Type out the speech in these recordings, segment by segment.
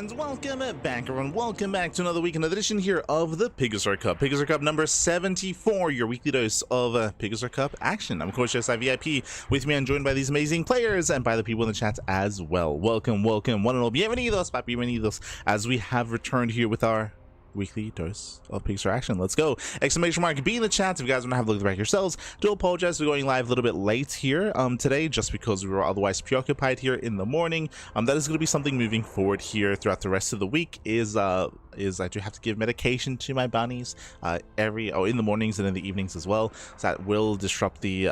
And welcome back, everyone. Welcome back to another week, another edition here of the PiGosaur Cup. PiGosaur Cup number 74, your weekly dose of PiGosaur Cup action. I'm of course just VIP. With me, I'm joined by these amazing players and by the people in the chat as well. Welcome, welcome, one and all. Bienvenidos, bienvenidos, as we have returned here with our weekly dose of PiGosaur action. Let's go! Exclamation mark be in the chat if you guys want to have a look at the back yourselves. Do apologize for going live a little bit late here today, just because we were otherwise preoccupied here in the morning. That is going to be something moving forward here throughout the rest of the week. Is I do have to give medication to my bunnies in the mornings and in the evenings as well. So that will disrupt the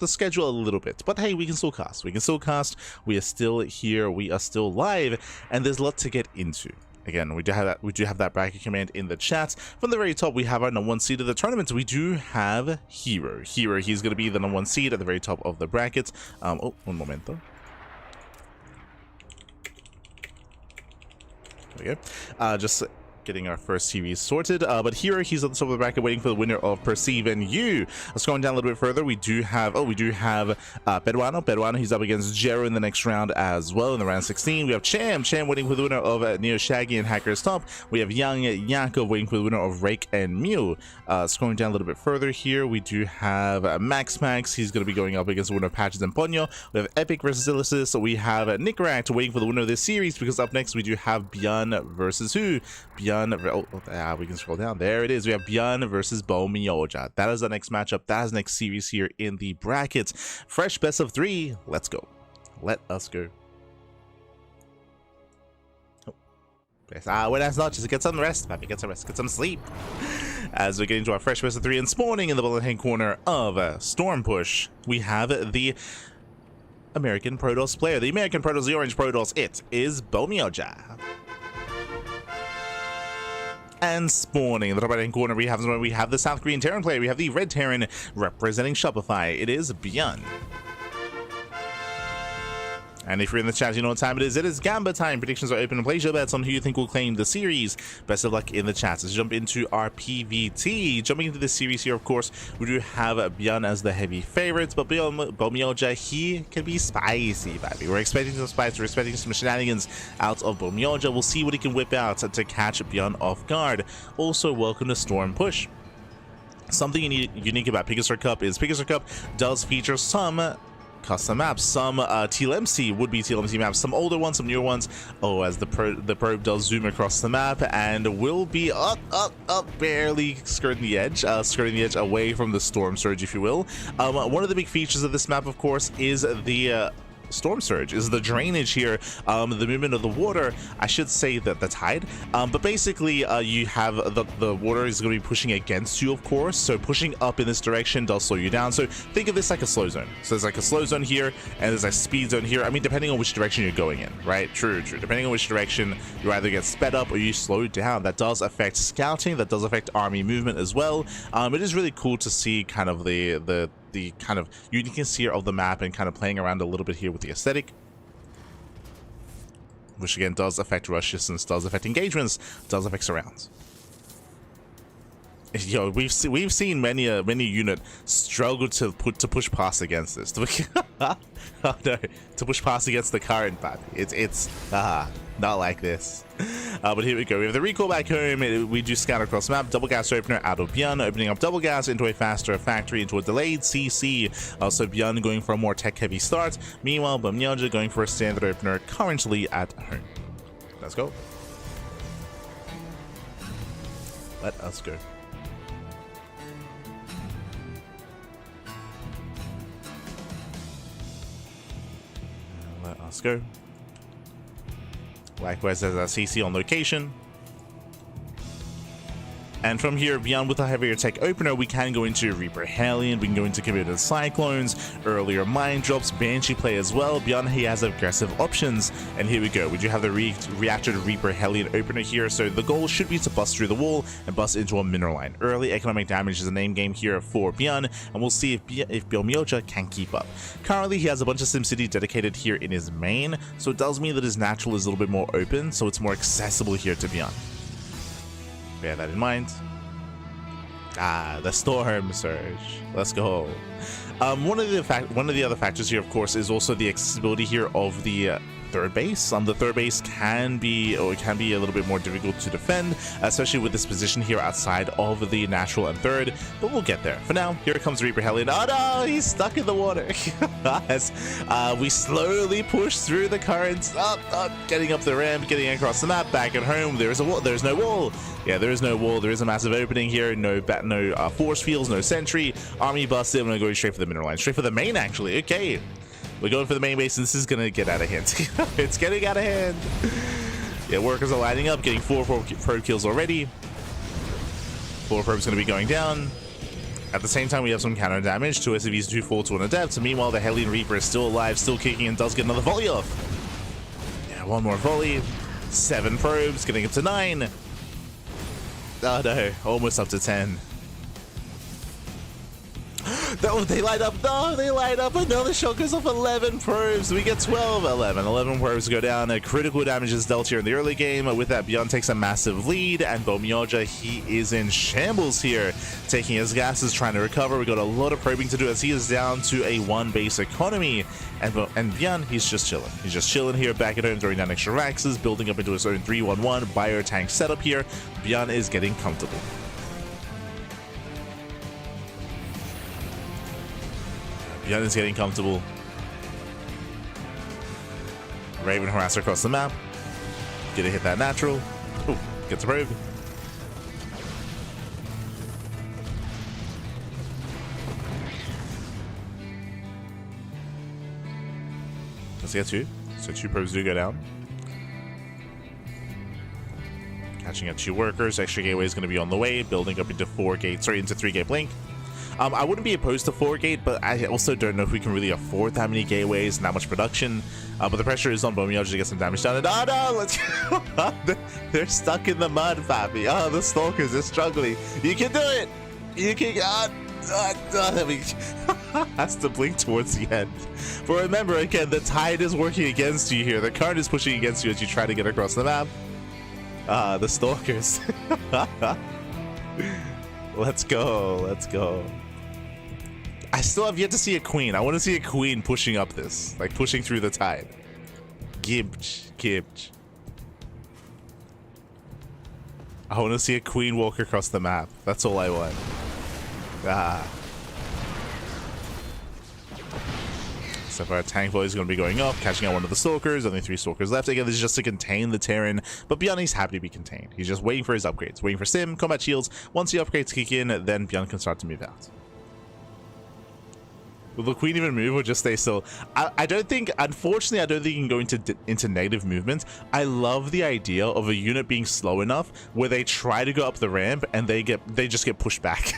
schedule a little bit. But hey, we can still cast. We can still cast. We are still here. We are still live, and there's a lot to get into. Again, we do have that bracket command in the chat. From the very top, we have our number 1 seed of the tournament. We do have herO. He's going to be the number 1 seed at the very top of the bracket. Oh, un momento. There we go. Just getting our first series sorted, but herO, he's at the top of the bracket waiting for the winner of Perceive and You. Scrolling down a little bit further, we do have PiGosaur. He's up against JerO in the next round as well. In the round 16, we have Cham waiting for the winner of Neo Shaggy and Hacker's Top. We have Young Yakov waiting for the winner of Rake and Mew. Scrolling down a little bit further here, we do have MaxPax. He's going to be going up against the winner of Patches and Ponyo. We have Epic versus Illusis. So we have Nickeract waiting for the winner of this series, because up next we do have ByuN versus who? We can scroll down. There it is. We have ByuN versus ByuN. That is the next matchup. That is the next series here in the brackets. Fresh best of 3. Let's go. Let us go. Oh. Buenas noches. Get some rest, papi. Get some rest. Get some sleep. As we get into our fresh best of 3 and spawning in the bottom hand corner of Storm Push, we have the American Protoss player. The American Protoss, the Orange Protoss. It is ByuN. And spawning in the top right hand corner, we have the South Korean Terran player. We have the Red Terran representing Shopify. It is ByuN. And if you're in the chat, you know what time it is. It is Gamba time. Predictions are open, and place your bets on who you think will claim the series. Best of luck in the chat. Let's jump into our PVT. Jumping into this series here, of course, we do have ByuN as the heavy favorites, but ByuN, he can be spicy, baby. We're expecting some spice. We're expecting some shenanigans out of ByuN. We'll see what he can whip out to catch ByuN off guard. Also, welcome to Storm Push. Something unique about PiGosaur Cup is PiGosaur Cup does feature some custom maps, some TLMC would-be TLMC maps, some older ones, some newer ones. Oh, as the probe does zoom across the map and will be up, barely skirting the edge away from the storm surge, if you will. One of the big features of this map, of course, is the storm surge, is the drainage here, the movement of the water. I should say that the tide, but basically you have the water is going to be pushing against you, of course, so pushing up in this direction does slow you down. So think of this like a slow zone. So there's like a slow zone here and there's a speed zone here. I mean, depending on which direction you're going in, right? True. Depending on which direction, you either get sped up or you slow down. That does affect scouting, that does affect army movement as well. It is really cool to see kind of the kind of uniqueness here of the map and kind of playing around a little bit here with the aesthetic, which again does affect rush distance, does affect engagements, does affect surrounds. Yo, we've seen many unit struggle to push past against this. Oh no, to push past against the current, but it's not like this. But here we go. We have the recall back home. We do scout across the map. Double gas opener out of ByuN, opening up double gas into a faster factory, into a delayed CC. So ByuN going for a more tech heavy start. Meanwhile, ByuN going for a standard opener currently at home. Let's go. Let us go. Let us go. Likewise, there's a CC on location. And from here, ByuN with a heavier tech opener, we can go into Reaper Hellion, we can go into Committed Cyclones, earlier Mine Drops, Banshee play as well. ByuN, he has aggressive options. And here we go. We do have the reactor Reaper Hellion opener here, so the goal should be to bust through the wall and bust into a mineral line. Early economic damage is a name game here for ByuN, and we'll see if ByuN can keep up. Currently, he has a bunch of SimCity dedicated here in his main, so it does mean that his natural is a little bit more open, so it's more accessible here to ByuN. Bear that in mind. The storm surge. Let's go. One of the other factors here, of course, is also the accessibility here of the third base. The third base can be a little bit more difficult to defend, especially with this position here outside of the natural and third, but we'll get there. For now, here comes Reaper Hellion. Oh no, he's stuck in the water. As we slowly push through the currents, getting up the ramp, getting across the map, back at home. There's a wall. There's no wall. Yeah, there is no wall. There is a massive opening here. No force fields, no sentry. Army busted. I'm gonna go straight for the mineral line, straight for the main actually. Okay, we're going for the main base, and this is gonna get out of hand. It's getting out of hand. Yeah, workers are lining up, getting 4 probe kills already. 4 probes gonna be going down. At the same time, we have some counter damage. 2 SCVs, 2 fall, 2 on Adept. So meanwhile, the Hellion Reaper is still alive, still kicking, and does get another volley off. Yeah, 1 more volley. 7 probes, getting up to 9. Oh no, almost up to 10. No, they light up. No, they light up. Another shot goes off 11 probes. We get 12. 11 probes go down. Critical damage is dealt here in the early game. With that, ByuN takes a massive lead, and ByuN, he is in shambles here, taking his gases, trying to recover. We got a lot of probing to do as he is down to a 1 base economy, and ByuN, he's just chilling. He's just chilling here back at home, throwing down extra Raxes, building up into his own 3-1-1 bio tank setup here. ByuN is getting comfortable. ByuN is getting comfortable. Raven harasser across the map. Gonna hit that natural. Oh, gets a probe. Let's get 2. So 2 probes do go down. Catching up 2 workers. Extra gateway is going to be on the way. Building up into 3-gate blink. I wouldn't be opposed to 4-gate, but I also don't know if we can really afford that many gateways and that much production. But the pressure is on ByuN to get some damage done. And oh no, let's go. They're stuck in the mud, Fabi. Oh, the Stalkers are struggling. You can do it. You can. Has to blink towards the end. But remember, again, the tide is working against you here. The current is pushing against you as you try to get across the map. The Stalkers. Let's go. Let's go. I still have yet to see a queen. I want to see a queen pushing up this, like pushing through the tide. Gibch. I want to see a queen walk across the map. That's all I want. So our tank volley is going to be going up, catching out one of the Stalkers. Only 3 Stalkers left. Again, this is just to contain the Terran, but ByuN is happy to be contained. He's just waiting for his upgrades, waiting for Sim, combat shields. Once the upgrades kick in, then ByuN can start to move out. Will the queen even move or just stay still? I don't think, unfortunately, I don't think you can go into negative movement. I love the idea of a unit being slow enough where they try to go up the ramp and they just get pushed back.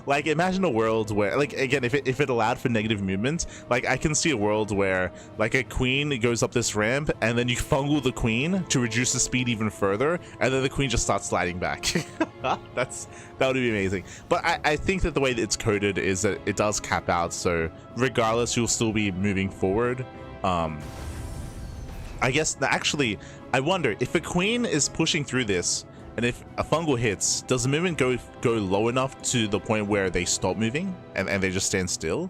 Like, imagine a world where, like, again, if it allowed for negative movement, like, I can see a world where, like, a queen goes up this ramp and then you fungal the queen to reduce the speed even further, and then the queen just starts sliding back. That would be amazing. But I think that the way that it's coded is that it does cap out, so regardless, you'll still be moving forward. I guess, actually, I wonder, if a queen is pushing through this, and if a fungal hits, does the movement go low enough to the point where they stop moving and they just stand still?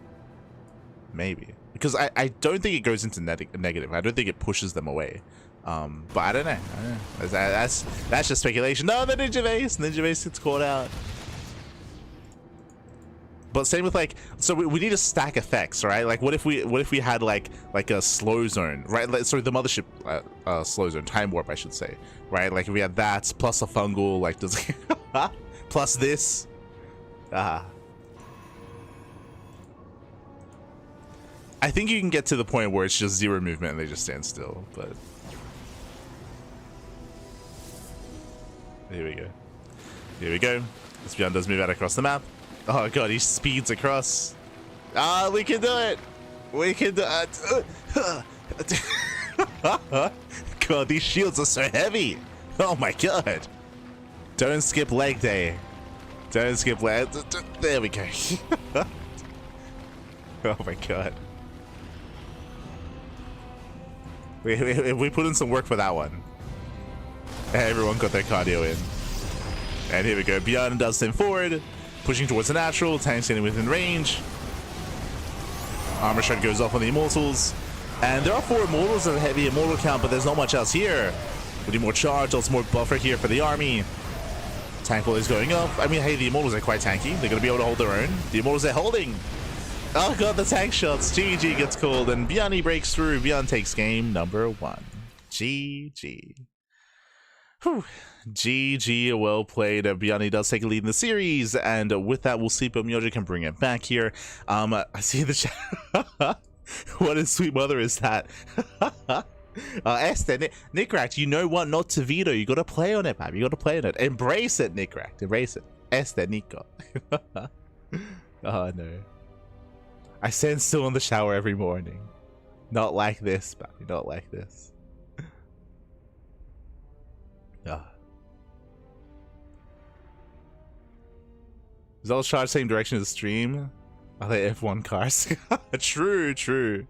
Maybe. Because I don't think it goes into negative. I don't think it pushes them away. But I don't know. That's just speculation. No, the Ninja Base gets caught out. But same with, like, so we need to stack effects, right? Like, what if we had like a slow zone, right? Like, sorry, the mothership slow zone, time warp, I should say, right? Like, if we had that plus a fungal, like, does plus this. I think you can get to the point where it's just 0 movement and they just stand still, but here we go. Here we go. This ByuN does move out across the map. Oh god, he speeds across. Ah, we can do it. We can do it. God, these shields are so heavy. Oh my god. Don't skip leg day. Don't skip leg. There we go. Oh my god. We put in some work for that one. Everyone got their cardio in. And here we go. ByuN does sim forward. Pushing towards the natural, tank standing within range. Armor shot goes off on the Immortals. And there are 4 immortals of a heavy immortal count, but there's not much else here. We need more charge, also more buffer here for the army. Tank pool is going up. I mean, hey, the immortals are quite tanky. They're going to be able to hold their own. The immortals are holding. Oh god, the tank shots. GG gets called, and ByuN breaks through. ByuN takes game number 1. GG. Whew. GG, well played. ByuN does take a lead in the series, and with that, we'll see if ByuN can bring it back here. I see the chat. What a sweet mother is that? Esther, Nickrat, you know what not to veto. You gotta play on it, man. You gotta play on it. Embrace it, Nickrat. Embrace it. Esther, Nico. Oh no. I stand still in the shower every morning. Not like this, baby. Not like this. Is all charge same direction as the stream? Are they F1 cars? True, true.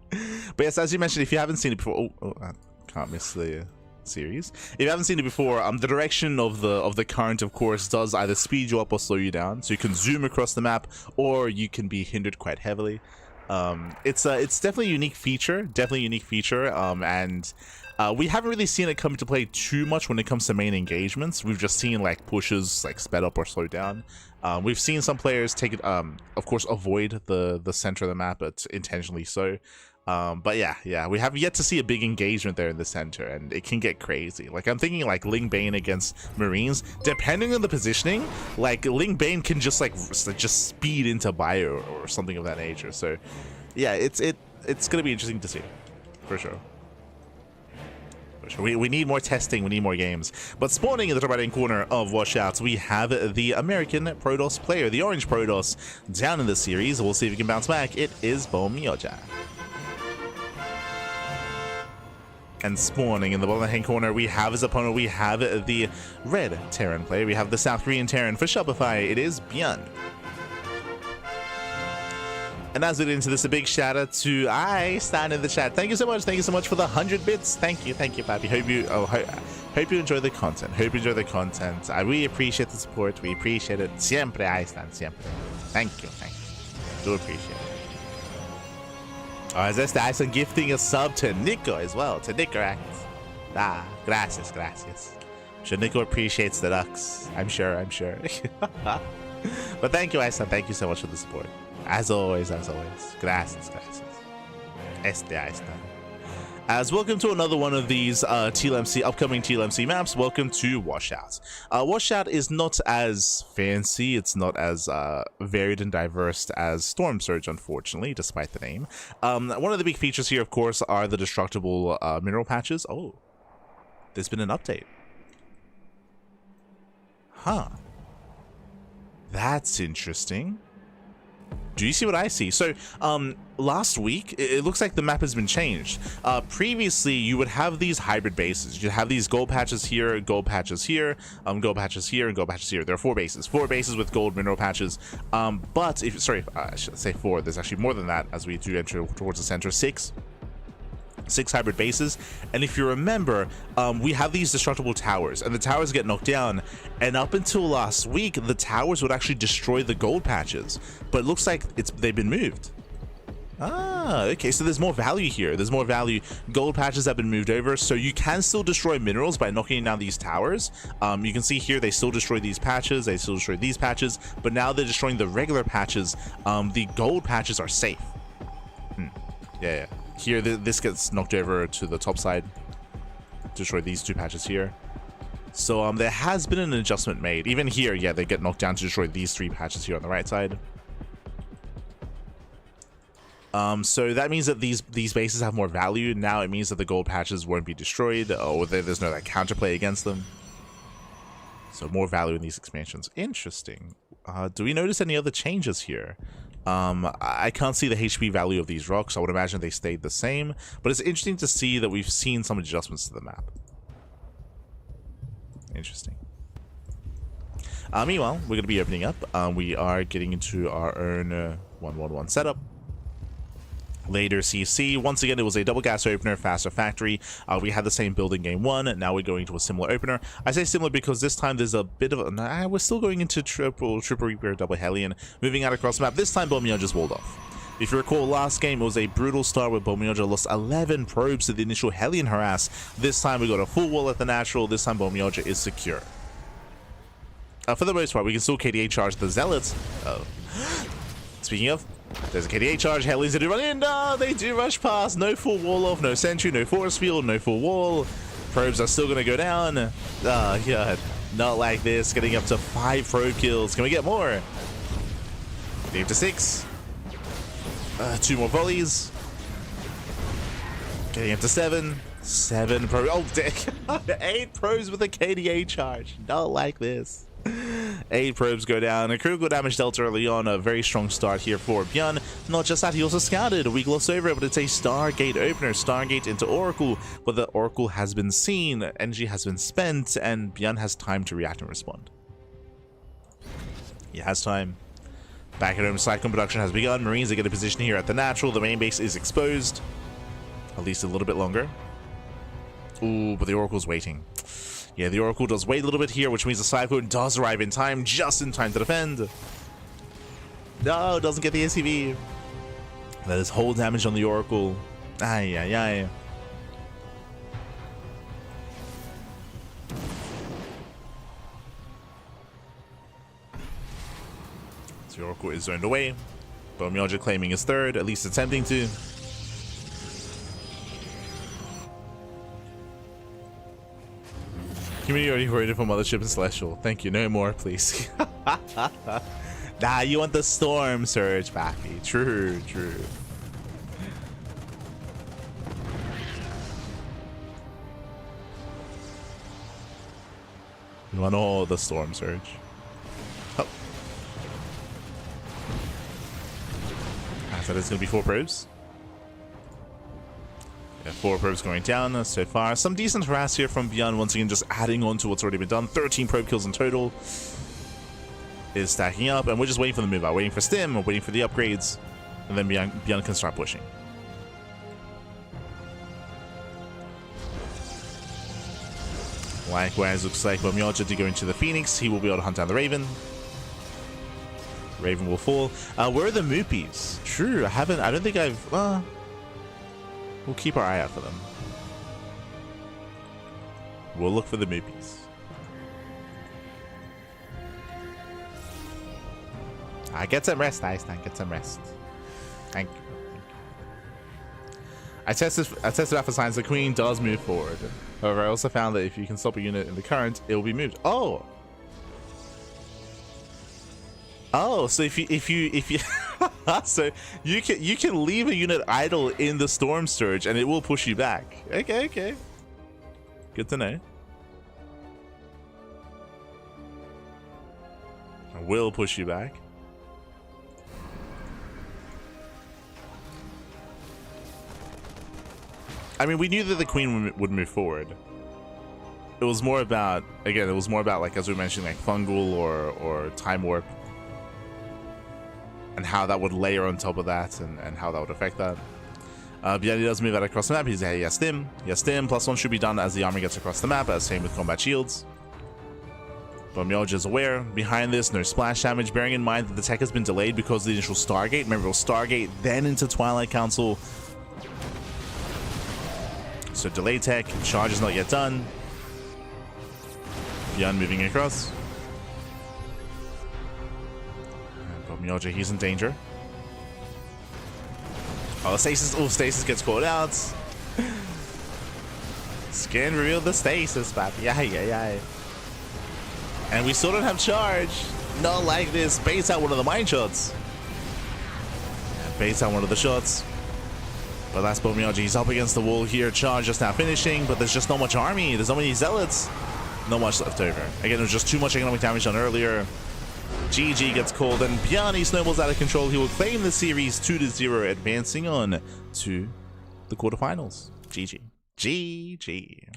But yes, as you mentioned, if you haven't seen it before, I can't miss the series. If you haven't seen it before, the direction of the current, of course, does either speed you up or slow you down. So you can zoom across the map, or you can be hindered quite heavily. It's definitely a unique feature, and we haven't really seen it come into play too much when it comes to main engagements. We've just seen like pushes like sped up or slowed down. We've seen some players take it, of course, avoid the center of the map, but intentionally so. But yeah, we have yet to see a big engagement there in the center, and it can get crazy. Like, I'm thinking like Ling Bane against Marines, depending on the positioning, like Ling Bane can just just speed into Bio or something of that nature. So yeah, it's gonna be interesting to see, for sure. We need more testing, we need more games. But spawning in the top right-hand corner of Washouts, we have the American Protoss player, the Orange Protoss, down in the series. We'll see if he can bounce back. It is ByuN. And spawning in the bottom right-hand corner, we have his opponent. We have the red Terran player. We have the South Korean Terran. For Shopify, it is ByuN. And as we get into this, a big shout out to I stand in the chat. Thank you so much. Thank you so much for the 100 bits. Thank you, Pappy. Hope you enjoy the content. I really appreciate the support. We appreciate it. Siempre I stand, siempre. Thank you. Do appreciate it. Is this the Iceland gifting a sub to Nico as well? To Nico. Gracias. Sure, Nico appreciates the ducks. I'm sure. But thank you, Iceland. Thank you so much for the support. As always. Gracias. As welcome to another one of these upcoming TLMC maps. Welcome to Washout. Washout is not as fancy, it's not as varied and diverse as Storm Surge, unfortunately, despite the name. One of the big features here, of course, are the destructible mineral patches. Oh, there's been an update. Huh. That's interesting. Do you see what I see? So last week it looks like the map has been changed. Previously you would have these hybrid bases. You'd have these gold patches here, gold patches here, gold patches here, and gold patches here. There are four bases with gold mineral patches. But if I should say 4, there's actually more than that as we do enter towards the center. 6 hybrid bases. And if you remember, we have these destructible towers, and the towers get knocked down, and up until last week the towers would actually destroy the gold patches, but it looks like they've been moved. Okay, so there's more value here. There's more value. Gold patches have been moved over, so you can still destroy minerals by knocking down these towers. You can see here they still destroy these patches, they still destroy these patches, but now they're destroying the regular patches. The gold patches are safe. Yeah. Here, this gets knocked over to the top side to destroy these 2 patches here. So there has been an adjustment made. Even here, yeah, they get knocked down to destroy these 3 patches here on the right side. So that means that these bases have more value. Now it means that the gold patches won't be destroyed, or there's no like counterplay against them. So more value in these expansions. Interesting. Do we notice any other changes here? I can't see the HP value of these rocks. I would imagine they stayed the same, but it's interesting to see that we've seen some adjustments to the map. Interesting. Meanwhile, we're going to be opening up. We are getting into our own 1-1-1 setup. Later CC, once again it was a double gas opener, faster factory. We had the same build in game 1, now we're going to a similar opener. I say similar because this time there's a bit of we're still going into triple reaper, double hellion, moving out across the map. This time ByuN just walled off. If you recall last game, it was a brutal start where ByuN lost 11 probes to the initial Hellion harass. This time we got a full wall at the natural. This time ByuN is secure. For the most part, we can still KDA charge the Zealots. Oh. Speaking of, there's a KDA charge. Hellions do run in. No, they do rush past. No full wall off, no sentry, no force field, no full wall. Probes are still going to go down. Yeah, not like this. Getting up to 5 probe kills. Can we get more? Leave to 6. 2 more volleys. Getting up to 7. 7 probes. Oh, dick. 8 probes with a KDA charge. Not like this. 8 probes go down. A critical damage delta early on. A very strong start here for ByuN. Not just that, he also scouted. We glossed over it, but it's a Stargate opener. Stargate into Oracle. But the Oracle has been seen. Energy has been spent. And ByuN has time to react and respond. He has time. Back at home, Cyclone production has begun. Marines are getting a position here at the natural. The main base is exposed. At least a little bit longer. Ooh, but the Oracle's waiting. Yeah, the Oracle does wait a little bit here, which means the Cyclone does arrive in time, just in time to defend. No, doesn't get the ACV. That is whole damage on the Oracle. Ay, ay, ay. The Oracle is zoned away. ByuN claiming his 3rd, at least attempting to. Community already worried for Mothership and Celestial. Thank you, no more, please. Nah, you want the Storm Surge, Pappy. True, true. You want all the Storm Surge. Oh. So there's going to be 4 probes. Yeah, 4 probes going down so far. Some decent harass here from ByuN, once again just adding on to what's already been done. 13 probe kills in total. Is stacking up, and we're just waiting for the move out. Waiting for Stim, waiting for the upgrades, and then ByuN can start pushing. Likewise, looks like ByuN to go into the Phoenix. He will be able to hunt down the Raven. Raven will fall. Where are the Moopies? True, I don't think I've... we'll keep our eye out for them. We'll look for the Moopies. Get some rest, Einstein. Get some rest. Thank you. I tested out for signs the Queen does move forward. However, I also found that if you can stop a unit in the current, it will be moved. Oh! Oh, so if you so you can leave a unit idle in the Storm Surge and it will push you back. Okay, okay. Good to know. It will push you back. I mean, we knew that the Queen would move forward. It was more about, again, it was more about, like, as we mentioned, like fungal or time warp. And how that would layer on top of that, and how that would affect that. ByuN does move out across the map. He has Stim. Stim. +1 should be done as the army gets across the map, as same with combat shields. ByuN is aware. Behind this, no splash damage, bearing in mind that the tech has been delayed because of the initial Stargate. Remember, it was Stargate, then into Twilight Council. So delayed tech, charge is not yet done. ByuN moving across. ByuN, he's in danger. Oh, Stasis gets called out. Skin revealed the Stasis, papi. Yeah. And we still don't have charge. Not like this. Baits out one of the mine shots. Baits out one of the shots. But that's ByuN. He's up against the wall here. Charge just now finishing, but there's just not much army. There's not many zealots. Not much left over. Again, there was just too much economic damage done earlier. GG gets called, and ByuN snowballs out of control. He will claim the series 2-0, advancing on to the quarterfinals. GG. GG.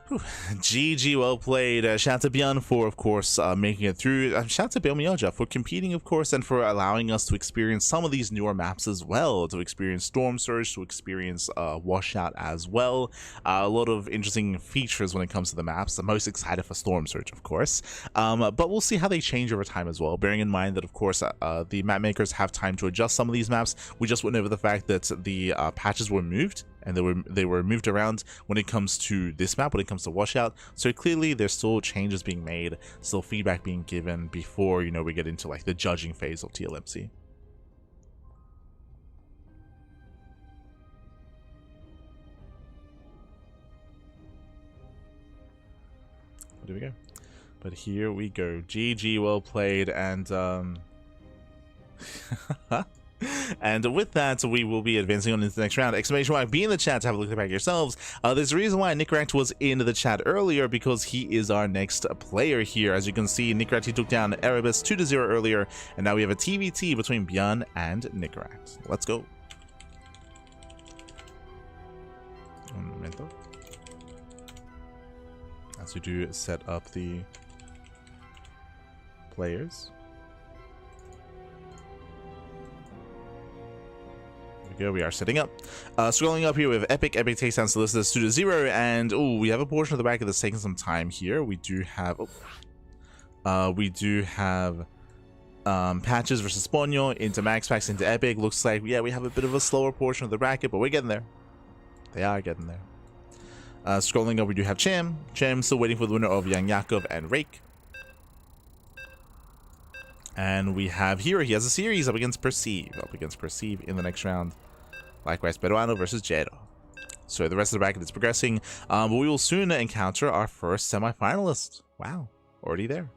GG, well played. Shout out to ByuN for, of course, making it through. Shout out to ByuN for competing, of course, and for allowing us to experience some of these newer maps as well. To experience Storm Surge, to experience Washout as well. A lot of interesting features when it comes to the maps. I'm most excited for Storm Surge, of course. But we'll see how they change over time as well. Bearing in mind that, of course, the map makers have time to adjust some of these maps. We just went over the fact that the patches were moved, and they were moved around when it comes to this map, when it comes to Washout. So clearly there's still changes being made, still feedback being given before, you know, we get into like the judging phase of TLMC. There we go. But here we go. GG, well played, and and with that, we will be advancing on into the next round. Exclamation mark, be in the chat to have a look at the back yourselves. There's a reason why Nickrat was in the chat earlier, because he is our next player here. As you can see, Nickrat, he took down Erebus 2-0 earlier, and now we have a TVT between ByuN and Nickrat. Let's go. Un momento. As we do set up the players. Go, we are setting up. Scrolling up here with Epic takes down Solicitous 2-0, and oh, we have a portion of the bracket that's taking some time here. We do have Patches versus Ponyo into MaxPax into Epic. Looks like, yeah, we have a bit of a slower portion of the bracket, but we're getting there. They are getting there. Scrolling up, we do have Cham still waiting for the winner of Young Yakov and Rake. And we have here, he has a series up against Perceive in the next round. Likewise, Peruano versus Jero. So the rest of the bracket is progressing, but we will soon encounter our first semi-finalist. Wow, already there.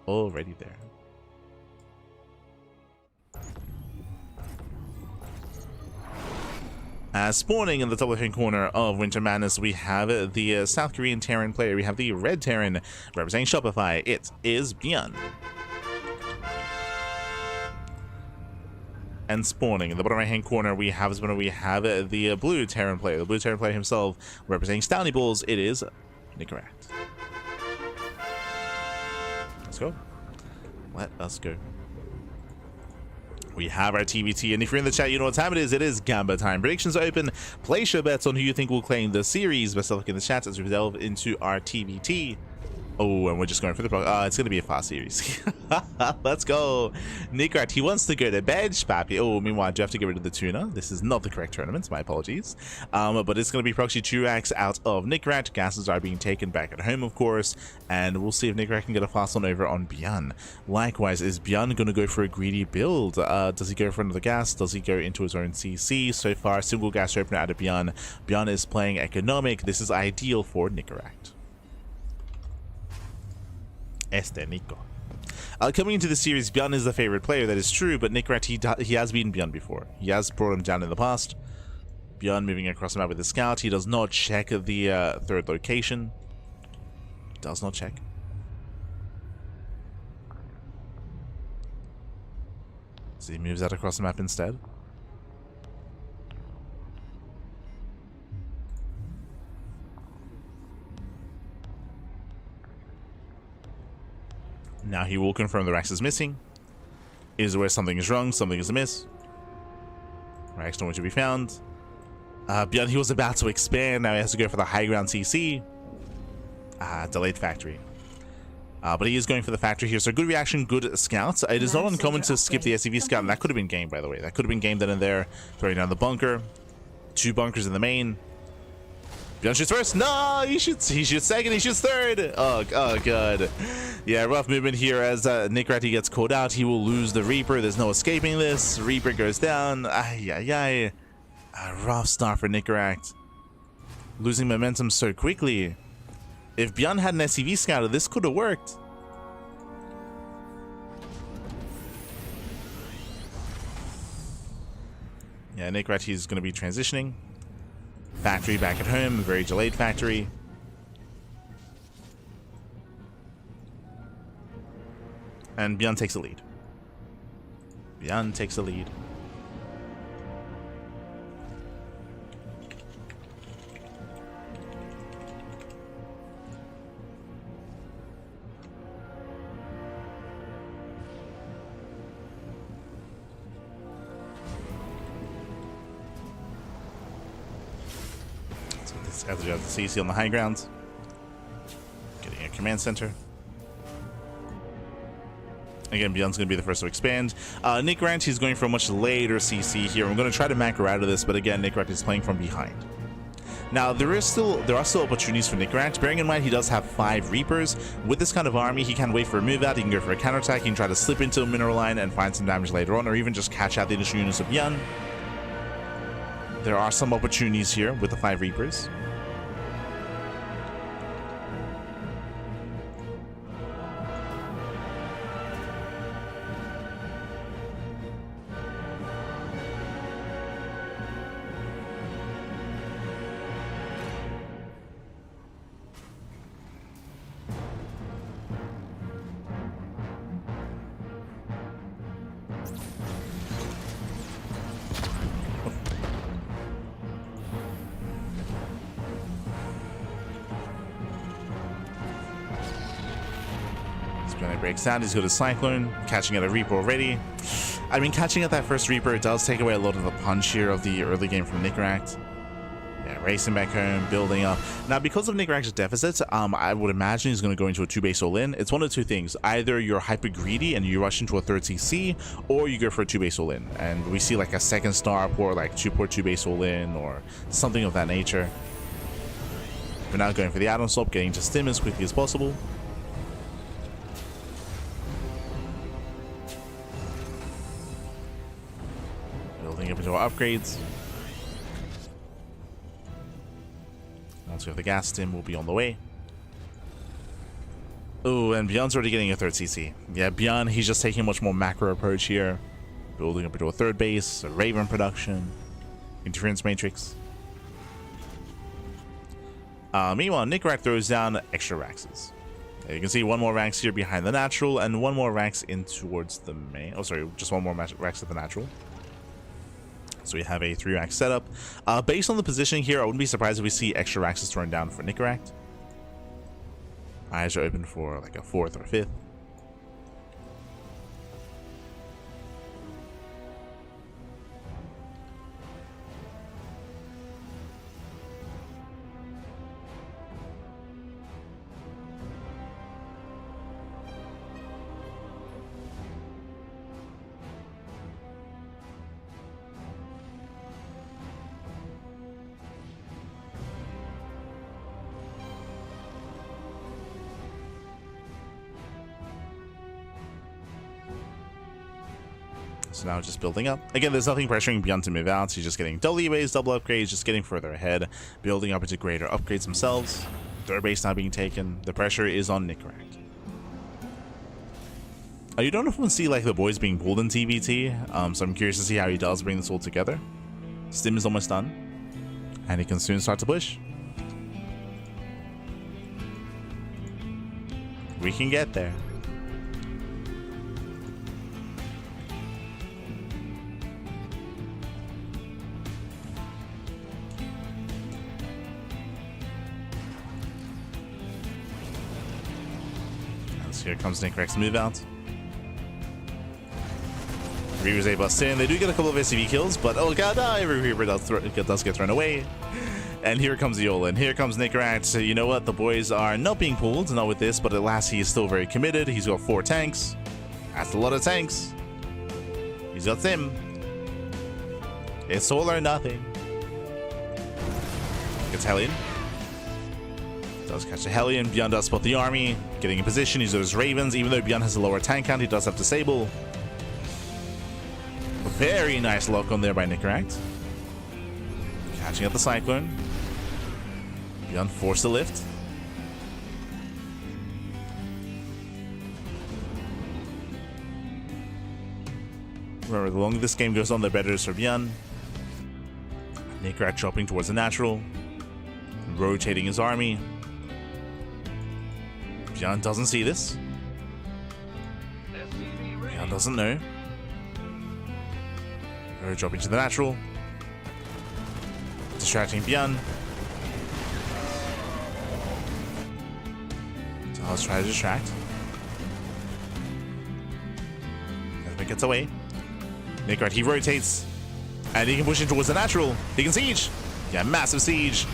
Already there. Spawning in the top left-hand corner of Winter Madness, we have the South Korean Terran player. We have the Red Terran representing Shopify. It is ByuN. And spawning in the bottom right-hand corner, we have the Blue Terran player. The Blue Terran player himself, representing Stowny Balls. It is Nickrat. Let's go. Let us go. We have our TBT, and if you're in the chat, you know what time it is. It is Gamba time. Predictions are open. Place your bets on who you think will claim the series. Best of luck in the chat as we delve into our TBT. Oh, and we're just going for the it's going to be a fast series. Let's go. Nickrat, he wants to go to bed, Spappy. Oh, meanwhile, I do have to get rid of the tuna. This is not the correct tournament. My apologies. But it's going to be proxy 2x out of Nickrat. Gases are being taken back at home, of course. And we'll see if Nickrat can get a fast one over on ByuN. Likewise, is ByuN going to go for a greedy build? Does he go for another gas? Does he go into his own CC? So far, single gas opener out of ByuN. ByuN is playing economic. This is ideal for Nickrat. Nico. Coming into the series, ByuN is the favorite player, that is true, but Nickrat, he has beaten ByuN before. He has brought him down in the past. ByuN moving across the map with the scout. He does not check the third location. Does not check. So he moves out across the map instead. Now he will confirm the Rax is missing. Is where something is wrong, something is amiss. Rax nowhere to be found. ByuN, he was about to expand, now he has to go for the high ground CC. Delayed factory. But he is going for the factory here, so good reaction, good scout. It is not uncommon to skip the SCV scout, and that could have been game, by the way. That could have been game then and there. Throwing down the bunker. 2 bunkers in the main. ByuN shoots first. No, he shoots second. He shoots third. Oh, god. Yeah, rough movement here as Nickrat, he gets caught out. He will lose the Reaper. There's no escaping this. Reaper goes down. A rough start for Nickrat. Losing momentum so quickly. If ByuN had an SCV scouter, this could have worked. Yeah, Nickrat, he's going to be transitioning. Factory back at home, very delayed factory. And ByuN takes the lead. ByuN takes the lead. As you have the CC on the high ground. Getting a command center. Again, ByuN's going to be the first to expand. Nickrat, he's going for a much later CC here. I'm going to try to macro out of this, but again, Nickrat is playing from behind. Now, there are still opportunities for Nickrat. Bearing in mind, he does have 5 Reapers. With this kind of army, he can wait for a move out. He can go for a counterattack. He can try to slip into a mineral line and find some damage later on, or even just catch out the initial units of ByuN. There are some opportunities here with the 5 Reapers. Breaks down, he's got a Cyclone, catching at a Reaper already. I mean, catching at that first Reaper, it does take away a lot of the punch here of the early game from Nickrat. Yeah, racing back home, building up. Now, because of Nickrat's deficits, I would imagine he's going to go into a 2-base all-in. It's one of 2 things. Either you're hyper greedy and you rush into a 3rd CC, or you go for a 2-base all-in. And we see like a 2nd star port, like 2-base all-in, or something of that nature. We're now going for the add-on swap, getting to Stim as quickly as possible. Building up into our upgrades. Once we have the gas, Stim will be on the way. Oh, and ByuN's already getting a 3rd CC. Yeah, ByuN, he's just taking a much more macro approach here. Building up into a 3rd base, a Raven production, interference matrix. Meanwhile, Nickrat throws down extra Raxes. You can see 1 more Rax here behind the natural, and 1 more Rax in towards the main. Oh, sorry, just 1 more Rax at the natural. So we have a 3-rack setup. Based on the positioning here, I wouldn't be surprised if we see extra Raxes thrown down for Nickrat. Eyes are open for like a 4th or 5th. So now just building up. Again, there's nothing pressuring ByuN to move out. He's just getting double E-ways, double upgrades, just getting further ahead, building up into greater upgrades themselves. 3rd base now being taken. The pressure is on Nickrat. You don't often see like the boys being pulled in TVT, so I'm curious to see how he does bring this all together. Stim is almost done, and he can soon start to push. We can get there. Here comes Nickrat's move out. Reapers a bust in. They do get a couple of SCV kills, but oh god, every Reaper does get thrown away. And here comes the all-in. Here comes Nickrat. So you know what? The boys are not being pulled, not with this, but at last he is still very committed. He's got 4 tanks. That's a lot of tanks. He's got Sim. It's all or nothing. Gets Hellion. Does catch the Hellion. ByuN does spot the army. Getting in position. He's those Ravens. Even though ByuN has a lower tank count, he does have Disable. A very nice lock on there by Nickrat. Catching up the Cyclone. ByuN forced to lift. Remember, the longer this game goes on, the better it is for ByuN. Nickrat chopping towards the natural. Rotating his army. ByuN doesn't see this. ByuN doesn't know. We're dropping to the natural. Distracting ByuN. So let's try to distract. It gets away. Nickrat, he rotates. And he can push in towards the natural. He can siege. Yeah, massive siege.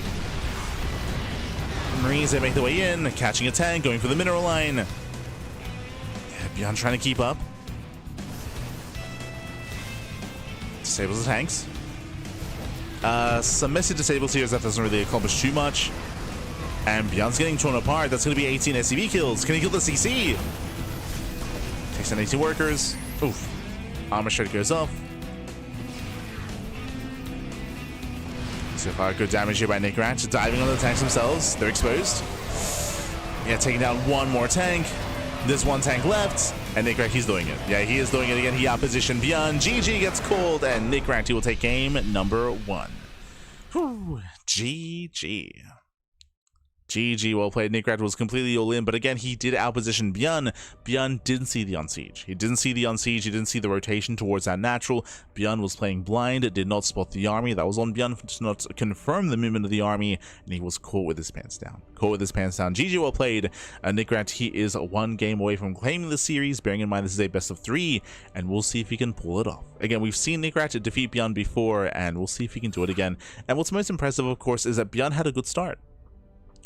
Marines, they make their way in, catching a tank, going for the mineral line. Yeah, ByuN trying to keep up. Disables the tanks. Some messy disables here is that doesn't really accomplish too much. And ByuN's getting torn apart. That's going to be 18 SCV kills. Can he kill the CC? Takes down 18 workers. Oof. Armor shred goes off. So far, good damage here by NickRat. Diving on the tanks themselves. They're exposed. Yeah, taking down one more tank. There's one tank left. And NickRat, he's doing it. Yeah, he is doing it again. He outpositioned ByuN. GG gets called. And NickRat, he will take game number 1. Whew. GG. GG, well played. NickRat was completely all in, but again, he did outposition ByuN. ByuN didn't see the unsiege. He didn't see the unsiege. He didn't see the rotation towards that natural. ByuN was playing blind, did not spot the army. That was on ByuN to not confirm the movement of the army, and he was caught with his pants down. Caught with his pants down. GG, well played. NickRat, he is 1 game away from claiming the series, bearing in mind this is a best of 3, and we'll see if he can pull it off. Again, we've seen NickRat defeat ByuN before, and we'll see if he can do it again. And what's most impressive, of course, is that ByuN had a good start.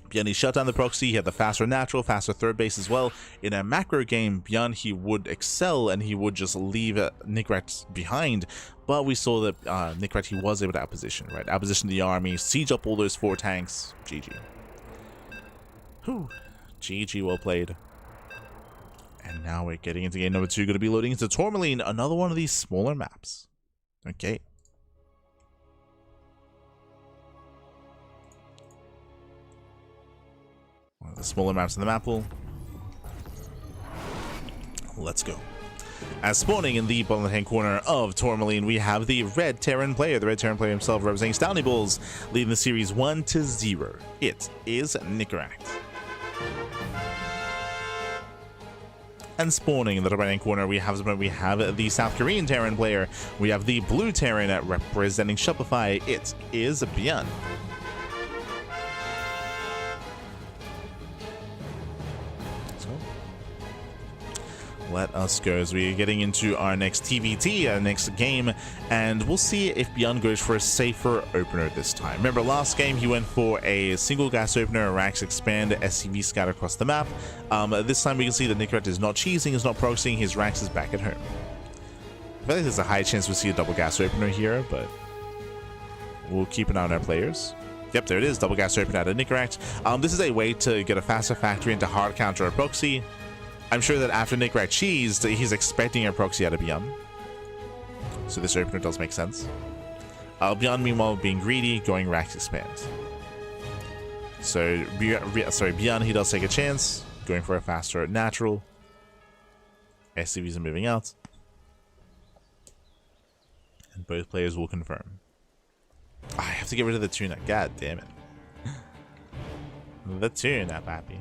ByuN, he shut down the proxy, he had the faster natural, faster third base as well. In a macro game, ByuN, he would excel and he would just leave NickRat behind. But we saw that NickRat, he was able to outposition, right? Outposition the army, siege up all those 4 tanks. GG. Whew. GG, well played. And now we're getting into game number 2, going to be loading into Tourmaline, another one of these smaller maps. Okay. One of the smaller maps in the map pool. Let's go. As spawning in the bottom left-hand corner of Tourmaline, we have the Red Terran player. The Red Terran player himself representing Stanley Bulls, leading the series 1-0. It is NickRat. And spawning in the right-hand corner, we have the South Korean Terran player. We have the Blue Terran representing Shopify. It is ByuN. Let us go as we're getting into our next TVT, our next game, and we'll see if ByuN goes for a safer opener this time. Remember, last game he went for a single gas opener, racks expand, SCV scatter across the map. This time we can see that NickRat is not cheesing, is not proxying, his racks is back at home. I feel like there's a high chance we'll see a double gas opener here, but we'll keep an eye on our players. Yep, there it is, double gas opener out of NickRat. This is a way to get a faster factory into hard counter or proxy. I'm sure that after NickRat cheesed, he's expecting a proxy out of ByuN. So this opener does make sense. ByuN, meanwhile, being greedy, going racks expand. So, ByuN, he does take a chance, going for a faster natural. SCVs are moving out. And both players will confirm. I have to get rid of the tuna. God damn it. The tuna, papi.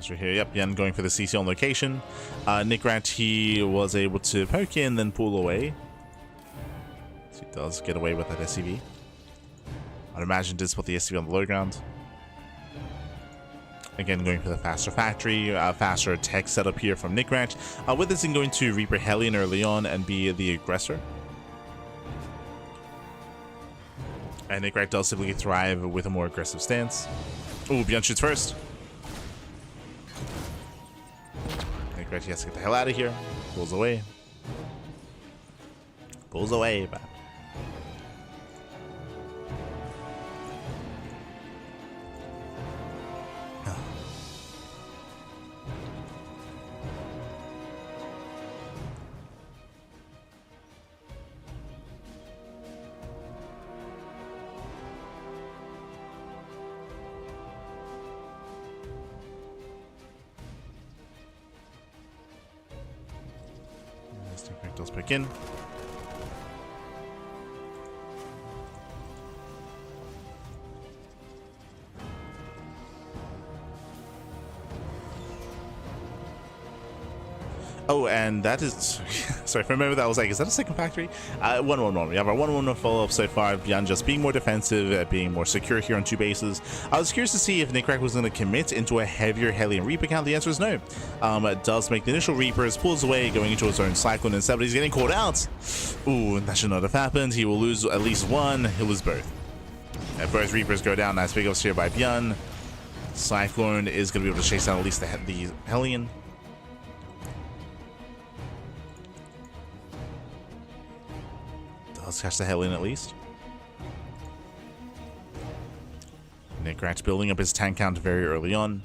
Right here, yep, ByuN going for the CC on location. NickRat, he was able to poke in, then pull away. So he does get away with that SCV. I'd imagine did spot the SCV on the low ground. Again, going for the faster factory, faster tech setup here from NickRat. With this, in going to Reaper Hellion early on and be the aggressor. And NickRat does typically thrive with a more aggressive stance. Oh, ByuN shoots first. NickRat, he has to get the hell out of here. Pulls away. Pulls away, but does pick in. Oh, and that is... sorry, if I remember that, I was like, is that a second factory? 1-1-1. We have our 1-1 follow-up so far. ByuN just being more defensive, being more secure here on 2 bases. I was curious to see if Nickrack was going to commit into a heavier Hellion Reaper count. The answer is no. It does make the initial Reapers, pulls away, going into his own Cyclone instead, but he's getting caught out. Ooh, that should not have happened. He will lose at least one. He'll lose both. Both Reapers go down. Nice pickups here by ByuN. Cyclone is going to be able to chase down at least the Hellion. Does catch the Hellion at least. Nickrack building up his tank count very early on.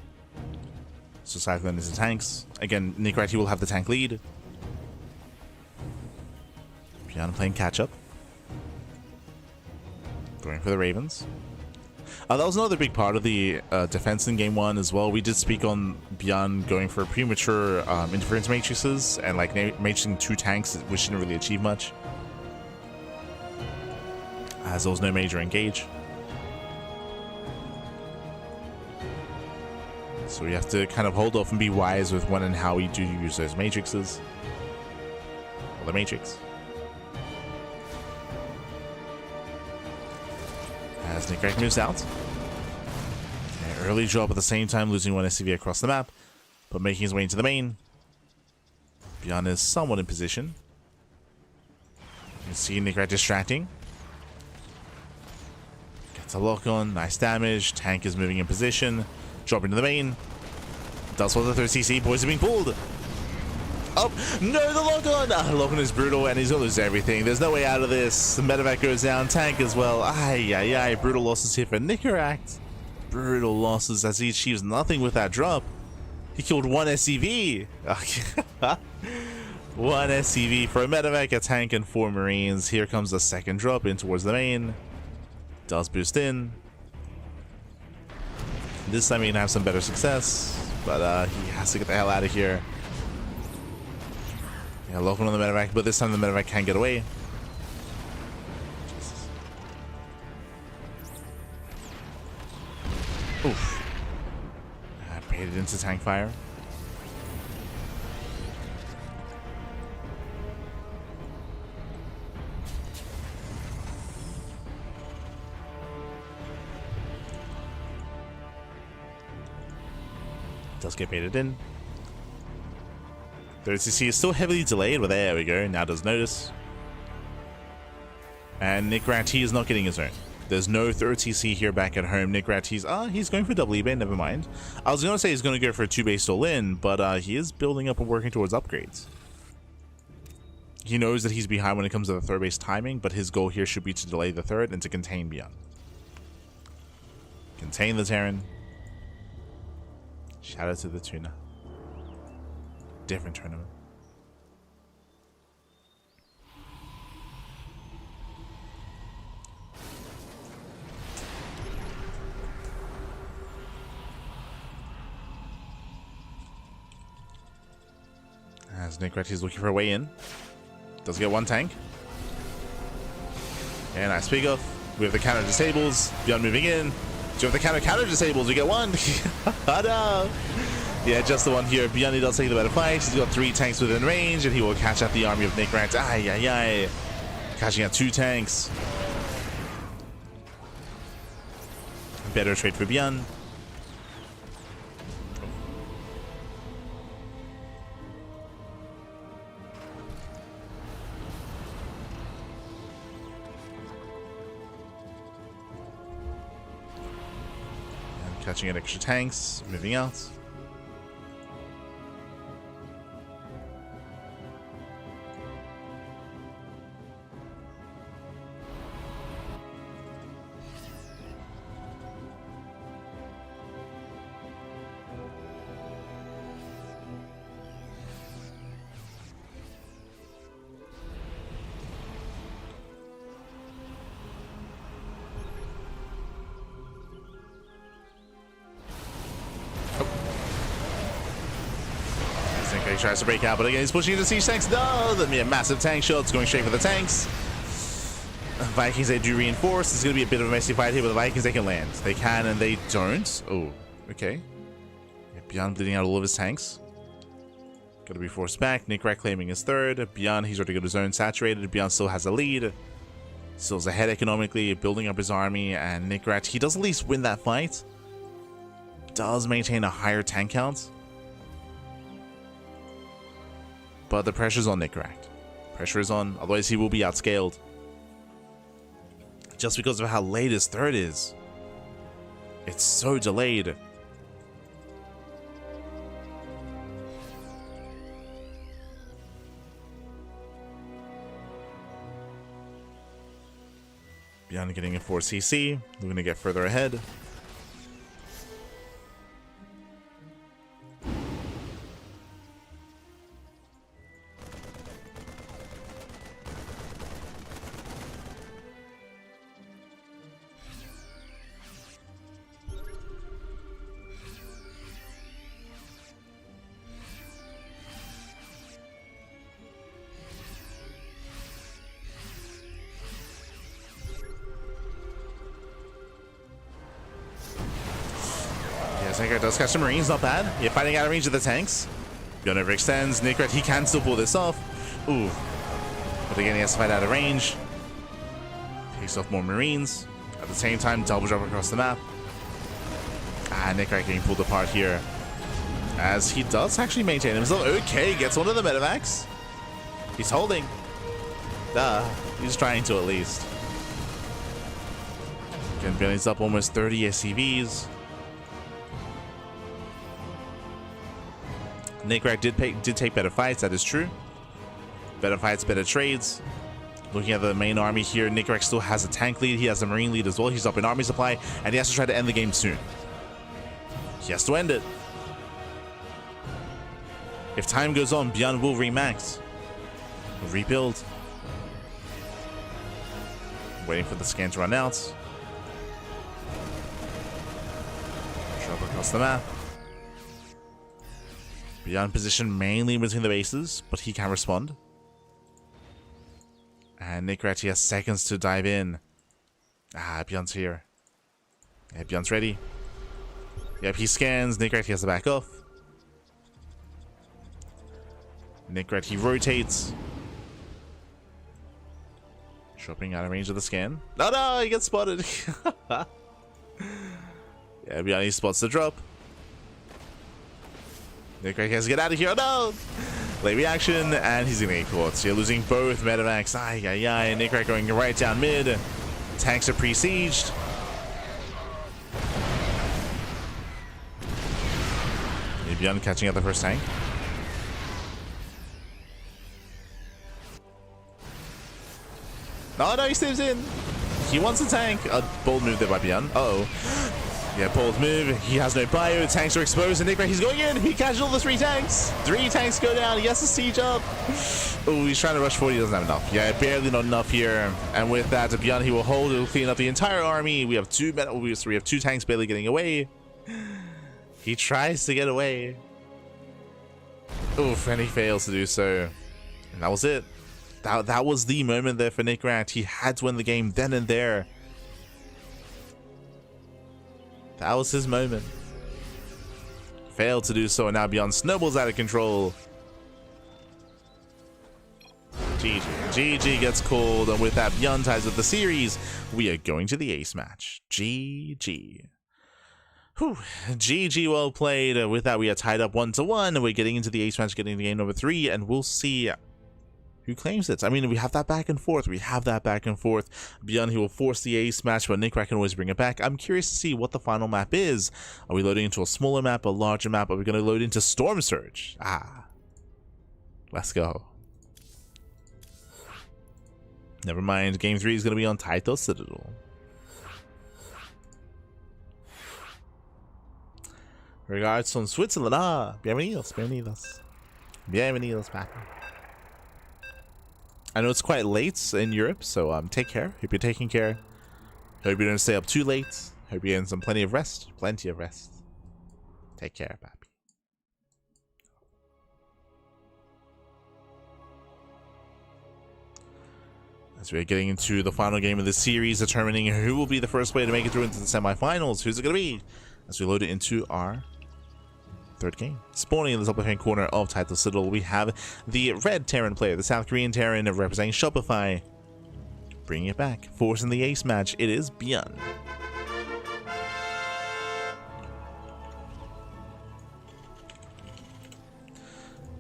So Cyclone is in tanks. Again, Nickrack will have the tank lead. ByuN playing catch up. Going for the Ravens. That was another big part of the defense in game 1 as well. We did speak on ByuN going for premature interference matrices and like matrixing 2 tanks, which didn't really achieve much, as there was no major engage. So we have to kind of hold off and be wise with when and how we do use those matrices. Or the matrix. As Nickrack moves out. An early drop at the same time, losing 1 SCV across the map, but making his way into the main. ByuN is somewhat in position. You can see Nickrack distracting. Gets a lock on, nice damage. Tank is moving in position. Drop into the main. Does well the 3rd CC. Boys are being pulled. Oh, no, the lock-on! Lock-on is brutal, and he's going to lose everything. There's no way out of this. The medevac goes down. Tank as well. Ay. Brutal losses here for Nickrack. Brutal losses as he achieves nothing with that drop. He killed 1 SCV. 1 SCV for a medevac, a tank, and 4 Marines. Here comes the 2nd drop in towards the main. Does boost in. This time he can have some better success, but he has to get the hell out of here. Yeah, local on the medevac, but this time the medevac can't get away. Jesus. Oof. Baited into tank fire. Does get baited in. 3rd CC is still heavily delayed, but there we go. Now does notice. And Nickrack is not getting his own. There's no 3rd CC here back at home. Nickrack he's going for double eBay, never mind. I was going to say he's going to go for a 2-base all-in, but he is building up and working towards upgrades. He knows that he's behind when it comes to the 3rd base timing, but his goal here should be to delay the 3rd and to contain ByuN. Contain the Terran. Shout out to the tuna. Different tournament. As Nickrack is looking for a way in. Does get 1 tank. And nice pick off. We have the counter disables. ByuN moving in. Do you have the counter disables? We get 1. Oh no. Yeah, just the 1 here. ByuN does take the better fight. He's got 3 tanks within range, and he will catch out the army of Nickrack. Ay. Catching out 2 tanks. Better trade for ByuN. Catching in extra tanks, moving out. He tries to break out, but again, he's pushing into siege tanks. No, the massive tank shots going straight for the tanks. Vikings, they do reinforce. It's going to be a bit of a messy fight here, but the Vikings, they can land. They can, and they don't. Oh, okay. ByuN bleeding out all of his tanks. Gonna be forced back. Nickrat claiming his third. ByuN, he's already got his own saturated. ByuN still has a lead. Still's ahead economically, building up his army. And Nickrat, he does at least win that fight. Does maintain a higher tank count. But the pressure's on Nickrat. Pressure is on, otherwise he will be outscaled. Just because of how late his third is. It's so delayed. ByuN getting a 4cc. We're going to get further ahead. Nickrat does catch the Marines, not bad. Yeah, fighting out of range of the tanks. ByuN overextends. Nickrat, he can still pull this off. Ooh. But again, he has to fight out of range. Takes off more Marines. At the same time, double jump across the map. Nickrat getting pulled apart here. As he does actually maintain himself. Okay, gets one of the medevacs. He's holding. He's trying to at least. Again, ByuN's up almost 30 SCVs. Nickrat did take better fights, that is true. Better fights, better trades. Looking at the main army here, Nickrat still has a tank lead. He has a marine lead as well. He's up in army supply, and he has to try to end the game soon. He has to end it. If time goes on, ByuN will remax. Rebuild. Waiting for the scan to run out. Drop across the map. ByuN position mainly between the bases, but he can respond. And Nickrat, he has seconds to dive in. ByuN's here. Yeah, ByuN's ready. Yep, he scans. Nickrat, he has to back off. Nickrat, he rotates. Dropping out of range of the scan. No, he gets spotted. Yeah, ByuN, he spots the drop. Nickrat has to get out of here. Oh no! Late reaction, and he's gonna get caught. So you're losing both medevacs. Nickrat going right down mid. Tanks are pre-sieged. ByuN catching out the first tank. No, he stays in. He wants a tank. A bold move there by ByuN. Uh-oh. Yeah, bold move. He has no bio. Tanks are exposed, and Nickrat, he's going in. He catches all the 3 tanks. 3 tanks go down. He has to siege up. Oh, he's trying to rush 40. He doesn't have enough. Yeah, barely not enough here. And with that, ByuN, he will hold. He'll clean up the entire army. We have 2 tanks barely getting away. He tries to get away. Oof, and he fails to do so. And that was it. That was the moment there for Nickrat. He had to win the game then and there. That was his moment. Failed to do so, and now ByuN snowballs out of control. GG gets called, and with that, ByuN ties with the series. We are going to the ace match. GG. Whew. GG, well played. With that, we are tied up 1-1. We're getting into the ace match, getting to game number 3, and we'll see who claims it. I mean, we have that back and forth. ByuN, he will force the ace match, but Nickrat can always bring it back. I'm curious to see what the final map is. Are we loading into a smaller map, a larger map? Are we going to load into Storm Surge? Let's go. Never mind. Game 3 is going to be on Taito Citadel. Regards from Switzerland. Bienvenidos, papi. I know it's quite late in Europe, so take care. Hope you're taking care. Hope you don't stay up too late. Hope you're getting plenty of rest. Take care, papi. As we're getting into the final game of the series, determining who will be the first player to make it through into the semifinals. Who's it going to be? As we load it into our third game. Spawning in the top left-hand corner of Title Citadel, we have the red Terran player, the South Korean Terran representing Shopify. Bringing it back, forcing the ace match, it is ByuN.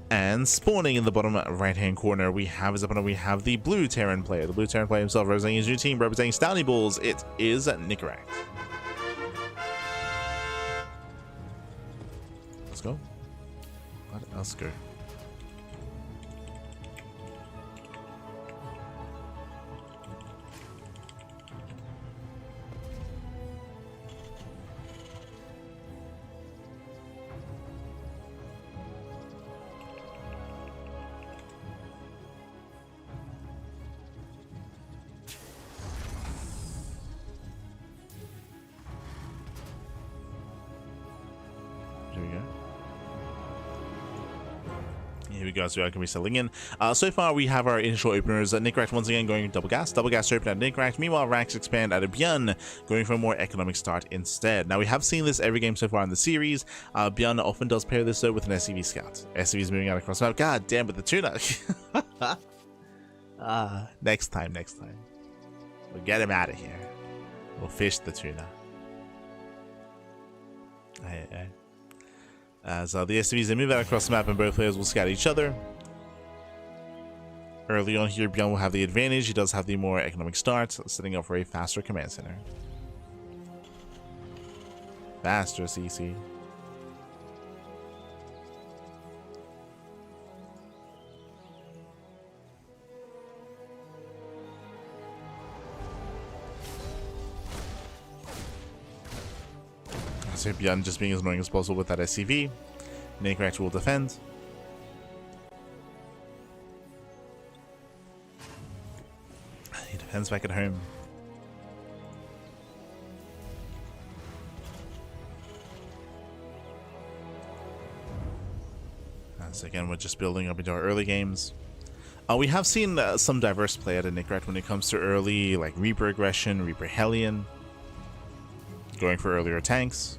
And spawning in the bottom right-hand corner, we have his opponent, we have the blue Terran player. The blue Terran player himself representing his new team, representing Stouty Balls, it is Nicorette. Let's go. Let us go. Here we go, so I can be settling in. So far, we have our initial openers. Nicorette once again going double gas to open at Nicorette. Meanwhile, Rax expand at a ByuN, going for a more economic start instead. Now, we have seen this every game so far in the series. ByuN often does pair this though with an SCV scout. SCV is moving out across the map. God damn it, the tuna. Next time. We'll get him out of here. We'll fish the tuna. As the SCVs, they move out across the map and both players will scout each other. Early on here, ByuN will have the advantage. He does have the more economic start, setting up for a faster command center. Faster, CC. So ByuN just being as annoying as possible with that SCV. Nicorette will defend. He defends back at home. So again, we're just building up into our early games. We have seen some diverse play out of Nicorette when it comes to early, like Reaper aggression, Reaper Hellion, going for earlier tanks.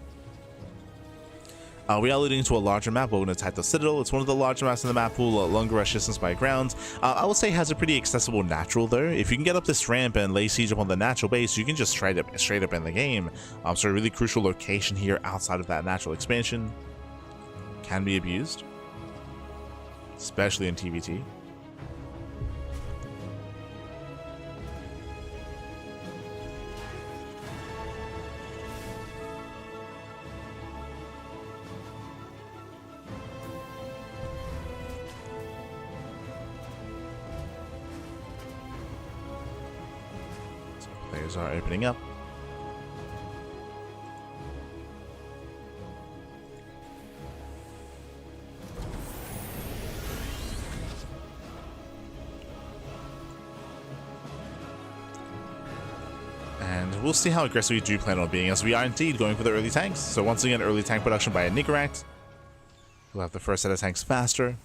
We are leading to a larger map. We're going to attack the Citadel. It's one of the larger maps in the map pool, longer rush distance by ground. I would say has a pretty accessible natural though. If you can get up this ramp and lay siege upon the natural base, you can just straight up end the game. So a really crucial location here outside of that natural expansion can be abused, especially in TVT. Players are opening up. And we'll see how aggressive we do plan on being, as we are indeed going for the early tanks. So once again, early tank production by a Nicorette. We'll have the first set of tanks faster.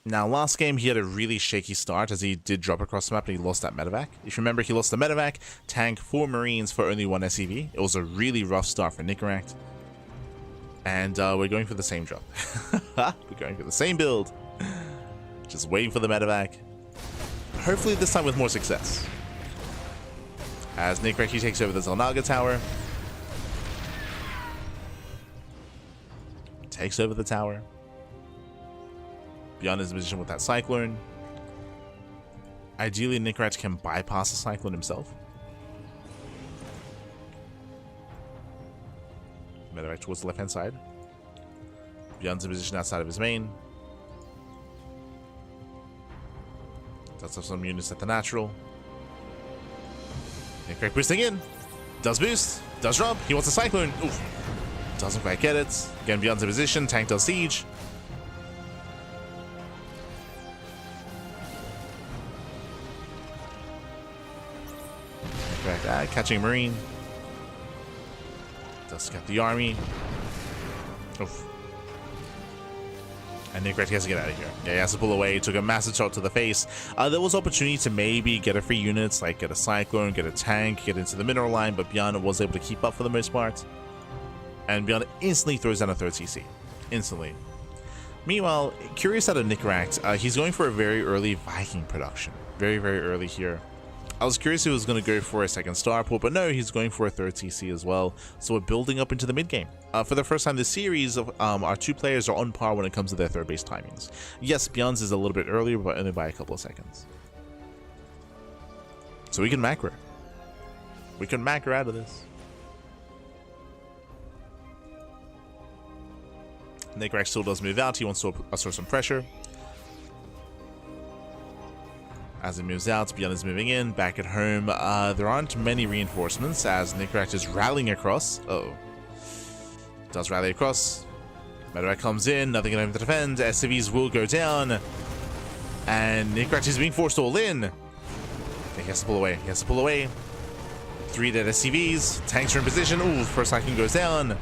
Now, last game, he had a really shaky start as he did drop across the map and he lost that medevac. If you remember, he lost the medevac, tank, 4 Marines for only 1 SCV. It was a really rough start for Nicorette. And we're going for the same drop. We're going for the same build. Just waiting for the medevac. Hopefully this time with more success. As Nicorette, he takes over the Zelnaga tower. Takes over the tower. ByuN is in position with that Cyclone. Ideally, Nicorette can bypass the Cyclone himself. Medevac towards the left-hand side. ByuN's in position outside of his main. Does have some units at the natural. Nicorette boosting in. Does boost. Does drop. He wants a Cyclone. Oof. Doesn't quite get it. Again, ByuN's in position. Tank does siege. Catching Marine. Does get the army. Oof. And Nicorette has to get out of here. Yeah, he has to pull away. He took a massive shot to the face. There was opportunity to maybe get a free units, like get a Cyclone, get a tank, get into the mineral line, but ByuN was able to keep up for the most part. And ByuN instantly throws down a third CC. Instantly. Meanwhile, curious out of Nickract, he's going for a very early Viking production. Very, very early here. I was curious if he was going to go for a second starport, but no, he's going for a third CC as well. So we're building up into the mid game. For the first time this series, our two players are on par when it comes to their third base timings. Yes, ByuN's is a little bit earlier, but only by a couple of seconds. So we can macro. We can macro out of this. Nickract still does move out. He wants to assert some pressure. As he moves out, ByuN is moving in. Back at home, there aren't many reinforcements as Nickract is rallying across. Uh-oh. Does rally across. Medevac comes in. Nothing at home to defend. SCVs will go down. And Nickract is being forced all in. He has to pull away. He has to pull away. 3 dead SCVs. Tanks are in position. Ooh, first Sycon goes down.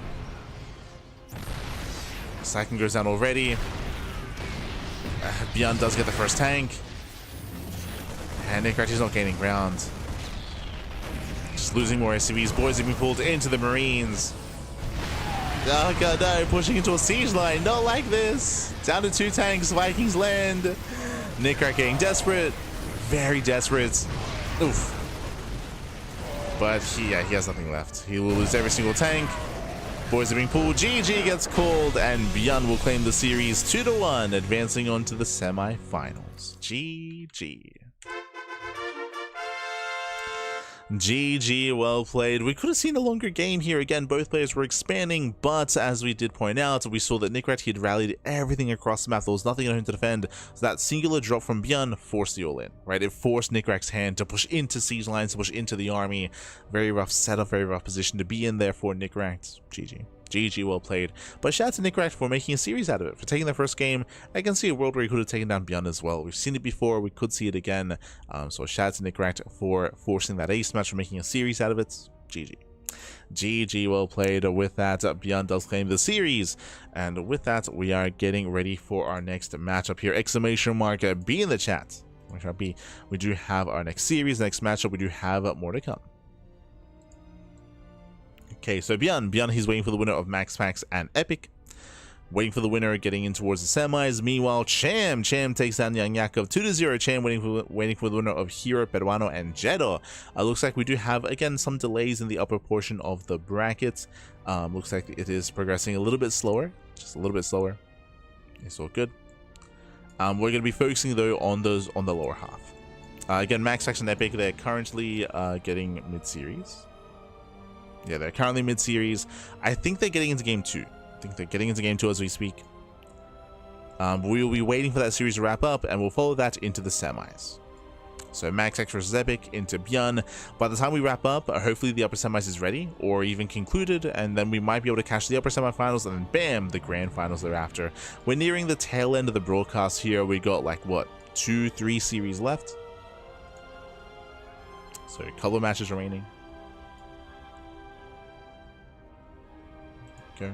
Sycon goes down already. ByuN does get the first tank. And Nickract is not gaining ground. Just losing more SCVs. Boys are being pulled into the Marines. Oh god, no. Pushing into a siege line. Not like this. Down to 2 tanks. Vikings land. Nickract getting desperate. Very desperate. Oof. But he has nothing left. He will lose every single tank. Boys are being pulled. GG gets called. And ByuN will claim the series 2-1, advancing on to the semi-finals. GG. GG, well played. We could have seen a longer game here. Again, both players were expanding, but as we did point out, we saw that Nickract had rallied everything across the map. There was nothing at home to defend, so that singular drop from ByuN forced the all-in, right? It forced Nickract's hand to push into siege lines, to push into the army. Very rough setup, very rough position to be in there for Nickract. GG. GG, well played. But shout out to Nickract for making a series out of it, for taking the first game. I can see a world where he could have taken down ByuN as well. We've seen it before, we could see it again. So shout out to Nickract for forcing that ace match, for making a series out of it. GG. GG, well played. With that, ByuN does claim the series. And with that, we are getting ready for our next matchup here. Exclamation mark B in the chat. We do have our next series, next matchup. We do have more to come. Okay, so ByuN, he's waiting for the winner of MaxPax and Epic. Waiting for the winner, getting in towards the semis. Meanwhile, Cham takes down Young Yakov 2-0. Cham waiting for the winner of herO, Peruano, and Jeddo. Looks like we do have, again, some delays in the upper portion of the bracket. Looks like it is progressing a little bit slower. Just a little bit slower. It's all good. We're going to be focusing, though, on the lower half. Again, MaxPax and Epic, they're currently getting mid-series. Yeah, they're currently mid-series. I think they're getting into Game 2. I think they're getting into Game 2 as we speak. We will be waiting for that series to wrap up, and we'll follow that into the semis. So MaxPax versus Epic into ByuN. By the time we wrap up, hopefully the upper semis is ready, or even concluded, and then we might be able to catch the upper semifinals, and then bam, the grand finals thereafter. We're nearing the tail end of the broadcast here. We got like, what, 2-3 series left? So a couple of matches remaining. Okay.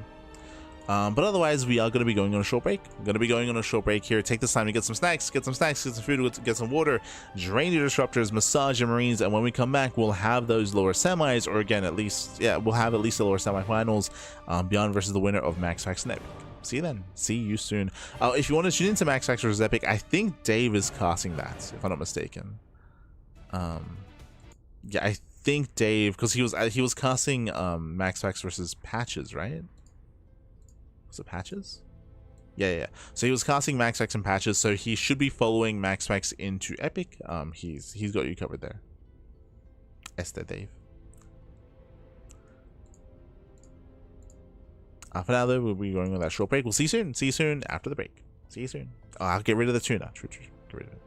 But otherwise, we are going to be going on a short break. We're going to be going on a short break here. Take this time to get some snacks, get some food, get some water, drain your disruptors, massage your Marines, and when we come back, we'll have those lower semis, or again, at least, yeah, we'll have at least the lower semifinals. ByuN versus the winner of MaxPax and Epic. See you then. See you soon. If you want to tune into MaxPax versus Epic, I think Dave is casting that, if I'm not mistaken. Yeah, I think Dave, because he was casting MaxPax versus Patches, right? Was it Patches? Yeah. So he was casting MaxPax and Patches, so he should be following MaxPax into Epic. He's got you covered there. Este Dave. For now, though, we'll be going on that short break. We'll see you soon. See you soon after the break. See you soon. Oh, I'll get rid of the tuna. True. Get rid of it.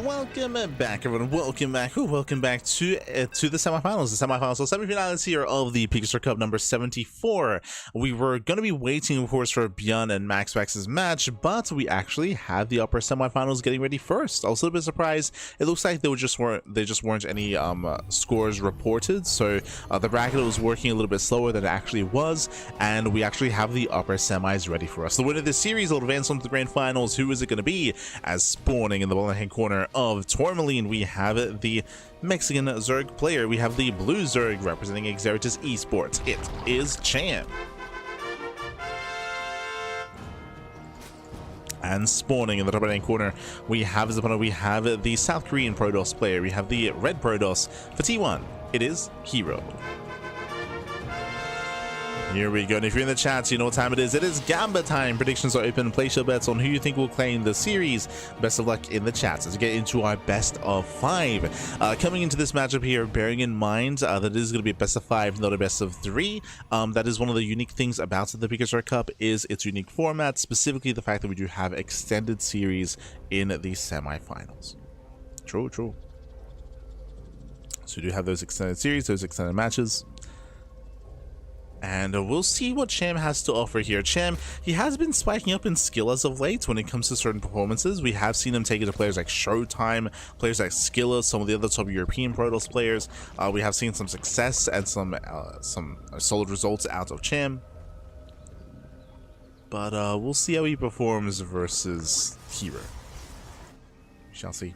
welcome back, everyone. Welcome back. Welcome back to the semifinals. The semifinals, so semifinals here of the PiGosaur Cup number 74. We were going to be waiting, of course, for ByuN and MaxPax's match, but we actually had the upper semifinals getting ready first. I was a little bit surprised. It looks like there just weren't any scores reported, so the bracket was working a little bit slower than it actually was, and we actually have the upper semis ready for us. The winner of this series will advance on to the grand finals. Who is it going to be? As spawning in the bottom hand corner of Tourmaline, we have the Mexican Zerg player. We have the blue Zerg representing Exeritus Esports. It is Cham. And spawning in the top right hand corner, we have as opponent, we have the South Korean Protoss player. We have the red Protoss for T1. It is herO. Here we go, and if you're in the chats, you know what time it is. It is Gamba time. Predictions are open. Place your bets on who you think will claim the series. Best of luck in the chats as we get into our best of 5. Coming into this matchup here, bearing in mind that it is going to be a best of 5, not a best of 3. That is one of the unique things about the PiGosaur Cup, is its unique format, specifically the fact that we do have extended series in the semifinals. True. So we do have those extended series, those extended matches. And we'll see what Cham has to offer here. Cham, he has been spiking up in skill as of late when it comes to certain performances. We have seen him take it to players like Showtime, players like Skilla, some of the other top European Protoss players. We have seen some success and some solid results out of Cham. But we'll see how he performs versus herO. We shall see.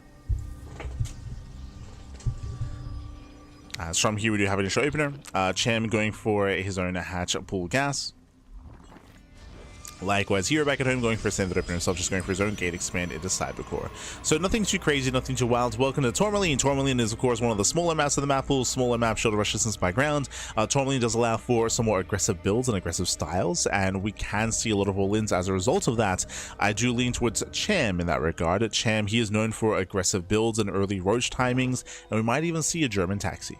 As from here, we do have an initial opener. Cham going for his own hatch pool gas. Likewise, herO back at home going for a standard opener himself, just going for his own gate expand into Cybercore. So nothing too crazy, nothing too wild. Welcome to Tourmaline. Tourmaline is, of course, one of the smaller maps of the map pool. Smaller map, shorter rush distance by ground. Tourmaline does allow for some more aggressive builds and aggressive styles, and we can see a lot of all-ins as a result of that. I do lean towards Cham in that regard. Cham, he is known for aggressive builds and early roach timings, and we might even see a German taxi.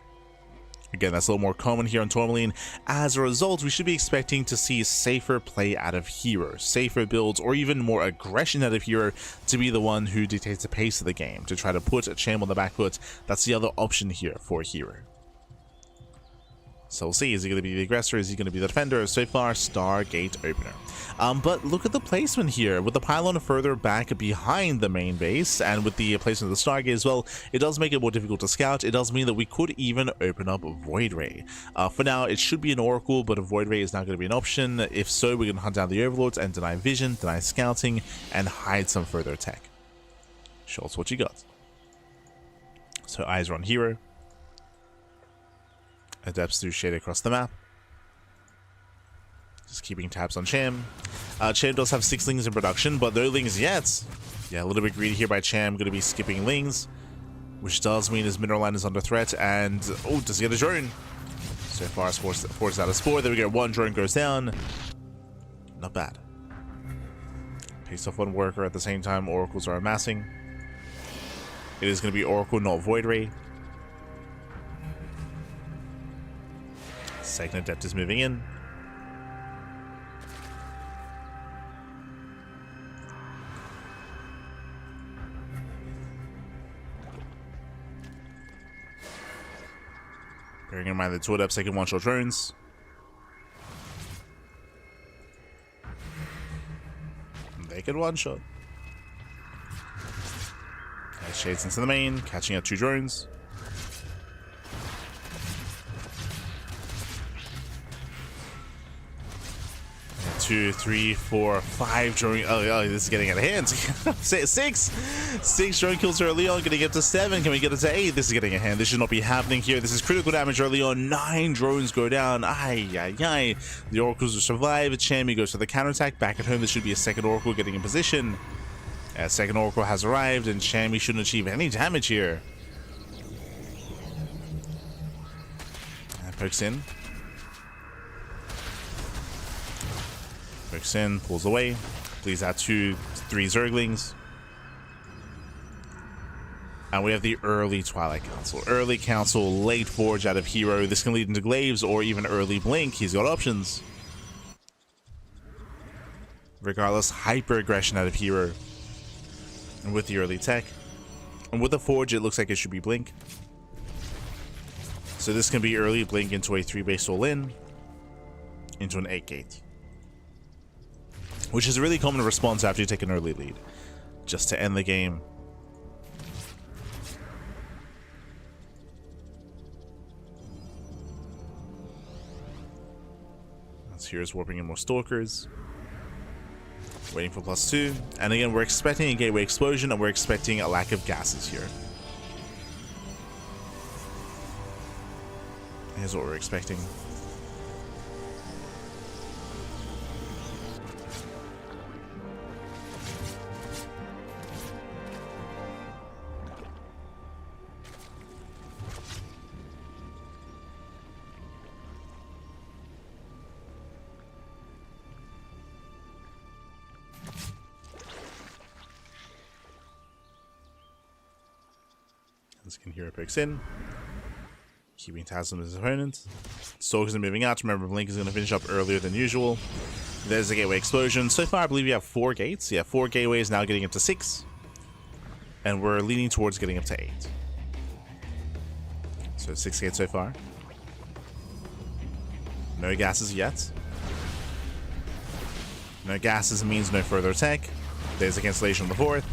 Again, that's a little more common here on Tourmaline. As a result, we should be expecting to see safer play out of herO, safer builds, or even more aggression out of herO to be the one who dictates the pace of the game, to try to put a Cham on the back foot. That's the other option here for herO. So we'll see, is he going to be the aggressor, is he going to be the defender? So far, Stargate opener. But look at the placement here, with the pylon further back behind the main base, and with the placement of the Stargate as well, it does make it more difficult to scout. It does mean that we could even open up Void Ray. For now, it should be an Oracle, but a Void Ray is not going to be an option. If so, we're going to hunt down the Overlords and deny vision, deny scouting, and hide some further attack. Show us what you got. So eyes are on herO. Adepts do shade across the map. Just keeping tabs on Cham. Cham does have 6 lings in production, but no lings yet. Yeah, a little bit greedy here by Cham. Going to be skipping lings, which does mean his mineral line is under threat. And oh, does he get a drone? So far, forces out a spore. There we go. 1 drone goes down. Not bad. Pace off 1 worker at the same time. Oracles are amassing. It is going to be Oracle, not Void Ray. Second Adept is moving in. Bearing in mind the 2 Adepts taking 1-shot drones. They can 1-shot. Shades into the main, catching out 2 drones. 2, 3, 4, 5 drone. Oh, this is getting out of hand. 6 drone kills early on. Gonna get to 7. Can we get it to 8? This is getting a hand. This should not be happening here. This is critical damage early on. 9 drones go down. Ay. The Oracles will survive. Cham goes for the counterattack. Back at home, there should be a second Oracle getting in position. A second Oracle has arrived, and Cham shouldn't achieve any damage here. And pokes in. Pokes in, pulls away. Please add 2, 3 Zerglings. And we have the early Twilight Council. Early Council, late Forge out of herO. This can lead into Glaives or even early Blink. He's got options. Regardless, hyper aggression out of herO. And with the early tech, And with the Forge, it looks like it should be Blink. So this can be early Blink into a 3-base all-in, into an 8-gate. Which is a really common response after you take an early lead. Just to end the game. Here's warping in more Stalkers. Waiting for +2. And again, we're expecting a gateway explosion, and we're expecting a lack of gases here. Here's what we're expecting. Can herO picks in, keeping tabs on his opponent. Stalkers are moving out. Remember, Blink is going to finish up earlier than usual. There's a gateway explosion. So far, I believe you have 4 gates. Yeah, 4 gateways, now getting up to 6. And we're leaning towards getting up to 8. So 6 gates so far. No gases yet. No gases means no further attack. There's a cancellation on the 4th.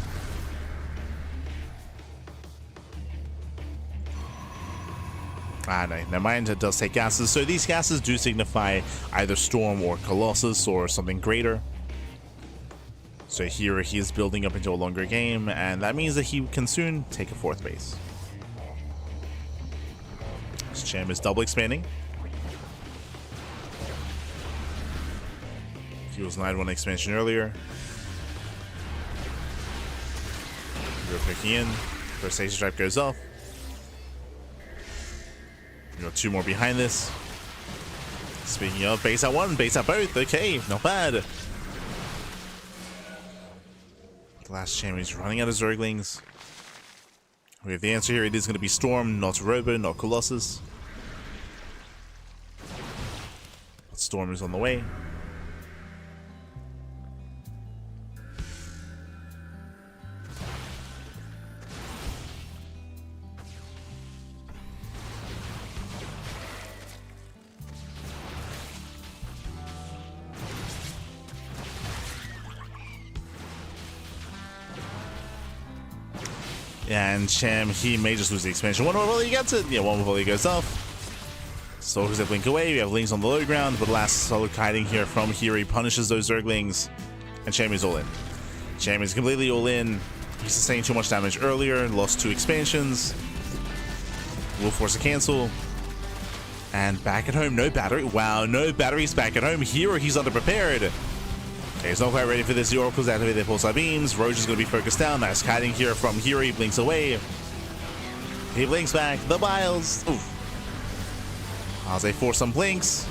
Ah, no, never mind, it does take gases. So these gases do signify either Storm or Colossus or something greater. So here he is building up into a longer game, and that means that he can soon take a 4th base. This Cham is double expanding. He was denied 1 expansion earlier. We're picking in. First station stripe goes off. We got 2 more behind this. Speaking of, base at 1, base at both. Okay, not bad. The last champion is running out of Zerglings. We have the answer here. It is going to be Storm, not Robo, not Colossus. But Storm is on the way. And Cham, he may just lose the expansion. 1 more volley gets it. Yeah, 1 more volley goes off. Stalkers that blink away. We have Lings on the low ground, but last solid kiting here from herO. He punishes those Zerglings. And Cham is all in. Cham is completely all in. He sustained too much damage earlier, lost 2 expansions. Will force a cancel. And back at home, no battery. Wow, no batteries back at home. herO, he's underprepared. Okay, he's not quite ready for this. The Oracles activate their pulsar beams. Roach is going to be focused down. Nice kiting here from herO. He blinks away. He blinks back. The Biles. Oof. As they force some blinks.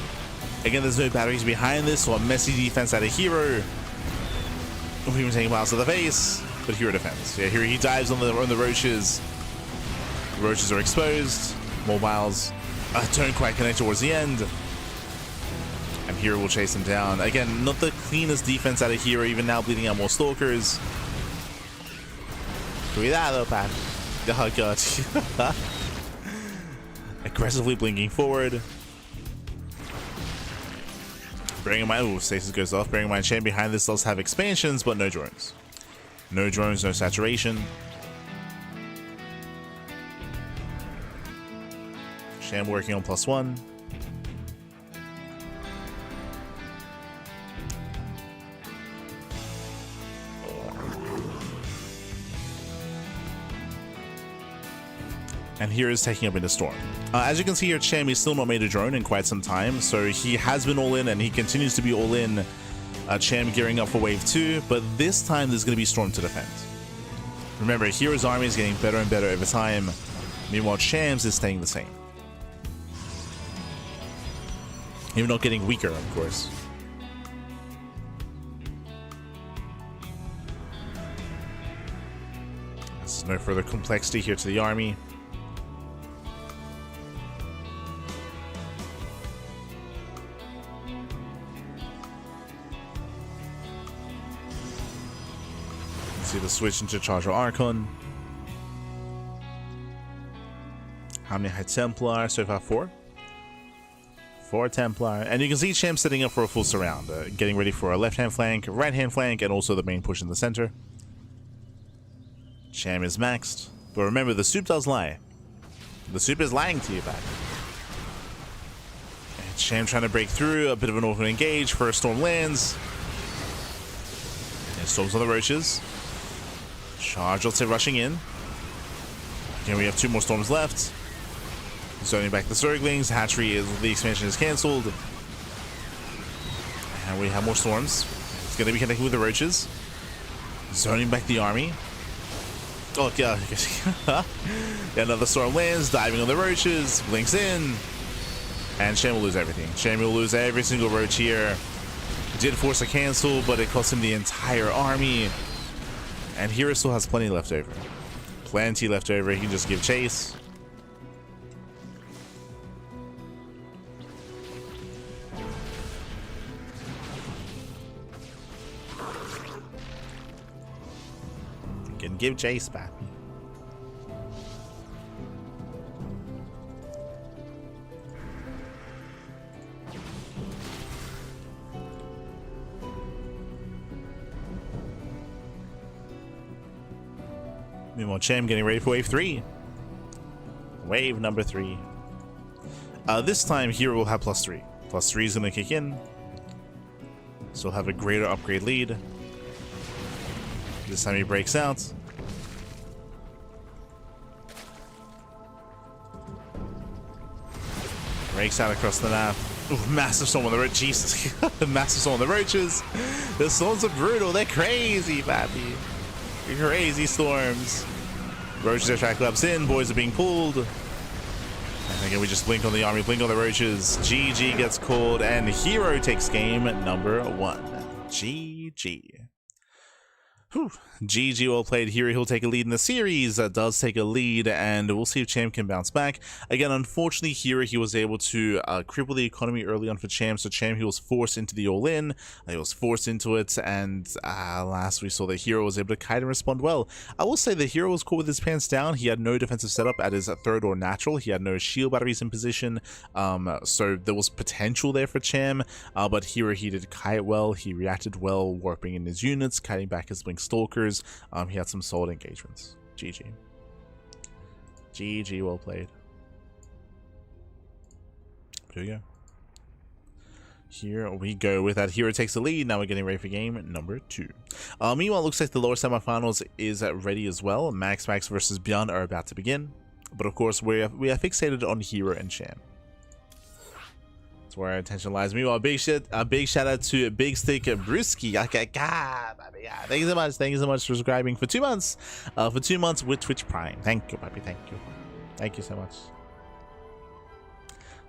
Again, there's no batteries behind this, so a messy defense out of herO. We've been taking Biles to the face, but herO defends. Yeah, here he dives on the Roaches. Roaches are exposed. More Biles don't quite connect towards the end. And herO will chase him down. Again, not the cleanest defense out of herO, even now bleeding out more Stalkers. Cuidado, Pat. Oh, God. Aggressively blinking forward. Bearing in mind, stasis goes off. Bearing in mind, Cham behind this does have expansions, but no drones. No drones, no saturation. Cham working on +1. And here is taking up into Storm. As you can see here, Cham is still not made a drone in quite some time, so he has been all in and he continues to be all in. Cham gearing up for wave 2, but this time there's going to be Storm to defend. Remember, hero's army is getting better and better over time, meanwhile Cham's is staying the same. Even not getting weaker, of course. There's no further complexity here to the army. See the switch into Charger Archon. How many High Templar? So far 4. 4 Templar. And you can see Cham setting up for a full surround, getting ready for a left-hand flank, right-hand flank, and also the main push in the center. Cham is maxed. But remember, the soup does lie. The soup is lying to you back. And Cham trying to break through, a bit of an awkward engage. First storm lands. And storms on the roaches. Charge, let's say, rushing in. Again, we have 2 more storms left. Zoning back the Zerglings. Hatchery is, the expansion is cancelled. And we have more storms. It's going to be connected with the roaches. Zoning back the army. Oh, yeah. Another storm lands, diving on the roaches. Blinks in. And Cham will lose everything. Cham will lose every single roach here. Did force a cancel, but it cost him the entire army. And herO still has plenty left over. Plenty left over. He can just give chase. Can give chase back. Meanwhile, Cham getting ready for wave 3. Wave number 3. This time, herO will have +3. +3 is going to kick in. So he'll have a greater upgrade lead. This time he breaks out. Breaks out across the map. Ooh, massive storm on the roach. Jesus. Massive storm on the roaches. The storms are brutal. They're crazy, pappy. Crazy storms. Roaches are track laps in. Boys are being pulled. And again, we just blink on the army, blink on the roaches. GG gets called, and herO takes game number 1. GG. Whew. GG, well played. herO, he'll take a lead in the series. Does take a lead, and we'll see if Cham can bounce back. Again, unfortunately, herO, he was able to cripple the economy early on for Cham. So Cham, he was forced into the all-in. He was forced into it, and last we saw that herO was able to kite and respond well. I will say that herO was caught with his pants down. He had no defensive setup at his 3rd or natural. He had no shield batteries in position. So there was potential there for Cham, but herO, he did kite well. He reacted well, warping in his units, kiting back his blink stalkers. He had some solid engagements. GG. GG, well played. Here we go. Here we go with that. herO takes the lead. Now we're getting ready for game number 2. Meanwhile, it looks like the lower semifinals is ready as well. MaxPax versus ByuN are about to begin. But of course, we are fixated on herO and Cham. That's where our attention lies. Meanwhile, a big shout out to Big Stick Brewski. Okay, God, thank you so much. Thank you so much for subscribing for 2 months. For 2 months with Twitch Prime. Thank you, papi. Thank you. Thank you so much.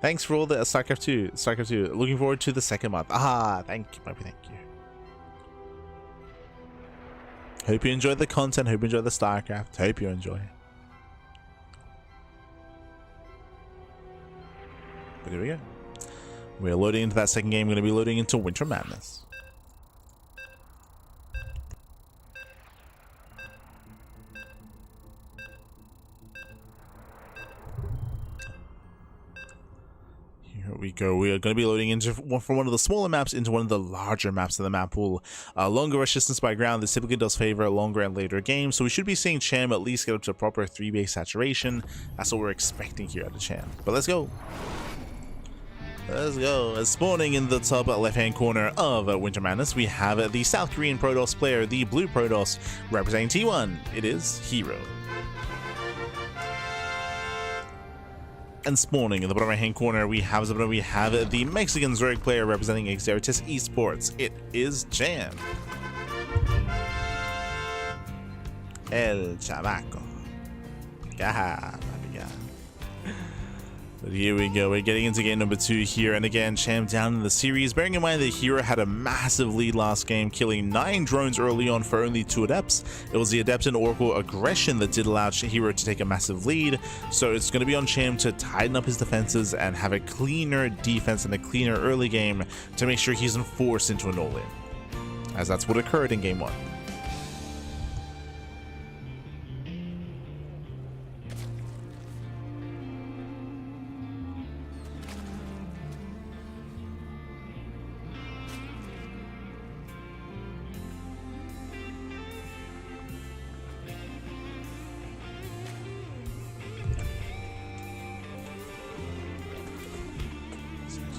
Thanks for all the StarCraft 2. StarCraft 2. Looking forward to the 2nd month. Thank you, papi. Thank you. Hope you enjoyed the content. Hope you enjoyed the StarCraft. Hope you enjoy. But here we go. We're loading into that 2nd game. We're going to be loading into Winter Madness. Here we go. We are going to be loading into from one of the smaller maps into one of the larger maps of the map pool. Longer rush distance by ground. This typically does favor longer and later games. So we should be seeing Cham at least get up to a proper 3-base saturation. That's what we're expecting here at the Cham. But let's go. Let's go. Spawning in the top left-hand corner of Winter Madness, we have the South Korean Protoss player, the blue Protoss, representing T1. It is herO. And spawning in the bottom right-hand corner, we have the Mexican Zerg player representing Exeritis Esports. It is Cham. El Chamaco. God. But here we go. We're getting into game number 2 here, and again, Cham down in the series. Bearing in mind that herO had a massive lead last game, killing 9 drones early on for only 2 adepts. It was the adept and Oracle aggression that did allow herO to take a massive lead. So it's going to be on Cham to tighten up his defenses and have a cleaner defense and a cleaner early game to make sure he's forced into an all-in, as that's what occurred in game 1.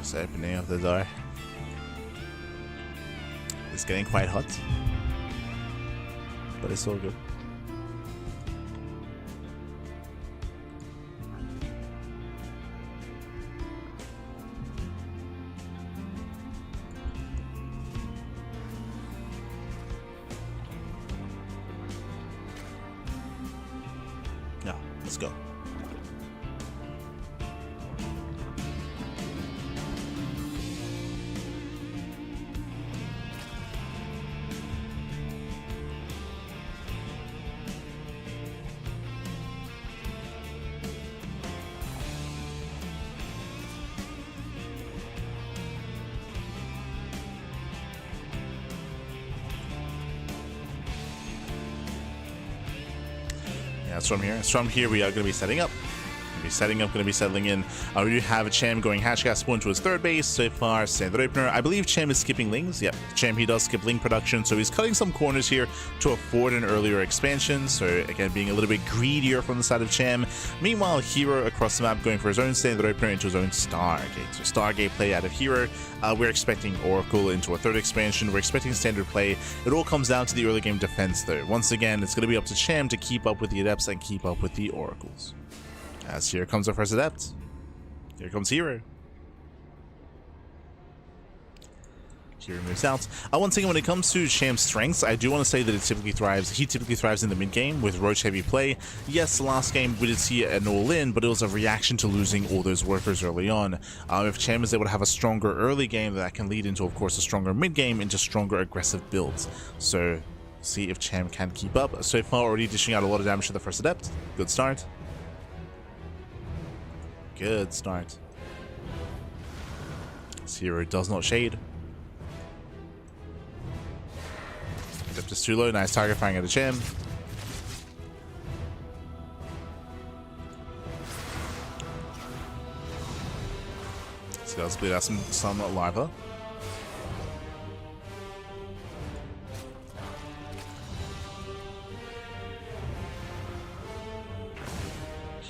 Just opening of the door. It's getting quite hot, but it's all good. Now, let's go. That's from here. It's from here we are going to be setting up. Going to be settling in. We do have Chem going Hatchcast Spawn to his third base. So far, standard opener. I believe Chem is skipping Lings. Yep, Chem, he does skip Ling production. So he's cutting some corners here to afford an earlier expansion. So again, being a little bit greedier from the side of Chem. Meanwhile, herO across the map going for his own standard opener into his own Stargate. So Stargate play out of herO. We're expecting Oracle into a third expansion. We're expecting standard play. It all comes down to the early game defense though. Once again, it's going to be up to Chem to keep up with the Adepts and keep up with the Oracles. As here comes our first Adept. Here comes herO. herO moves out. One thing when it comes to Cham's strengths, I do want to say that he typically thrives in the mid game with Roach heavy play. Yes, last game we did see an all-in, but it was a reaction to losing all those workers early on. If Cham is able to have a stronger early game, that can lead into, of course, a stronger mid game, into stronger aggressive builds. So, see if Cham can keep up. So far, already dishing out a lot of damage to the first Adept. Good start. Good start. herO does not shade. Adept is too low. Nice target firing at a Cham. So let's bleed out some larva.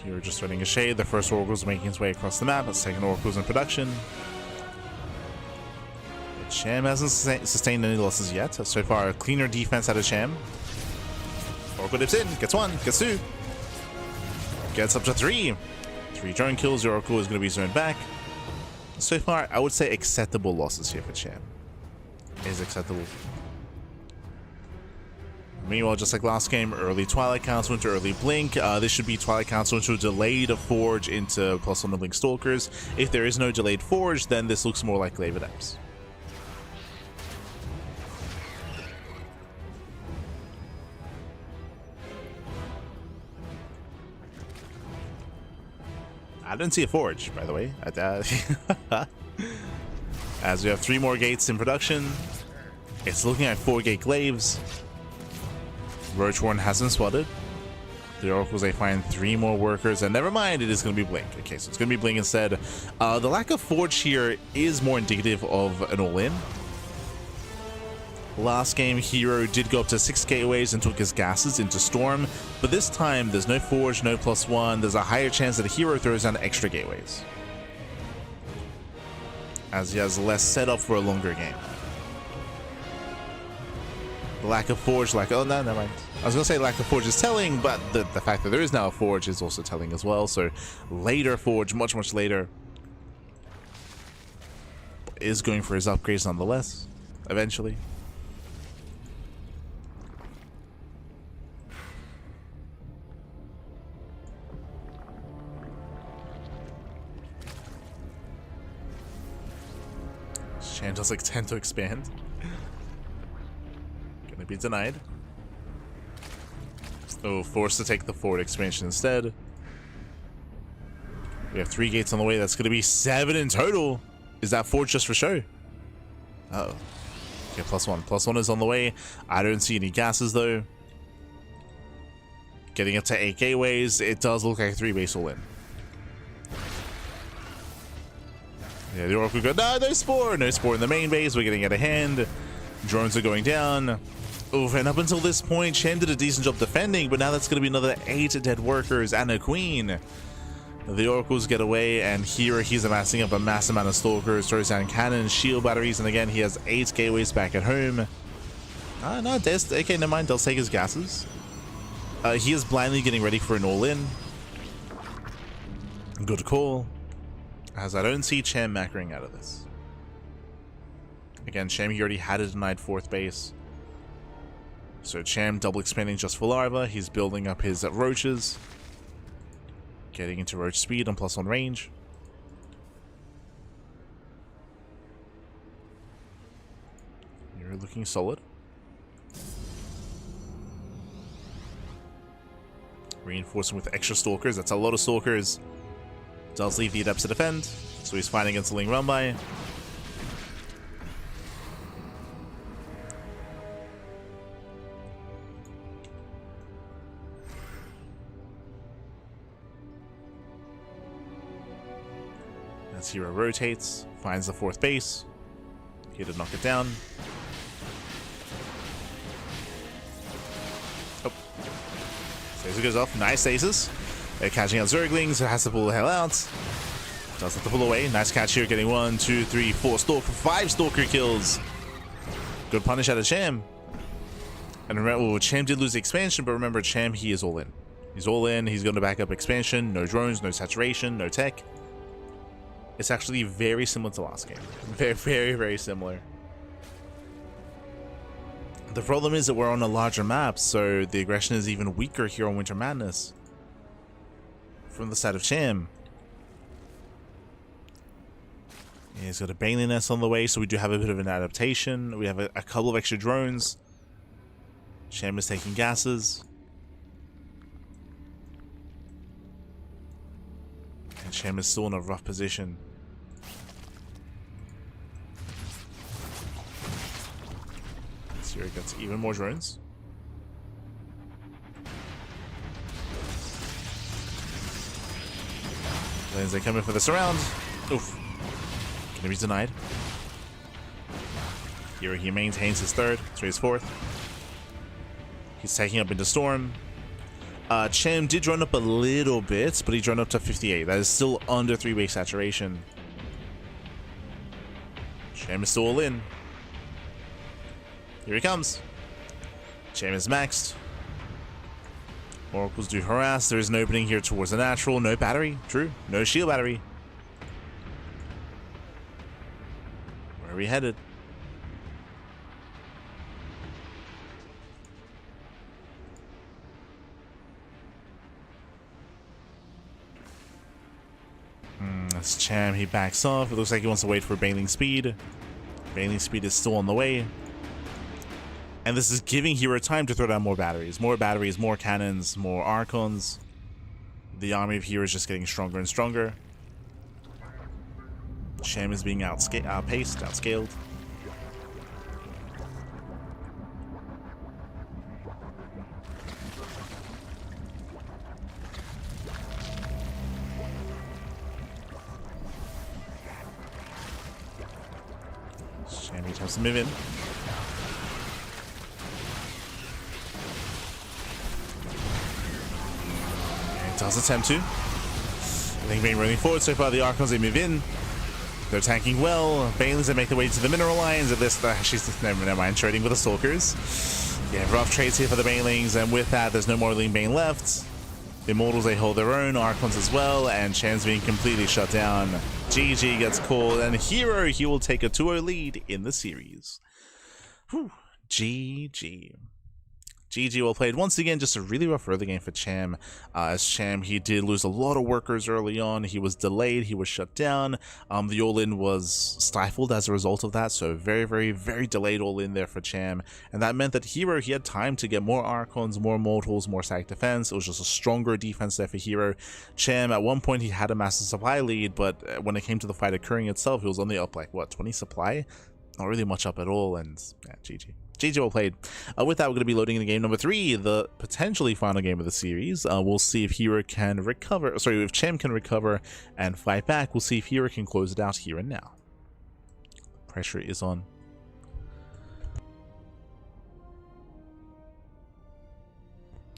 herO just running a shade. The first Oracle's making its way across the map. The second Oracle's in production. Cham hasn't sustained any losses yet. So far, a cleaner defense out of Cham. Oracle dips in, gets one, gets two, gets up to three. 3 drone kills. The Oracle is going to be zoned back. So far, I would say acceptable losses here for Cham. Is acceptable. Meanwhile, just like last game, early Twilight Council into early Blink. This should be Twilight Council into delayed Forge into +1 of Blink Stalkers. If there is no delayed Forge, then this looks more like Glaive Adepts. I didn't see a Forge, by the way. As we have 3 more gates in production. It's looking at 4 gate Glaives. Roach Warren hasn't spotted. The Oracles, they find 3 more workers, and never mind, it is going to be Blink. Okay, so it's going to be Blink instead. The lack of Forge here is more indicative of an all-in. Last game, herO did go up to 6 gateways and took his gases into Storm, but this time there's no Forge, no +1. There's a higher chance that herO throws down extra gateways, as he has less setup for a longer game. The lack of Forge, oh no, never mind. I was gonna say lack of Forge is telling, but the fact that there is now a Forge is also telling as well. So later Forge, much later, is going for his upgrades nonetheless, eventually. Cham does like 10 to expand. Gonna be denied. Oh, forced to take the forward expansion instead. We have 3 gates on the way. That's gonna be 7 in total. Is that Forge just for show? Uh oh. Okay, +1. +1 is on the way. I don't see any gases though. Getting up to 8 gateways. It does look like a 3 base all in. Yeah, the Oracle go, no Spore! No Spore in the main base. We're getting out of hand. Drones are going down. Oof, and up until this point, Cham did a decent job defending, but now that's going to be another 8 dead workers and a queen. The oracles get away, and here he's amassing up a massive amount of stalkers, throws down cannons, shield batteries, and again he has 8 gateways back at home. No, okay, never mind, they'll take his gases. He is blindly getting ready for an all-in. Good call, as I don't see Cham macroing out of this. Again, Cham, he already had a denied 4th base. So Cham double expanding just for larva. He's building up his roaches. Getting into roach speed and +1 range. You're looking solid. Reinforcing with extra stalkers. That's a lot of stalkers. Does leave the adepts to defend. So he's fighting against the Ling run by. As herO rotates, finds the 4th base. Here to knock it down. Oh. Stasis goes off. Nice stasis. They're catching out Zerglings. It has to pull the hell out. Does have to pull away. Nice catch here. Getting 1, 2, 3, 4 stalker. 5 stalker kills. Good punish out of Cham. And remember, Cham did lose the expansion, but remember, Cham, he is all in. He's all in. He's going to back up expansion. No drones, no saturation, no tech. It's actually very similar to last game. Very, very, very similar. The problem is that we're on a larger map, so the aggression is even weaker here on Winter Madness. From the side of Cham. He's got a Baneling Nest on the way, so we do have a bit of an adaptation. We have a couple of extra drones. Cham is taking gases. And Cham is still in a rough position. So here he gets even more drones. Lanes, they come in for the surround. Oof. Gonna be denied. Here he maintains his 3rd, so his 4th. He's taking up into Storm. Cham did run up a little bit, but he run up to 58. That is still under 3-way saturation. Cham is still all in. Here he comes. Cham is maxed. Oracles do harass. There is an opening here towards the natural. No battery. True. No shield battery. Where are we headed? That's Cham. He backs off. It looks like he wants to wait for Baneling speed. Baneling speed is still on the way. And this is giving herO time to throw down more batteries. More batteries, more cannons, more Archons. The army of herO is just getting stronger and stronger. Cham is being outpaced, outscaled. Cham has to move in. Does attempt to. I think being running forward so far, the Archons, they move in. They're tanking well. Banelings, they make their way to the mineral lines. Of this, she's never mind, trading with the Stalkers. Yeah, rough trades here for the Banelings, and with that, there's no more Lean Bane left. The Immortals, they hold their own. Archons as well, and Cham's being completely shut down. GG gets called, and herO, he will take a 2-0 lead in the series. Whew. GG. GG well played. Once again, just a really rough early game for Cham. As Cham, he did lose a lot of workers early on. He was delayed. He was shut down. The all-in was stifled as a result of that. So very, very, very delayed all-in there for Cham. And that meant that herO, he had time to get more Archons, more Mortals, more stack defense. It was just a stronger defense there for herO. Cham, at one point, he had a massive supply lead. But when it came to the fight occurring itself, he was only up like, what, 20 supply? Not really much up at all. And yeah, GG. GG well played. With that, we're going to be loading into game number 3, the potentially final game of the series. We'll see if herO can recover, sorry, if Cham can recover and fight back. We'll see if herO can close it out here and now. Pressure is on.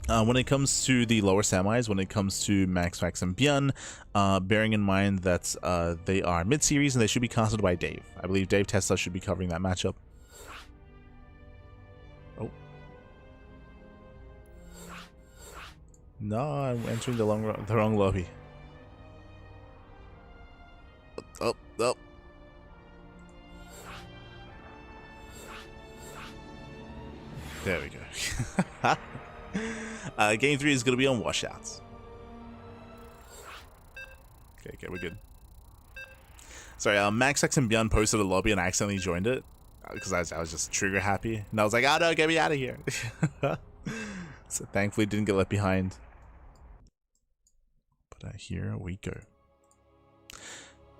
When it comes to the lower semis, when it comes to MaxPax and ByuN, bearing in mind that they are mid-series and they should be casted by Dave. I believe Dave Tesla should be covering that matchup. Oh. No, I'm entering the wrong lobby. Oh. There we go. Game 3 is going to be on washouts. Okay, we're good. Sorry, MaxPax and ByuN posted a lobby and I accidentally joined it because I was just trigger happy. And I was like, oh no, get me out of here. So thankfully didn't get left behind. But here we go.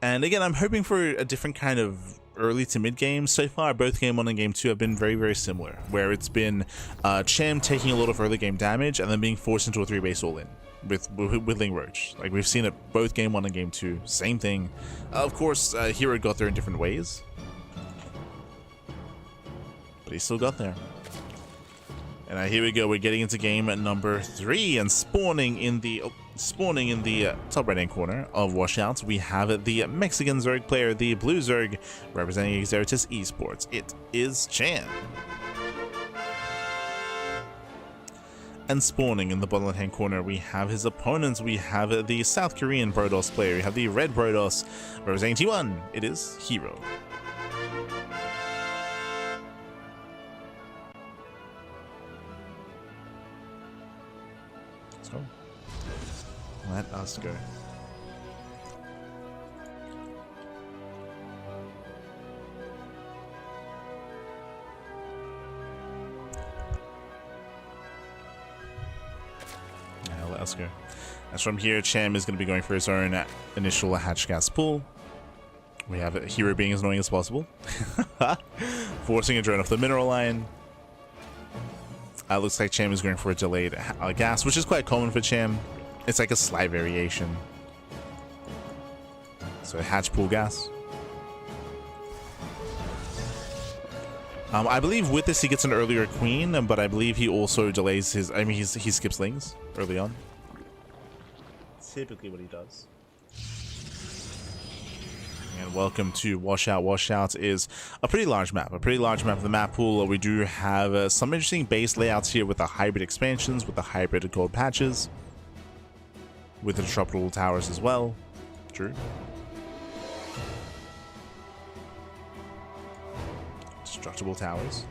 And again, I'm hoping for a different kind of early to mid game. So far, both game 1 and game 2 have been very, very similar, where it's been Cham taking a lot of early game damage and then being forced into a 3-base all-in with Ling Roach. Like, we've seen it both game 1 and game 2, herO thing. Of course, herO got there in different ways, but he still got there. And here we go, we're getting into game number 3, and spawning in the top right-hand corner of washouts, we have the Mexican Zerg player, the Blue Zerg, representing Exertus Esports. It is Cham. And spawning in the bottom left-hand corner, we have his opponents. We have the South Korean Brodos player. We have the Red Brodos, representing T1. It is herO. Let's go. Let us go. Now let us go. As from here, Cham is going to be going for his own initial hatch gas pull. We have herO being as annoying as possible, forcing a drone off the mineral line. Looks like Cham is going for a delayed gas, which is quite common for Cham. It's like a slight variation. So hatch pool gas. I believe with this he gets an earlier queen, but I believe he also delays his. I mean, he skips lings early on. Typically what he does. And welcome to Washout. Washout is a pretty large map. A pretty large map of the map pool. We do have some interesting base layouts here with the hybrid expansions, with the hybrid gold patches, with the destructible towers as well. True. Destructible towers.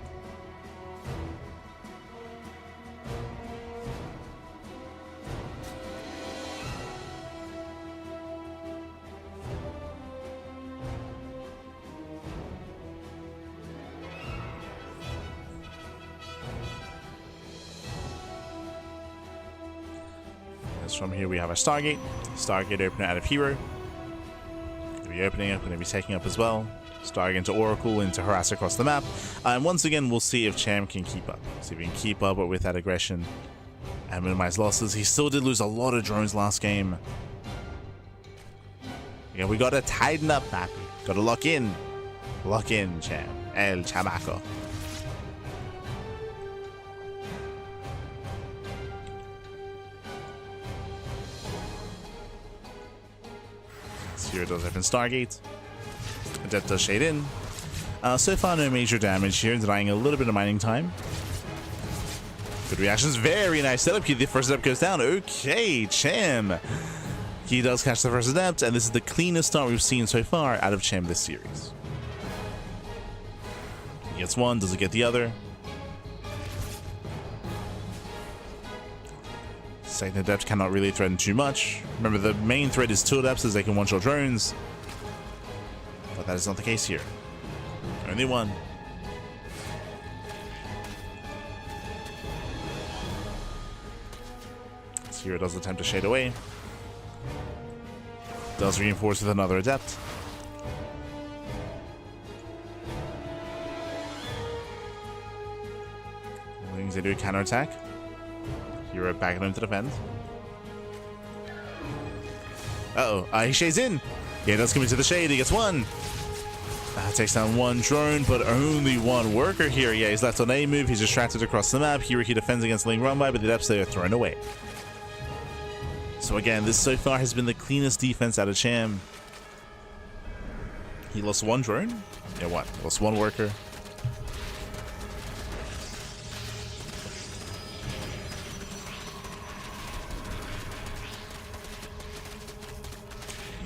From here we have our Stargate opener out of herO. Gonna be opening up, gonna be taking up as well. Stargate into Oracle, into harass across the map. And once again, we'll see if Cham can keep up. See if he can keep up with that aggression and minimize losses. He still did lose a lot of drones last game. Yeah, we gotta tighten up, Pappy. Gotta lock in. Lock in, Cham. El Chamaco. herO does open Stargate. Adept does shade in. So far, no major damage here, denying a little bit of mining time. Good reactions. Very nice setup. The first adept goes down. Okay, Cham. He does catch the first adept, and this is the cleanest start we've seen so far out of Cham this series. He gets one, does he get the other? Second adept cannot really threaten too much. Remember, the main threat is 2 adepts, as they can one-shot drones. But that is not the case here. Only one. So herO does attempt to shade away. Does reinforce with another adept. Wings, they do a counterattack. herO backing him to defend. Uh-oh. He shades in. Yeah, he does come into the shade. He gets one. Takes down one drone, but only one worker here. Yeah, he's left on A move. He's distracted across the map. Here he defends against Ling run by, but the depths they are thrown away. So again, this so far has been the cleanest defense out of Cham. He lost one drone. Yeah, what? Lost one worker.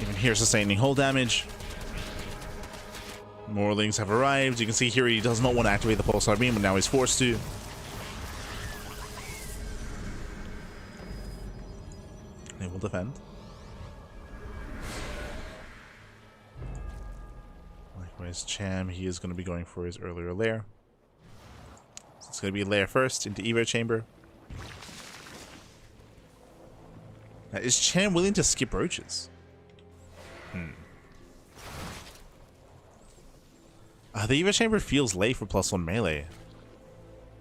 Even here, sustaining hull damage. More Lings have arrived. You can see here he does not want to activate the pulsar beam, but now he's forced to. They will defend. Likewise, Cham, he is going to be going for his earlier lair. So it's going to be lair first into Evo chamber. Now, is Cham willing to skip roaches? The Evo chamber feels late for +1 melee.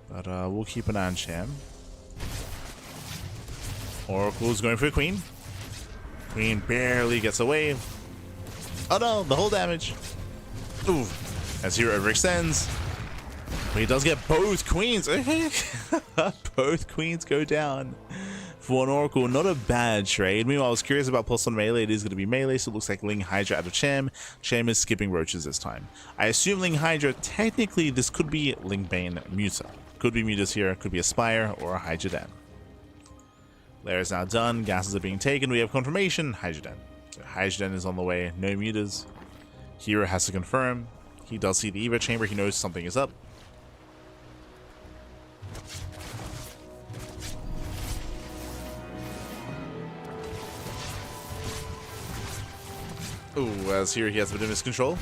But we'll keep an eye on Cham. Oracle's going for the Queen. Queen barely gets away. Oh no, the whole damage. Ooh. As herO overextends. But he does get both Queens. Both Queens go down. For an Oracle, not a bad trade. Meanwhile, I was curious about +1 melee. It is going to be melee, so it looks like Ling Hydra out of Cham. Cham is skipping roaches this time. I assume Ling Hydra, technically, this could be Ling Bane Muta. Could be Mutas here, could be a Spire, or a Hydra Den. Lair is now done, gases are being taken, we have confirmation, Hydra Den. So Hydra Den is on the way, no Mutas. herO has to confirm. He does see the Evo chamber, he knows something is up. Ooh, as here he has a bit of miscontrol.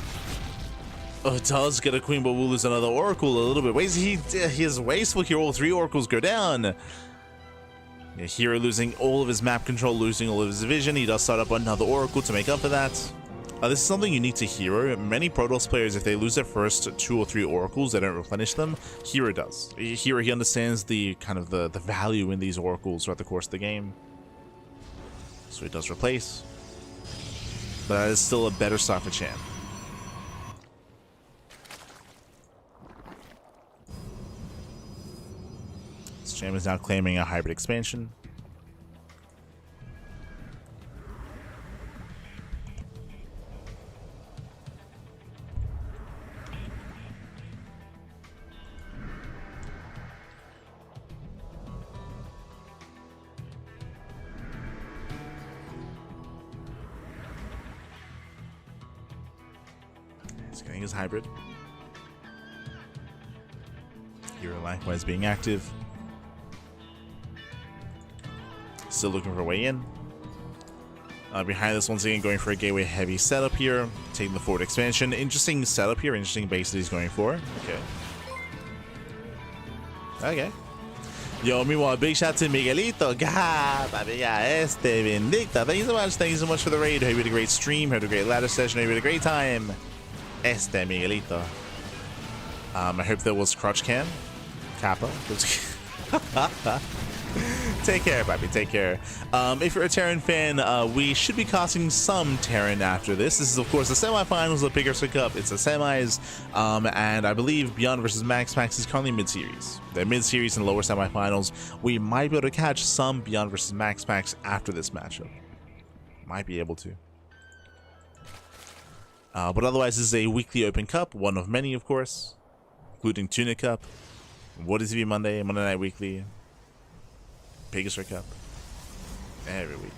Oh, it does get a Queen, but we'll lose another Oracle a little bit. Wait, he is wasteful here. All 3 Oracles go down. Yeah, herO losing all of his map control, losing all of his vision. He does start up another Oracle to make up for that. This is something unique to herO. Many Protoss players, if they lose their first 2 or 3 Oracles, they don't replenish them. herO does. herO, he understands the kind of the value in these Oracles throughout the course of the game. So he does replace. But that is still a better start for Cham. So Cham is now claiming a hybrid expansion. He's getting his hybrid. herO likewise being active. Still looking for a way in. Behind this, once again, going for a gateway heavy setup here. Taking the forward expansion. Interesting setup here. Interesting base that he's going for. Okay. Okay. Yo, meanwhile, big shout to Miguelito. God, Vindicta. Thank you so much. Thank you so much for the raid. Hope you had a great stream. Hope you had a great ladder session. Hope you had a great time. Miguelito. I hope there was crotch cam. Kappa. Take care, Bobby. Take care. If you're a Terran fan, we should be casting some Terran after this. This is, of course, the semifinals of PiGosaur Cup. It's the semis, and I believe ByuN versus MaxPax is currently mid-series. They're mid-series and lower semifinals. We might be able to catch some ByuN versus MaxPax after this matchup. Might be able to. But otherwise, this is a weekly open cup, one of many, of course, including Tuna Cup, What Is TV Monday, Monday Night Weekly, PiGosaur Cup, every week.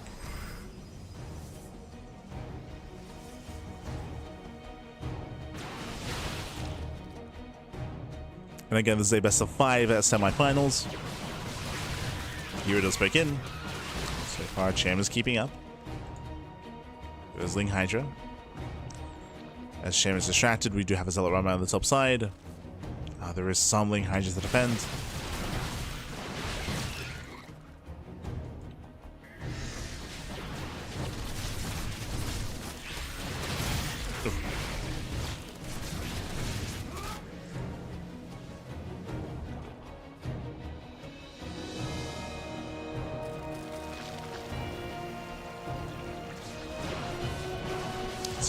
And again, this is a best of 5 semifinals. herO does break in. So far, Cham is keeping up. There's Ling Hydra. As Cham is distracted, we do have a Zealot Run on the top side. There is some Ling Hydra to defend.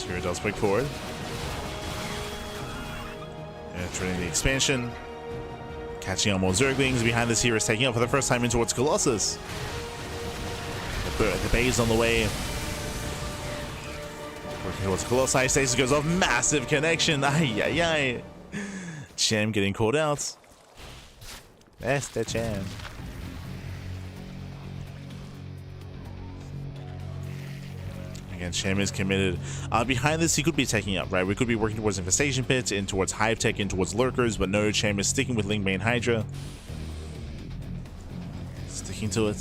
herO does break forward. Entering the expansion. Catching on more Zerglings. Behind this here is taking up for the first time in towards Colossus. The base on the way. Working towards Colossi. Stasis goes off. Massive connection. Ay, ay, ay. Cham getting caught out. That's the Cham. Again, Cham is committed. Behind this, he could be taking up, right? We could be working towards Infestation Pits, in towards Hive Tech, in towards Lurkers, but no, Cham is sticking with Lingbane Hydra. Sticking to it.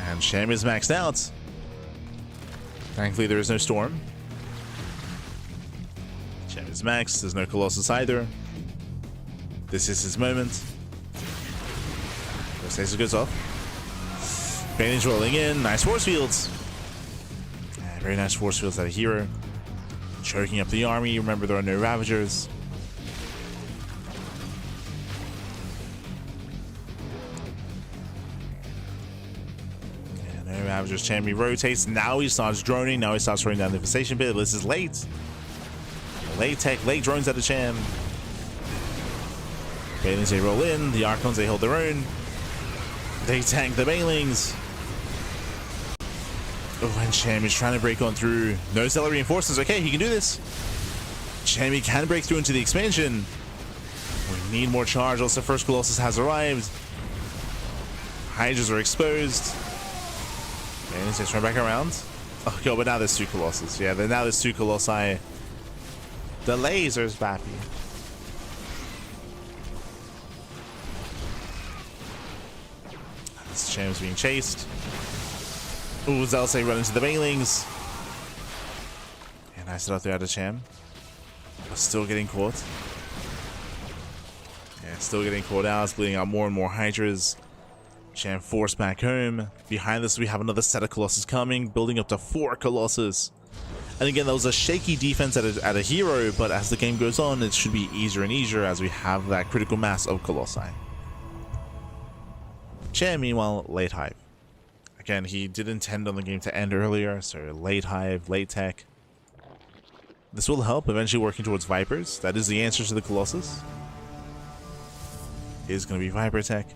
And Cham is maxed out. Thankfully, there is no Storm. Cham is maxed. There's no Colossus either. This is his moment. Stasis goes off. Banage rolling in. Nice force fields. Yeah, very nice force fields out of herO. Choking up the army. Remember, there are no Ravagers. Yeah, no Ravagers. Cham rotates. Now he starts droning. Now he starts throwing down the Infestation Pit. This is late. Late tech. Late drones out of Cham. Banelings, they roll in. The Archons, they hold their own. They tank the Banelings. Oh, and Cham is trying to break on through. No stellar reinforcements. Okay, he can do this. Cham can break through into the expansion. We need more charge. Also, first Colossus has arrived. Hydras are exposed. Banelings, they turn back around. Oh, God, but now there's two Colossus. Yeah, now there's two Colossi. The lasers, Bappy. Cham's being chased. Ooh, Zelsay run into the Banelings. And nice it out there out of Cham. But still getting caught. Yeah, still getting caught out. It's bleeding out more and more Hydras. Cham forced back home. Behind this, we have another set of Colossus coming, building up to 4 Colossus. And again, that was a shaky defense at a herO, but as the game goes on, it should be easier and easier as we have that critical mass of Colossi. Cham, meanwhile, late Hive. Again, he did intend on the game to end earlier, so late Hive, late tech. This will help, eventually working towards Vipers. That is the answer to the Colossus. It is going to be Viper tech.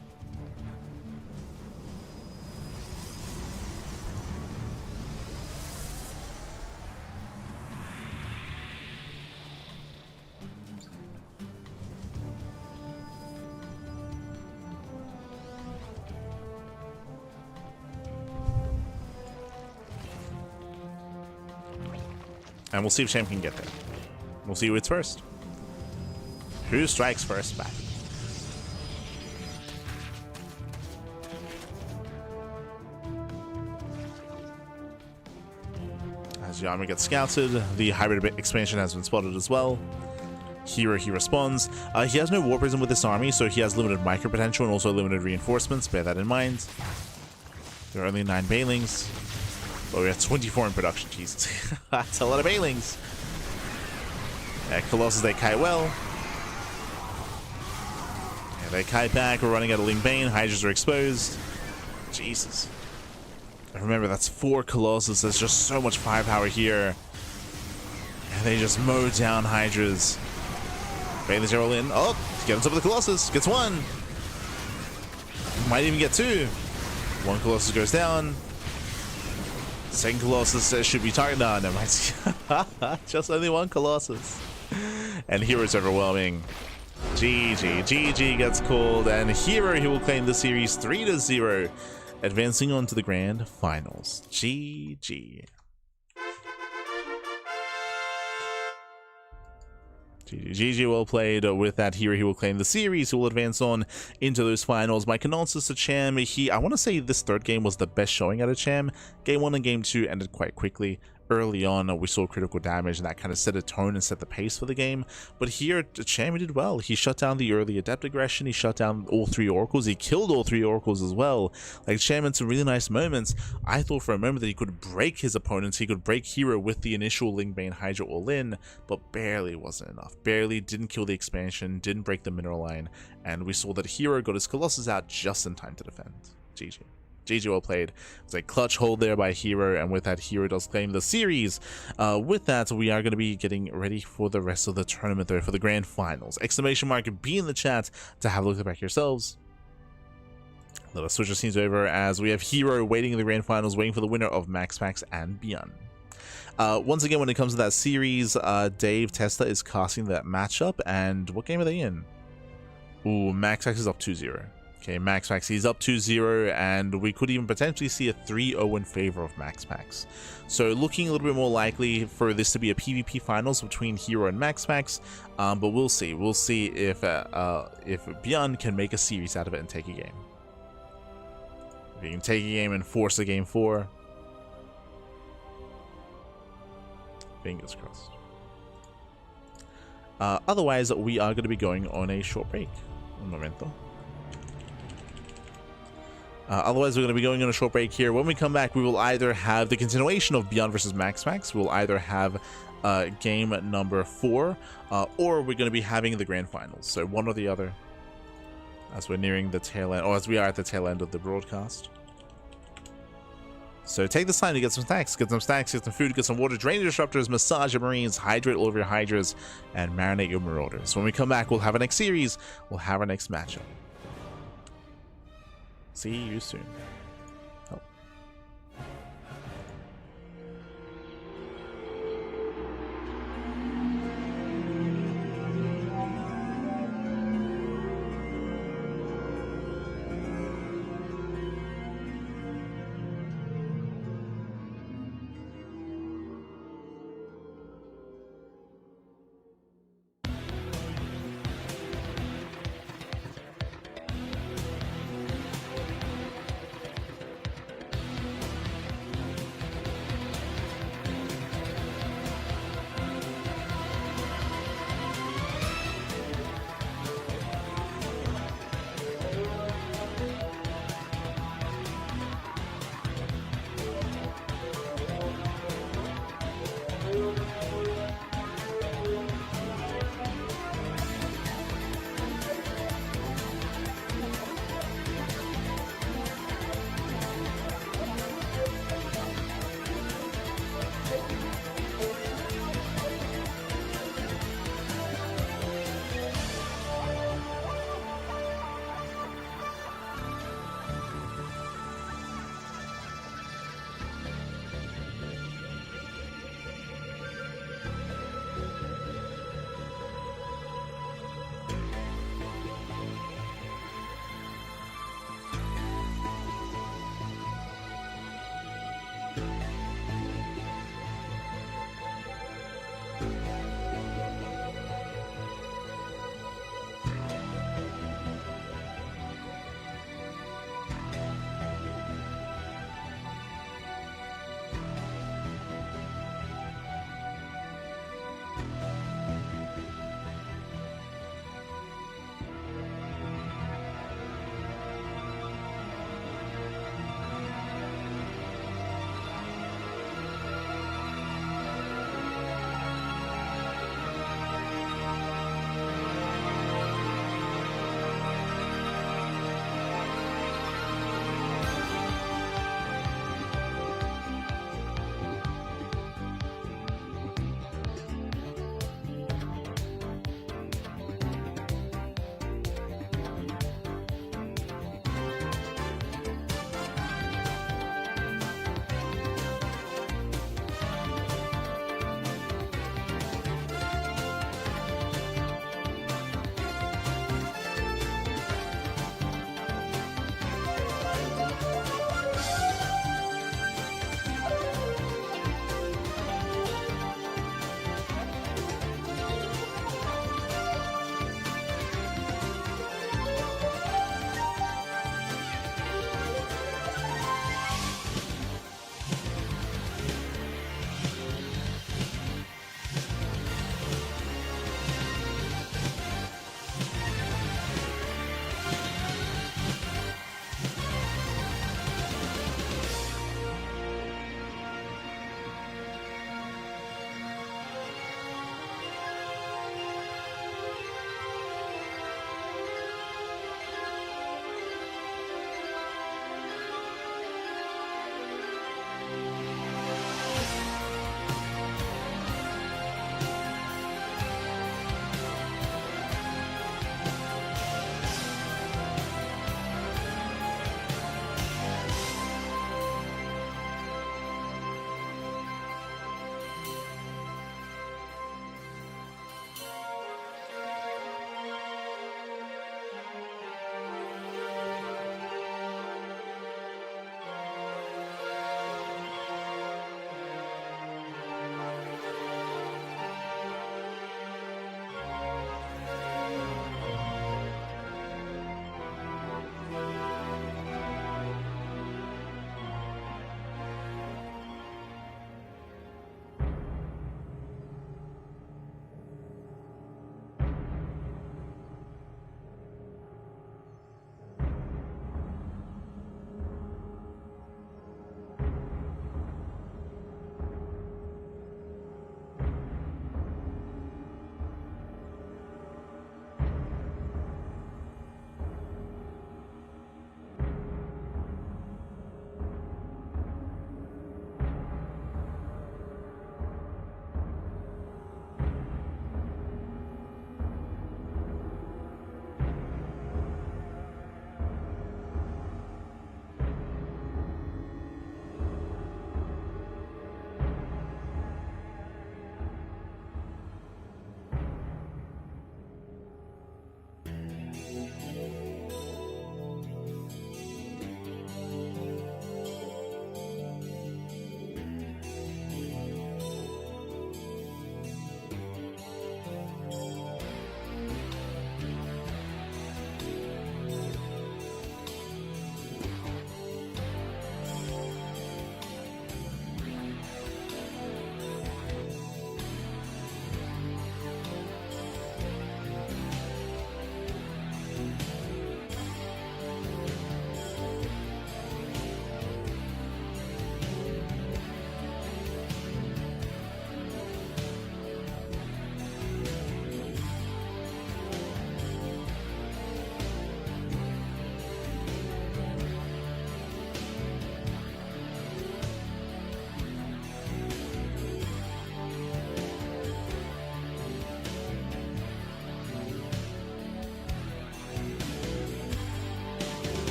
And we'll see if Cham can get there. We'll see who hits first. Who strikes first back? As the army gets scouted, the hybrid expansion has been spotted as well. herO, he responds. He has no War Prism with this army, so he has limited micro potential and also limited reinforcements. Bear that in mind. There are only 9 Banelings. Oh, we have 24 in production. Jesus. That's a lot of Banelings. Yeah, Colossus, they kite well. Yeah, they kite back. We're running out of Lingbane. Hydras are exposed. Jesus. And remember, that's 4 Colossus. There's just so much firepower here. And they just mow down Hydras. Banelings roll in. Oh, get on top of the Colossus. Gets 1. Might even get 2. 1 Colossus goes down. Second Colossus should be targeted. No, never mind. Just only 1 Colossus. And hero's overwhelming. GG gets called, and herO, he will claim the series 3-0, advancing on to the grand finals. GG. GG, well played. With that, herO, he will claim the series. He will advance on into those finals. My condolences to Cham. I want to say this third game was the best showing out of Cham. Game 1 and Game 2 ended quite quickly. Early on, we saw critical damage, and that kind of set a tone and set the pace for the game. But here, Cham did well. He shut down the early Adept aggression. He shut down all 3 Oracles. He killed all 3 Oracles as well. Like, Cham had some really nice moments. I thought for a moment that he could break his opponents. He could break herO with the initial Lingbane Hydra all-in, but barely wasn't enough. Barely didn't kill the expansion, didn't break the mineral line, and we saw that herO got his Colossus out just in time to defend. GG. GG, well played. It's a clutch hold there by herO, and with that, herO does claim the series. With that, we are going to be getting ready for the rest of the tournament there, for the grand finals. Exclamation mark be in the chat to have a look at the back yourselves. Let us switch our scenes over as we have herO waiting in the grand finals, waiting for the winner of MaxPax and ByuN. Once again, when it comes to that series, Dave Testa is casting that matchup, and what game are they in? Ooh, MaxPax is up 2-0. Okay, MaxPax, he's up 2-0, and we could even potentially see a 3-0 in favor of MaxPax. So looking a little bit more likely for this to be a PvP finals between herO and MaxPax, but we'll see. We'll see if ByuN can make a series out of it and take a game. If he can take a game and force a game 4, fingers crossed. Otherwise, we are going to be going on a short break. Un momento. Otherwise, we're going to be going on a short break here. When we come back, we will either have the continuation of ByuN versus MaxPax. We'll either have game number 4, or we're going to be having the grand finals. So one or the other, as we're nearing the tail end, or as we are at the tail end of the broadcast. So take this time to get some snacks, get some food, get some water, drain your disruptors, massage your marines, hydrate all of your hydras, and marinate your marauders. When we come back, we'll have our next series, we'll have our next matchup. See you soon. Oh.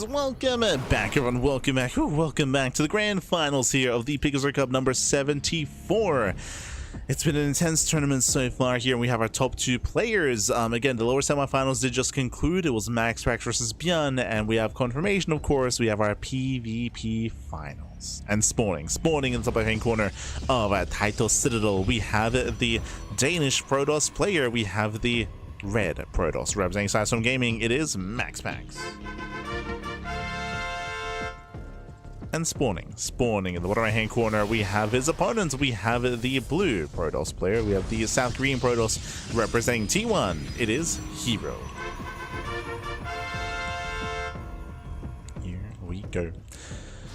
Ducklings, welcome back everyone, welcome back. Welcome back to the grand finals here of the PiGosaur Cup number 74. It's been an intense tournament so far here, and we have our top two players. Again, the lower semifinals did just conclude. It was MaxPax versus ByuN, and we have confirmation, of course. We have our PvP finals. And spawning in the top right hand corner of Title Citadel, we have the Danish Protoss player. We have the red Protoss representing Sidestorm Gaming. It is MaxPax. And spawning in the bottom right hand corner, we have his opponents. We have the blue Protoss player. We have the South Korean Protoss representing T1. It is herO. Here we go.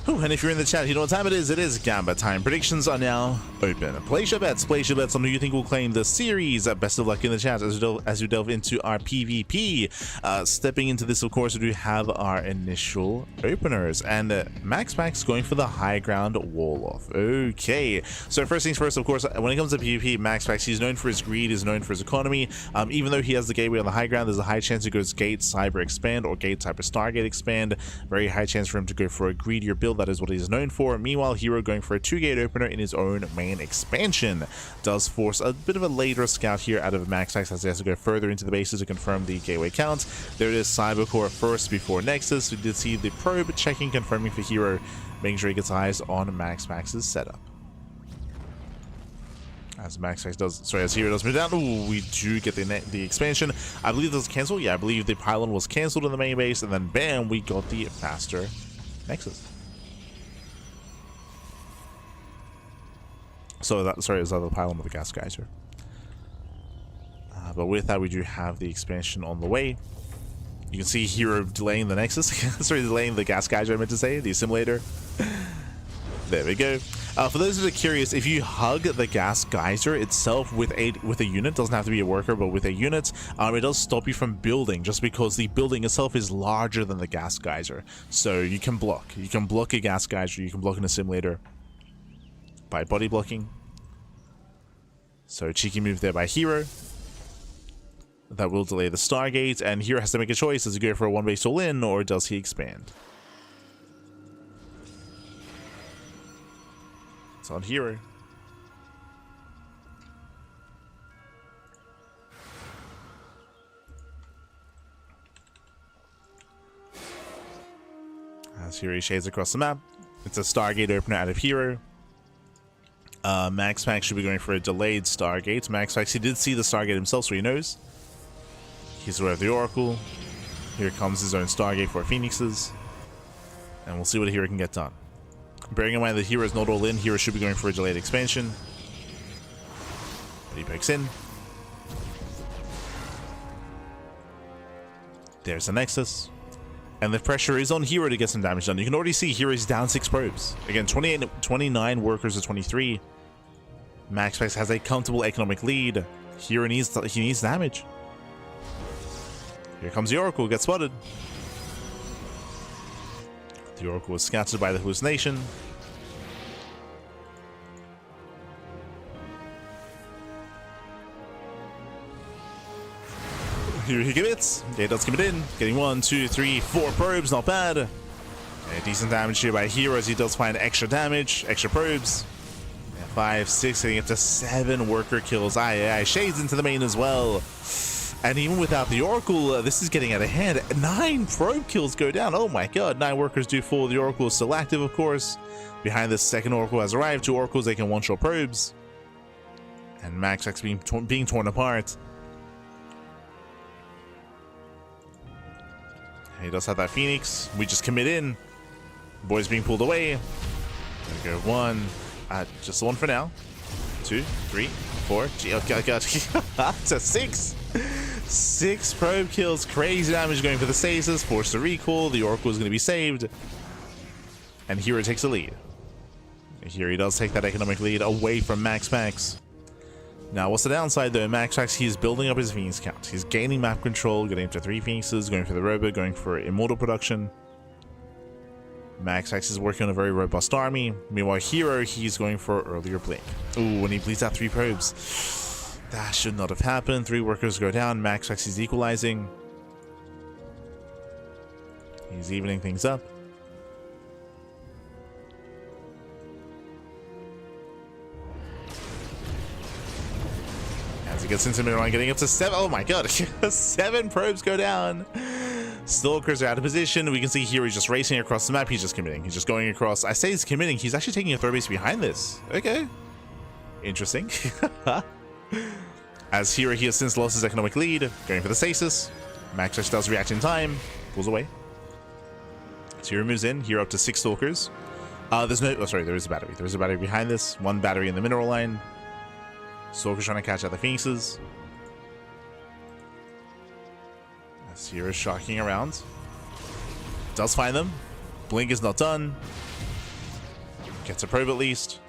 And if you're in the chat, you know what time it is. It is Gamba time. Predictions are now open. Place your bets on who you think will claim the series. Best of luck in the chat as we delve into our PvP. Stepping into this, of course, we do have our initial openers. And MaxPax going for the high ground wall off. Okay. So first things first, of course, when it comes to PvP, MaxPax, he's known for his greed, he's known for his economy. Even though he has the gateway on the high ground, there's a high chance he goes Gate, Cyber Expand, or Gate, Cyber, Stargate Expand. Very high chance for him to go for a greedier build. That is what he's known for. Meanwhile, herO going for a 2-gate opener in his own main expansion does force a bit of a later scout here out of MaxPax as he has to go further into the bases to confirm the gateway count. There it is, Cybercore first before Nexus. We did see the probe checking, confirming for herO, making sure he gets eyes on MaxPax's setup. As MaxPax does, sorry, as herO does move down, ooh, we do get the expansion. I believe this was cancelled. Yeah, I believe the pylon was cancelled in the main base, and then bam, we got the faster Nexus. So that, sorry, it was the pylon with the gas geyser. But with that, we do have the expansion on the way. You can see herO delaying the Nexus. Sorry, delaying the gas geyser, I meant to say, the assimilator. There we go. For those that are curious, if you hug the gas geyser itself with a unit, doesn't have to be a worker, but with a unit, it does stop you from building, just because the building itself is larger than the gas geyser. So you can block. You can block a gas geyser, you can block an assimilator by body blocking. So cheeky move there by herO. That will delay the Stargate, and herO has to make a choice. Does he go for a one-base all-in, or does he expand? It's on herO. As herO shades across the map, it's a Stargate opener out of herO. MaxPax should be going for a delayed Stargate. MaxPax, he did see the Stargate himself, so he knows. He's aware of the Oracle. Here comes his own Stargate for Phoenixes. And we'll see what herO can get done. Bearing in mind that herO is not all in, herO should be going for a delayed expansion. But he picks in. There's the Nexus. And the pressure is on herO to get some damage done. You can already see herO's down 6 probes. Again, 29 workers to 23. MaxPax has a comfortable economic lead. herO needs damage. Here comes the Oracle, gets spotted. The Oracle was scattered by the hallucination. Here he commits. Yeah, does commit in. Getting 1, 2, 3, 4 probes, not bad. Yeah, decent damage here by herO as he does find extra damage, extra probes. 5, 6, getting up to 7 worker kills. Aye, shades into the main as well. And even without the Oracle, this is getting out of hand. 9 probe kills go down. Oh my god, 9 workers do fall. The Oracle is still active, of course. Behind this, second Oracle has arrived. 2 Oracles, they can one-shot probes. And MaxPax being torn apart. He does have that Phoenix. We just commit in. Boy's being pulled away. There we go. 1. Just the 1 for now. 2, 3, 4. Oh god. To 6. 6 probe kills. Crazy damage going for the stasis. Forced to recall. The Oracle is going to be saved. And herO takes the lead. Here he does take that economic lead away from MaxPax. Now, what's the downside though? MaxPax, he's building up his Phoenix count. He's gaining map control, getting up to 3 Phoenixes, going for the robot, going for immortal production. MaxPax is working on a very robust army. Meanwhile, herO, he's going for earlier blink. Ooh, when he bleeds out 3 probes. That should not have happened. 3 workers go down. MaxPax is equalizing. He's evening things up. As he gets into middle line, getting up to 7. Oh my god, 7 probes go down. Stalkers are out of position. We can see here he's just racing across the map. He's just committing. He's just going across. I say he's committing. He's actually taking a third base behind this. Okay. Interesting. As herO he has since lost his economic lead, going for the stasis. MaxPax does react in time, pulls away. So herO moves in, herO up to 6 stalkers. There's no, oh sorry, there is a battery. There is a battery behind this. 1 battery in the mineral line. Stalkers trying to catch out the phoenixes. As herO is shocking around. Does find them. Blink is not done. Gets a probe at least.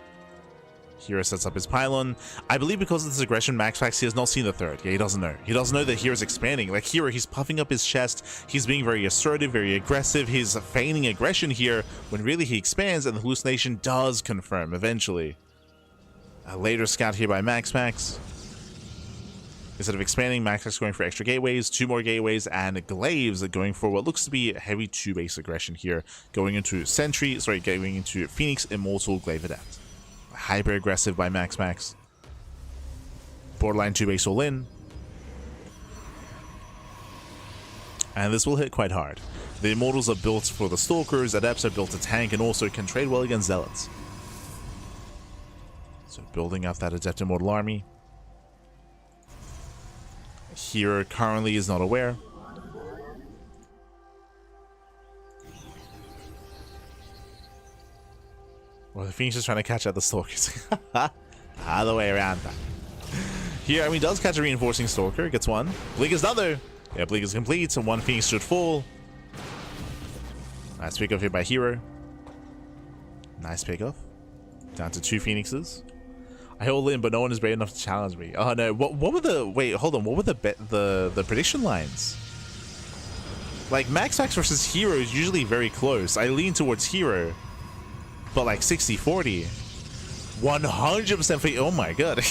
herO sets up his pylon. I believe because of this aggression, MaxPax, he has not seen the third. Yeah, he doesn't know. He doesn't know that herO's expanding. Like herO, he's puffing up his chest. He's being very assertive, very aggressive. He's feigning aggression here when really he expands, and the hallucination does confirm eventually. A later scout here by MaxPax. Instead of expanding, MaxPax going for extra gateways, 2 more gateways, and glaives going for what looks to be a heavy 2-base aggression here, going into Sentry, sorry, going into Phoenix Immortal Glaive Adept. Hyper aggressive by MaxPax. Borderline 2-base all in. And this will hit quite hard. The Immortals are built for the Stalkers, Adepts are built to tank, and also can trade well against Zealots. So building up that Adept Immortal army. herO currently is not aware. Well, the Phoenix is trying to catch out the Stalkers. Other way around that. Here, I mean, does catch a reinforcing Stalker. Gets 1. Blink is done though. Yeah, Blink is complete, so 1 Phoenix should fall. Nice pick off here by herO. Nice pick off. Down to 2 Phoenixes. I hold in, but no one is brave enough to challenge me. Oh no, what were the, wait, hold on, what were the prediction lines? Like, MaxPax versus herO is usually very close. I lean towards herO, but like 60-40. 100% for, oh my god.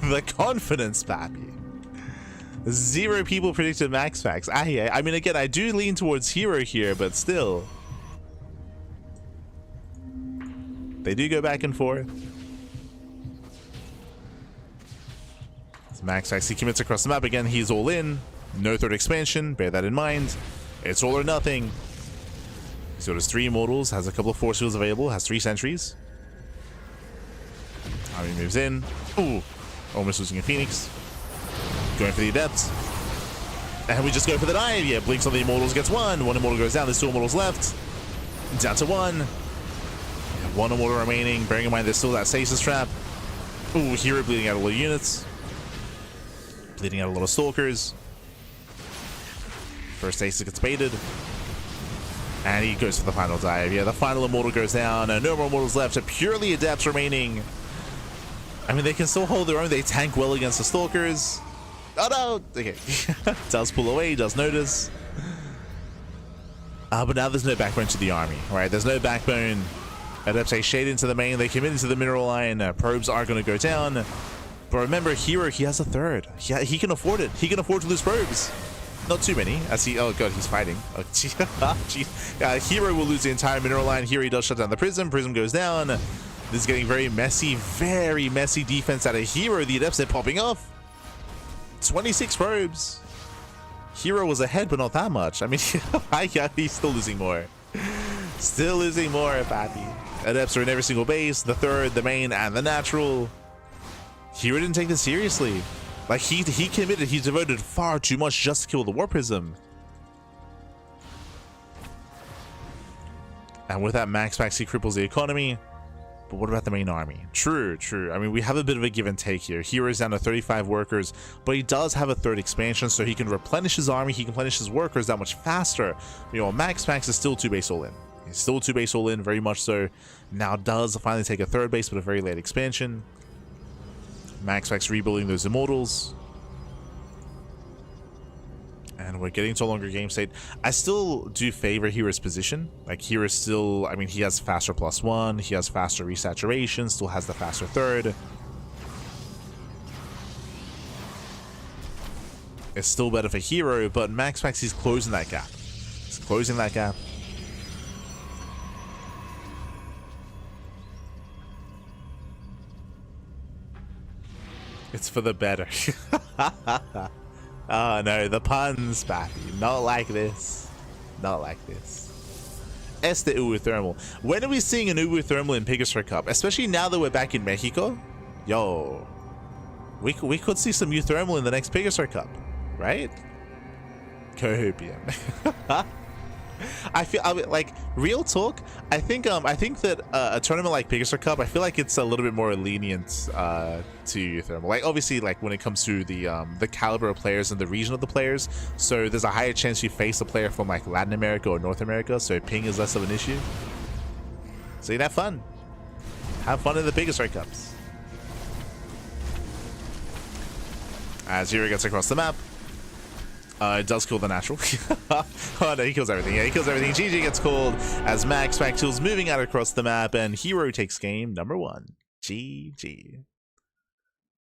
The confidence, pappy. 0 people predicted MaxPax. I mean, again, I do lean towards herO here, but still. They do go back and forth. MaxPax, he commits across the map again. He's all in. No third expansion. Bear that in mind. It's all or nothing. So there's 3 Immortals. Has a couple of force fields available. Has 3 sentries. Army moves in. Ooh. Almost losing a Phoenix. Going for the Adept. And we just go for the dive. Yeah, blinks on the Immortals. Gets 1. 1 Immortal goes down. There's 2 Immortals left. Down to 1. 1 Immortal remaining. Bearing in mind there's still that stasis trap. Ooh, herO bleeding out a lot of units. Bleeding out a lot of Stalkers. First stasis gets baited. And he goes for the final dive. Yeah, the final Immortal goes down. No more Immortals left. Purely Adepts remaining. I mean, they can still hold their own. They tank well against the Stalkers. Oh no! Okay. Does pull away. Does notice. But now there's no backbone to the army. Right? There's no backbone. Adepts they shade into the main. They commit into the mineral line. Probes are going to go down. But remember, herO, he has a third. He can afford it. He can afford to lose probes. Not too many. As he, oh god, he's fighting. Oh, geez. herO will lose the entire mineral line. Here he does shut down the prism. Prism goes down. This is getting very messy defense out of herO. The Adepts are popping off. 26 probes. herO was ahead, but not that much. I mean, he's still losing more. Still losing more, pappy. Adepts are in every single base. The third, the main, and the natural. herO didn't take this seriously. Like, he committed, he devoted far too much just to kill the War Prism. And with that MaxPax, he cripples the economy. But what about the main army? True. I mean, we have a bit of a give and take here. herO is down to 35 workers, but he does have a third expansion, so he can replenish his army, he can replenish his workers that much faster. You know, MaxPax is still 2-base all in. He's still 2-base all in, very much so. Now does finally take a third base, but a very late expansion. MaxPax rebuilding those Immortals. And we're getting to a longer game state. I still do favor herO's position. Like, herO still, I mean, he has faster +1, he has faster resaturation, still has the faster third. It's still better for herO, but MaxPax, he's closing that gap. He's closing that gap. It's for the better. Oh no, the puns, Pappy. Not like this. Not like this. Este Uwu Thermal. When are we seeing an Uwu Thermal in PiGosaur Cup? Especially now that we're back in Mexico? Yo. We could see some U Thermal in the next PiGosaur Cup. Right? Copium. I feel like real talk. I think that a tournament like PiGosaur Cup, I feel like it's a little bit more lenient to thermal. Like obviously, like when it comes to the caliber of players and the region of the players, so there's a higher chance you face a player from like Latin America or North America, so ping is less of an issue. So you can have fun in the PiGosaur Cups. As herO gets across the map. It does kill the natural. Oh no, he kills everything. Yeah, he kills everything. GG gets called as MaxPax moving out across the map, and herO takes game number 1. GG.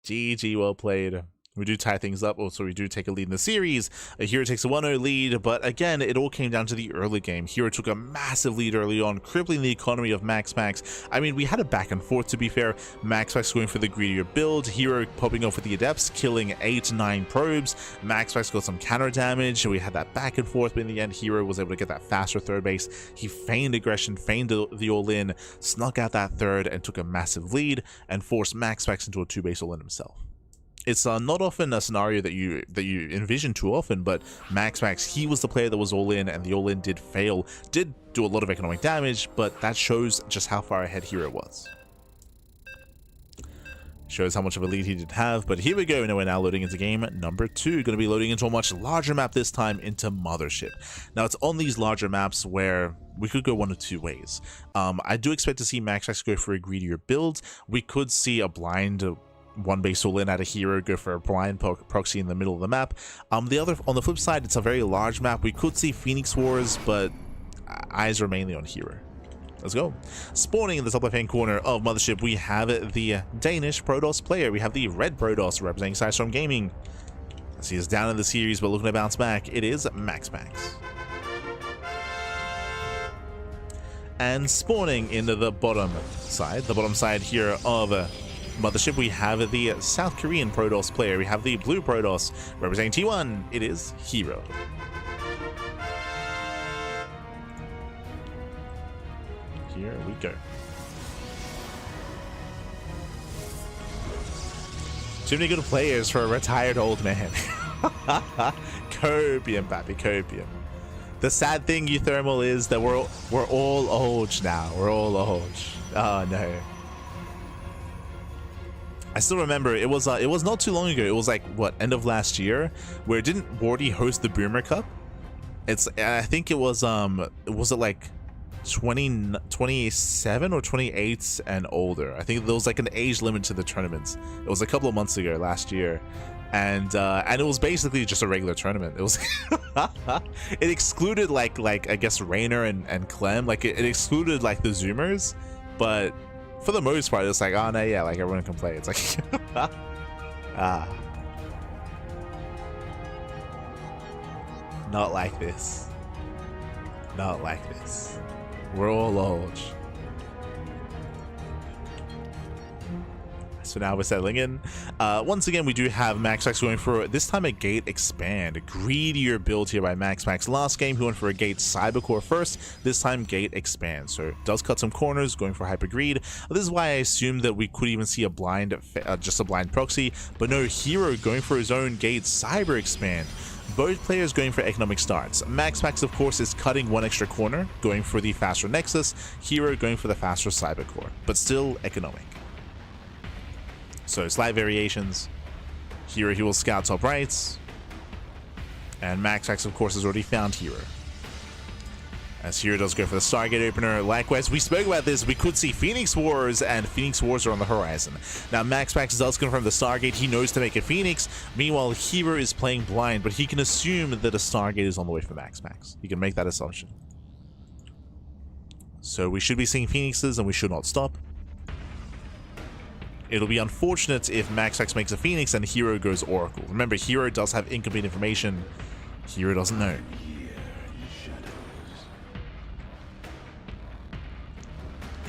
GG, well played. We do tie things up. Also, we do take a lead in the series. herO takes a 1-0 lead, but again, it all came down to the early game. herO took a massive lead early on, crippling the economy of MaxPax. I mean, we had a back and forth, to be fair. MaxPax going for the greedier build, herO popping off with the adepts, killing 8-9 probes. MaxPax got some counter damage. We had that back and forth, but in the end, herO was able to get that faster third base. He feigned aggression, feigned the all-in, snuck out that third, and took a massive lead, and forced MaxPax into a 2-base all-in himself. It's not often a scenario that you envision too often, but MaxPax, he was the player that was all in, and the all in did fail, did do a lot of economic damage, but that shows just how far ahead herO was. Shows how much of a lead he did have, but here we go, and we're now loading into game number 2. Going to be loading into a much larger map this time, into Mothership. Now, it's on these larger maps where we could go one of two ways. I do expect to see MaxPax go for a greedier build. We could see a blind 1-base all-in at a herO, go for a blind proxy in the middle of the map. On the flip side, it's a very large map. We could see Phoenix Wars, but eyes are mainly on herO. Let's go. Spawning in the top left-hand corner of Mothership, we have the Danish Protoss player. We have the red Protoss representing Sidestorm Gaming. As he is down in the series, but looking to bounce back, it is MaxPax. And spawning into the bottom side here of Mothership, we have the South Korean Protoss player. We have the blue Protoss representing T1. It is herO. Here we go. Too many good players for a retired old man. Copium, papi, copium. The sad thing, Thermal, is that we're all old now. We're all old. Oh no. I still remember it was not too long ago. It was like what, end of last year, where didn't Wardy host the Boomer Cup? I think it was it like 27 or 28 and older. I think there was like an age limit to the tournaments. It was a couple of months ago last year, and it was basically just a regular tournament. It was it excluded like I guess Rainer and Clem. Like it excluded like the Zoomers, but for the most part, it's like, oh no, yeah, like everyone can play. It's like, not like this. Not like this. We're all old. So now we're settling in. Once again, we do have MaxPax going for, this time, a Gate Expand. A greedier build here by MaxPax. Last game, he went for a Gate Cybercore first. This time, Gate Expand. So does cut some corners, going for Hyper Greed. This is why I assumed that we could even see a blind, just a blind proxy. But no, herO going for his own Gate Cyber Expand. Both players going for economic starts. MaxPax, of course, is cutting one extra corner, going for the faster Nexus. herO going for the faster Cybercore, but still economic. So slight variations. herO, he will scout top right. And MaxPax, of course, has already found herO. As herO does go for the Stargate opener. Likewise, we spoke about this. We could see Phoenix Wars, and Phoenix Wars are on the horizon. Now, MaxPax does confirm the Stargate. He knows to make a Phoenix. Meanwhile, herO is playing blind, but he can assume that a Stargate is on the way for MaxPax. He can make that assumption. So we should be seeing Phoenixes, and we should not stop. It'll be unfortunate if MaxPax makes a Phoenix and herO goes Oracle. Remember, herO does have incomplete information. herO doesn't know.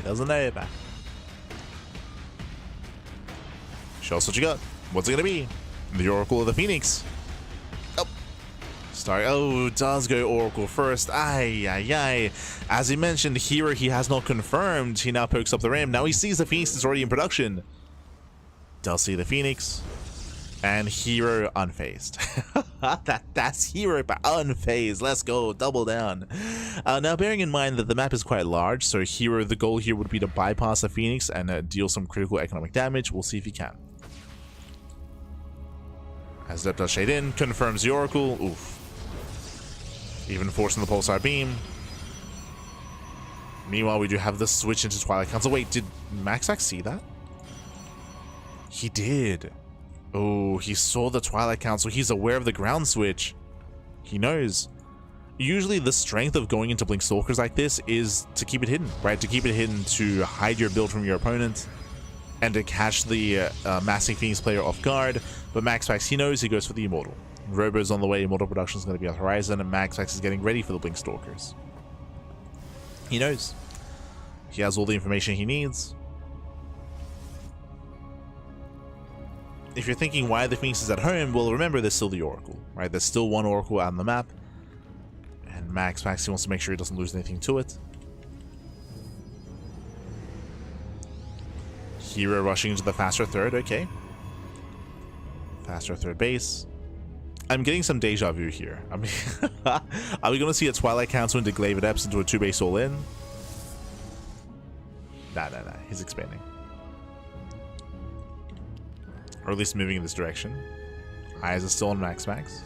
Doesn't know that. Show us what you got. What's it gonna be? The Oracle of the Phoenix. Oh. Sorry. Oh, does go Oracle first. Ay. As he mentioned, herO he has not confirmed. He now pokes up the rim. Now he sees the Phoenix that's already in production. Does see the Phoenix. And herO unfazed. That's herO, but unfazed. Let's go, double down. Now, bearing in mind that the map is quite large, so herO, the goal here would be to bypass the Phoenix and deal some critical economic damage. We'll see if he can. As Zep does shade in, confirms the Oracle. Oof. Even forcing the Pulsar Beam. Meanwhile, we do have the switch into Twilight Council. Wait, did MaxPax see that? He did. Oh, he saw the Twilight Council. He's aware of the ground switch. He knows. Usually the strength of going into Blink Stalkers like this is to keep it hidden, right? To keep it hidden, to hide your build from your opponent, and to catch the Massive Phoenix player off guard. But MaxPax, he knows, he goes for the Immortal. Robo's on the way, Immortal production is going to be on the horizon, and MaxPax is getting ready for the Blink Stalkers. He knows. He has all the information he needs. If you're thinking why the Phoenix is at home, well, remember there's still the Oracle, right? There's still one Oracle out on the map. And MaxPax, he wants to make sure he doesn't lose anything to it. herO rushing into the faster third, okay. Faster third base. I'm getting some deja vu here. I mean, are we going to see a Twilight Council into Glaive Adepts into a 2-base all-in? Nah, he's expanding. Or at least moving in this direction. Eyes are still on MaxPax.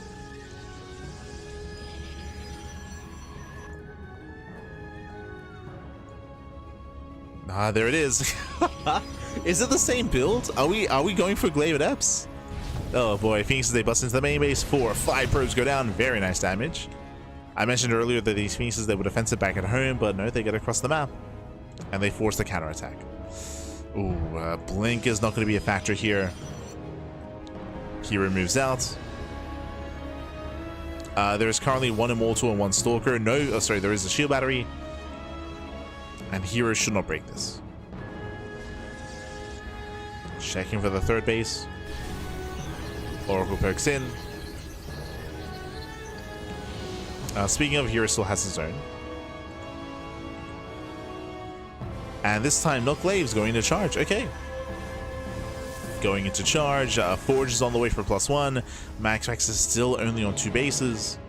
Ah, there it is. Is it the same build? Are we going for Glaive Adepts? Oh boy, Phoenixes, they bust into the main base. 4 or 5 probes go down. Very nice damage. I mentioned earlier that these Phoenixes, they would defense it back at home, but no, they get across the map. And they force the counterattack. Ooh, Blink is not going to be a factor here. herO moves out. There is currently 1 Immortal and 1 Stalker. No, sorry, there is a shield battery. And herO should not break this. Checking for the third base. Oracle pokes in. Speaking of, herO still has his own. And this time, not Glaive's going to charge. Okay. Going into charge. Forge is on the way for +1. MaxPax is still only on 2 bases.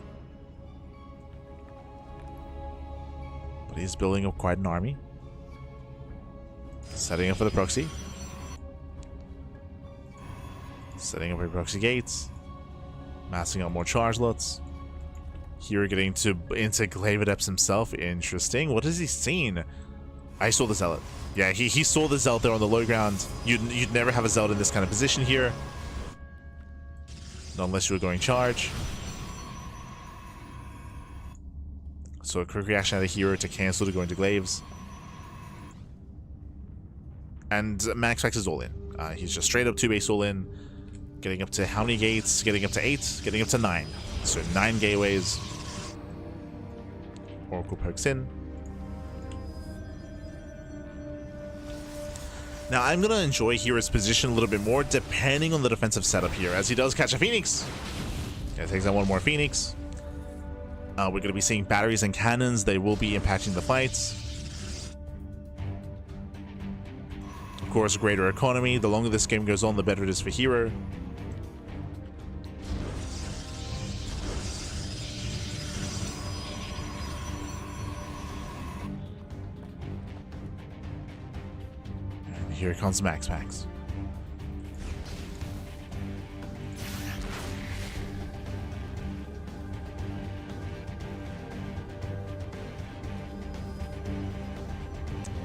But he's building up quite an army. Setting up for the proxy. Setting up for proxy gates. Massing out more charge lots. herO getting into Glaive Adepts himself. Interesting. What has he seen? I saw the Zealot. Yeah, he saw the Zealot there on the low ground. You'd never have a Zealot in this kind of position here. Not unless you were going charge. So a quick reaction out of herO to cancel to go into Glaives. And MaxPax is all in. He's just straight up 2-base all in. Getting up to how many gates? Getting up to 8. Getting up to 9. So 9 gateways. Oracle pokes in. Now, I'm going to enjoy herO's position a little bit more, depending on the defensive setup here, as he does catch a Phoenix. Yeah, takes out 1 more Phoenix. We're going to be seeing batteries and cannons. They will be impacting the fights. Of course, greater economy. The longer this game goes on, the better it is for herO. And here comes MaxPax.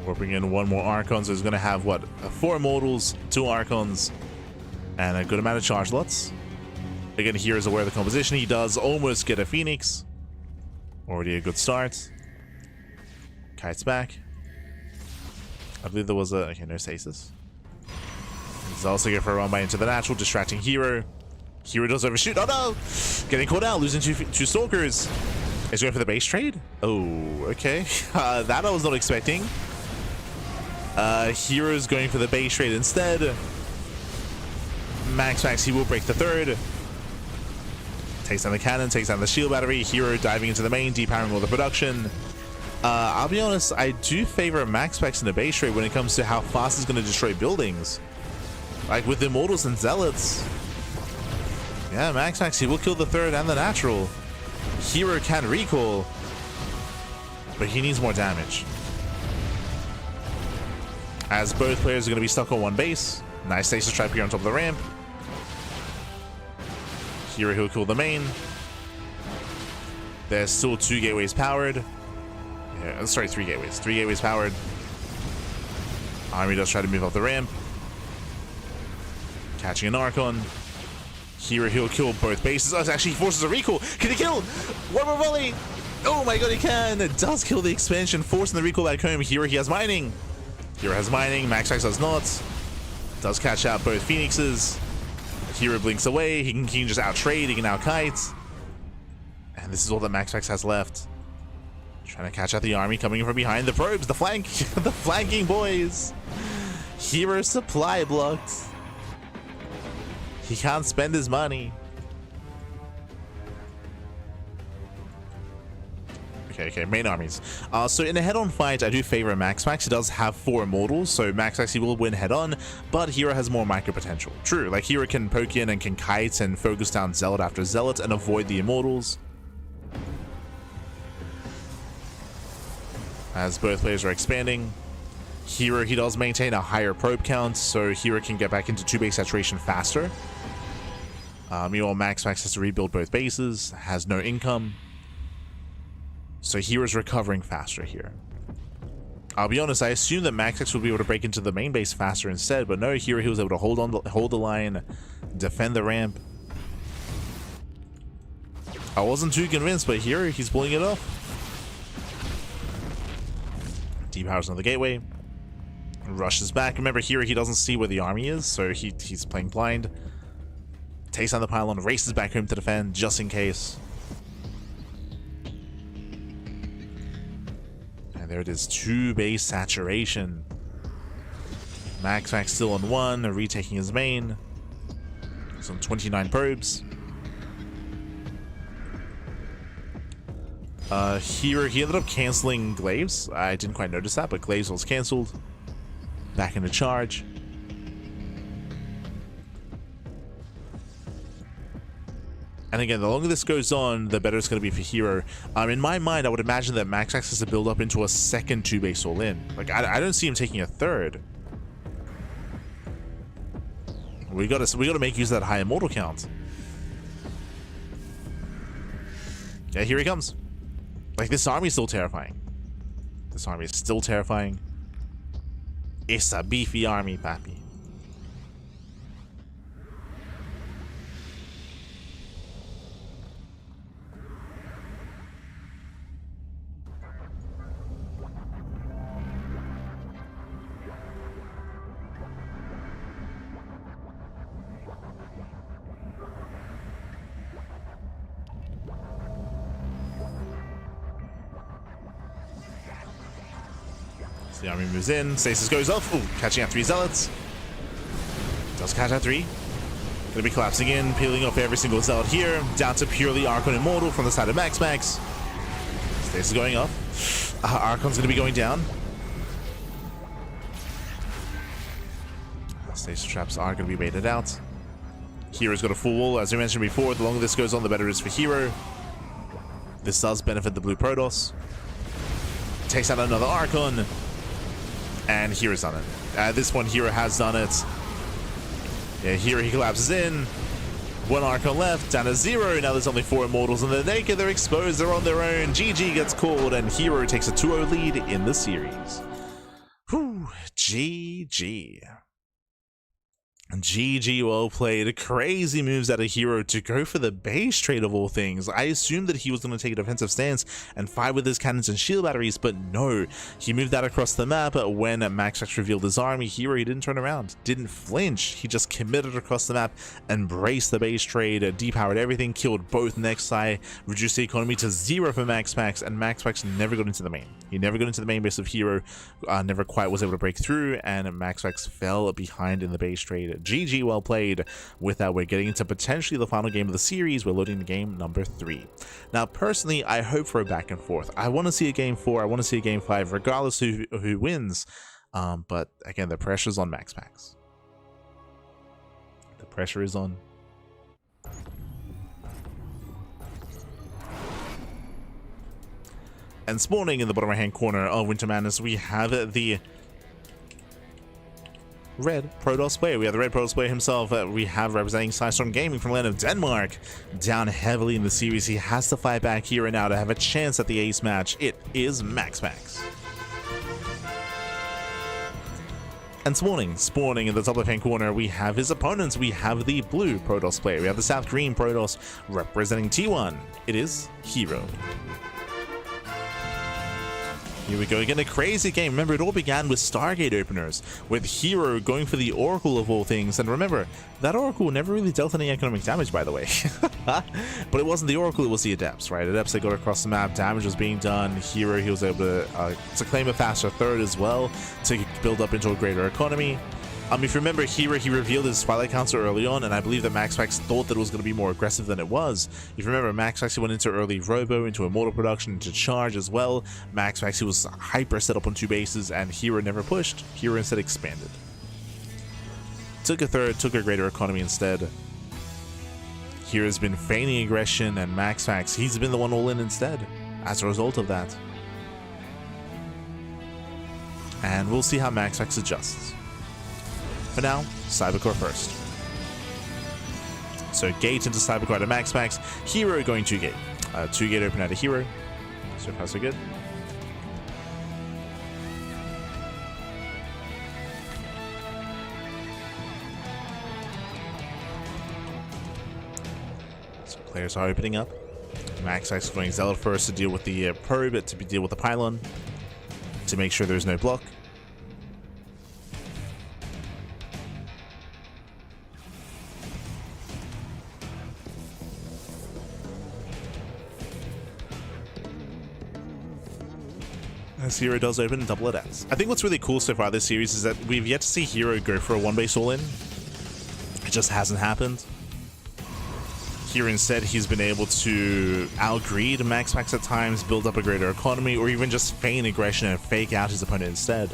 We're bringing in 1 more Archon, so he's going to have, what, 4 Immortals, 2 Archons, and a good amount of charge lots. Again, here is aware of the composition. He does almost get a Phoenix. Already a good start. Kites back. I believe there was a... Okay, no stasis. He's also going for a run by into the natural, distracting herO. herO does overshoot. Oh no! Getting caught out, losing 2 Stalkers. Is he going for the base trade? Oh, okay. That I was not expecting. herO's going for the base trade instead. MaxPax, he will break the third. Takes down the cannon, takes down the shield battery. herO diving into the main, depowering all the production. I'll be honest, I do favor MaxPax in the base trade when it comes to how fast it's going to destroy buildings. Like with Immortals and Zealots. Yeah, MaxPax, he will kill the third and the natural. herO can recall, but he needs more damage. As both players are going to be stuck on one base. Nice stasis trap here on top of the ramp. herO, he'll kill the main. There's still 2 gateways powered. Yeah, sorry, 3 gateways. 3 gateways powered. Army does try to move up the ramp. Catching an Archon. herO, he'll kill both bases. Oh, actually, he forces a recall. Can he kill? One more volley. Oh my god, he can. It does kill the expansion, forcing the recall back home. herO, he has mining. herO has mining. MaxPax does not. Does catch out both Phoenixes. herO blinks away. He can just out-trade. He can out-kite. And this is all that MaxPax has left. Trying to catch out the army coming from behind. The probes, the flank, the flanking boys. herO supply blocked. He can't spend his money. Okay, main armies. So in a head-on fight, I do favor MaxPax. He does have 4 immortals, so MaxPax he will win head-on, but herO has more micro potential. True, like herO can poke in and can kite and focus down Zealot after Zealot and avoid the immortals. As both players are expanding, herO, he does maintain a higher probe count, so herO can get back into 2-base saturation faster. Meanwhile, MaxPax has to rebuild both bases, has no income. So herO's recovering faster here. I'll be honest, I assumed that MaxPax would be able to break into the main base faster instead, but no, herO, he was able to hold the line, defend the ramp. I wasn't too convinced, but herO, he's pulling it off. Depowers another gateway. Rushes back. Remember, herO, he doesn't see where the army is, so he's playing blind. Takes down the pylon, races back home to defend, just in case. And there it is, 2-base saturation. MaxPax still on 1, retaking his main. He's on 29 probes. herO, he ended up canceling Glaives. I didn't quite notice that, but Glaives was cancelled. Back into charge. And again, the longer this goes on, the better it's going to be for herO. In my mind, I would imagine that MaxPax has to build up into a second 2-base all-in. Like, I don't see him taking a third. We gotta make use of that high immortal count. Yeah, here he comes. Like, this army is still terrifying. This army is still terrifying. It's a beefy army, papi. The army moves in, stasis goes off. Ooh, catching out 3 zealots. Does catch out 3. Gonna be collapsing in, peeling off every single zealot here. Down to purely Archon Immortal from the side of MaxPax. Stasis going off. Archon's gonna be going down. Stasis traps are gonna be baited out. herO's got a full wall. As I mentioned before, the longer this goes on, the better it is for herO. This does benefit the blue Protoss. Takes out another Archon. And herO's done it. This one, herO has done it. Yeah, herO, he collapses in. 1 Archon left, down to 0. Now there's only 4 Immortals, and they're naked, they're exposed, they're on their own. GG gets called, and herO takes a 2-0 lead in the series. Whew, GG. GG, well played. Crazy moves out of herO to go for the base trade of all things. I assumed that he was going to take a defensive stance and fight with his cannons and shield batteries, but no. He moved that across the map. When MaxPax revealed his army, herO, he didn't turn around, didn't flinch. He just committed across the map, embraced the base trade, depowered everything, killed both Nexi, reduced the economy to 0 for MaxPax, and MaxPax never got into the main. He never got into the main base of herO, never quite was able to break through, and MaxPax fell behind in the base trade. GG, well played. With that, we're getting into potentially the final game of the series. We're loading the game number 3. Now, personally, I hope for a back and forth. I want to see a game 4. I want to see a game 5, regardless who wins. But again, the pressure's on MaxPax. The pressure is on. And spawning in the bottom right hand corner of Winter Madness, we have the red Protoss player. We have the red Protoss player himself. We have representing Storm Gaming from the land of Denmark. Down heavily in the series. He has to fight back here and now to have a chance at the ace match. It is MaxPax. And spawning in the top left-hand corner, we have his opponents. We have the blue Protoss player. We have the South Green Protoss representing T1. It is herO. Here we go again, a crazy game. Remember, it all began with Stargate openers, with herO going for the Oracle of all things. And remember, that Oracle never really dealt any economic damage, by the way. But it wasn't the Oracle, it was the Adepts, right? Adepts, they got across the map, damage was being done. herO, he was able to claim a faster third as well, to build up into a greater economy. If you remember, herO, he revealed his Twilight Council early on, and I believe that MaxPax thought that it was going to be more aggressive than it was. If you remember, MaxPax, he went into early Robo, into Immortal production, into Charge as well. MaxPax, he was hyper set up on 2 bases, and herO never pushed. herO instead expanded. Took a third, took a greater economy instead. herO's been feigning aggression, and MaxPax, he's been the one all in instead, as a result of that. And we'll see how MaxPax adjusts. For now, Cybercore first. So gate into Cybercore to MaxPax. herO going 2 gate. 2 gate open out of herO. So far so good. So players are opening up. MaxPax going Zealot first to deal with the probe, to deal with the pylon, to make sure there's no block. As herO does open double Adepts. I think what's really cool so far this series is that we've yet to see herO go for a 1-base all-in. It just hasn't happened. Here instead, he's been able to outgreed MaxPax at times, build up a greater economy, or even just feign aggression and fake out his opponent instead.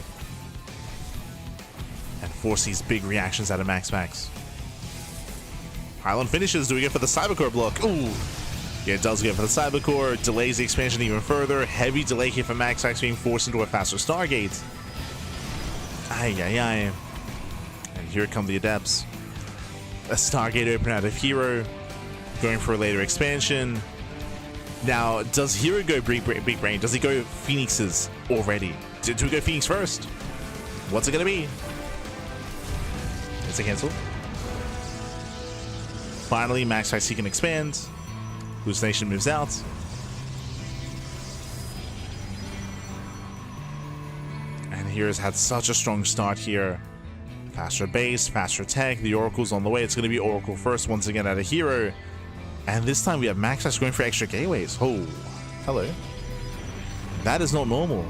And force these big reactions out of MaxPax. Pylon finishes. Do we go for the Cybercore block? Ooh! Yeah, it does go for the Cybercore, delays the expansion even further. Heavy delay here for MaxPax being forced into a faster Stargate. Ay, ay, ay. And here come the Adepts. A Stargate open out of herO, going for a later expansion. Now, does herO go big brain? Does he go Phoenixes already? Do we go Phoenix first? What's it gonna be? It's a cancel. Finally, MaxPax, he can expand. Hallucination moves out. And hero's had such a strong start here. Faster base, faster tech. The Oracle's on the way. It's going to be Oracle first once again out of herO. And this time we have MaxPax going for extra gateways. Oh, hello. That is not normal.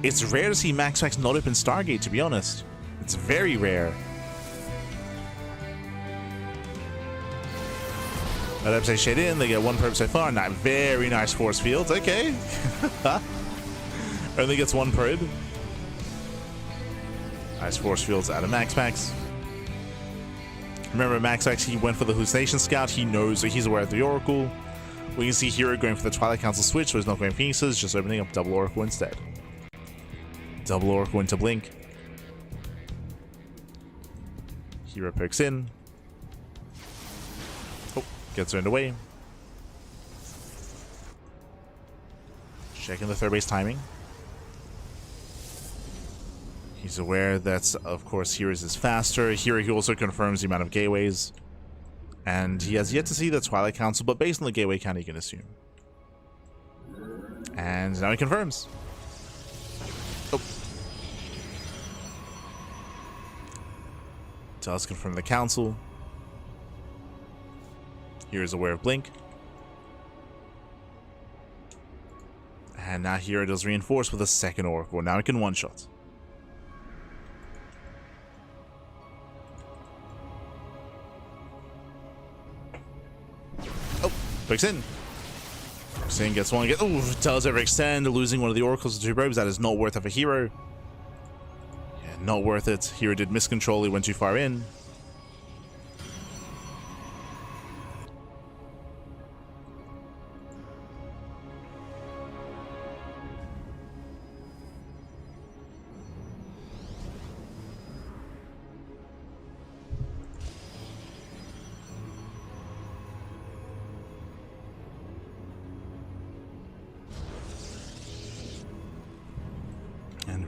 It's rare to see MaxPax not open Stargate, to be honest. It's very rare. Adepts they shade in, they get 1 probe so far. Not very nice force fields. Okay. Only gets 1 probe. Nice force fields out of MaxPax. Remember, MaxPax, he went for the Hallucination Scout. He knows that he's aware of the Oracle. We can see herO going for the Twilight Council switch, so he's not going Phoenixes, just opening up double Oracle instead. Double Oracle into Blink. herO pokes in. Gets turned away. Checking the third base timing. He's aware that, of course, herO is faster. Here he also confirms the amount of gateways. And he has yet to see the Twilight Council, but based on the gateway count, he can assume. And now he confirms. Oh. Does confirm the council. Here is aware of Blink. And now here does reinforce with a second Oracle. Now he can one-shot. Oh, picks in. Picks in, gets one, ooh, does overextend, losing one of the Oracles to two probes. That is not worth it for herO. Yeah, not worth it. herO did miscontrol, he went too far in.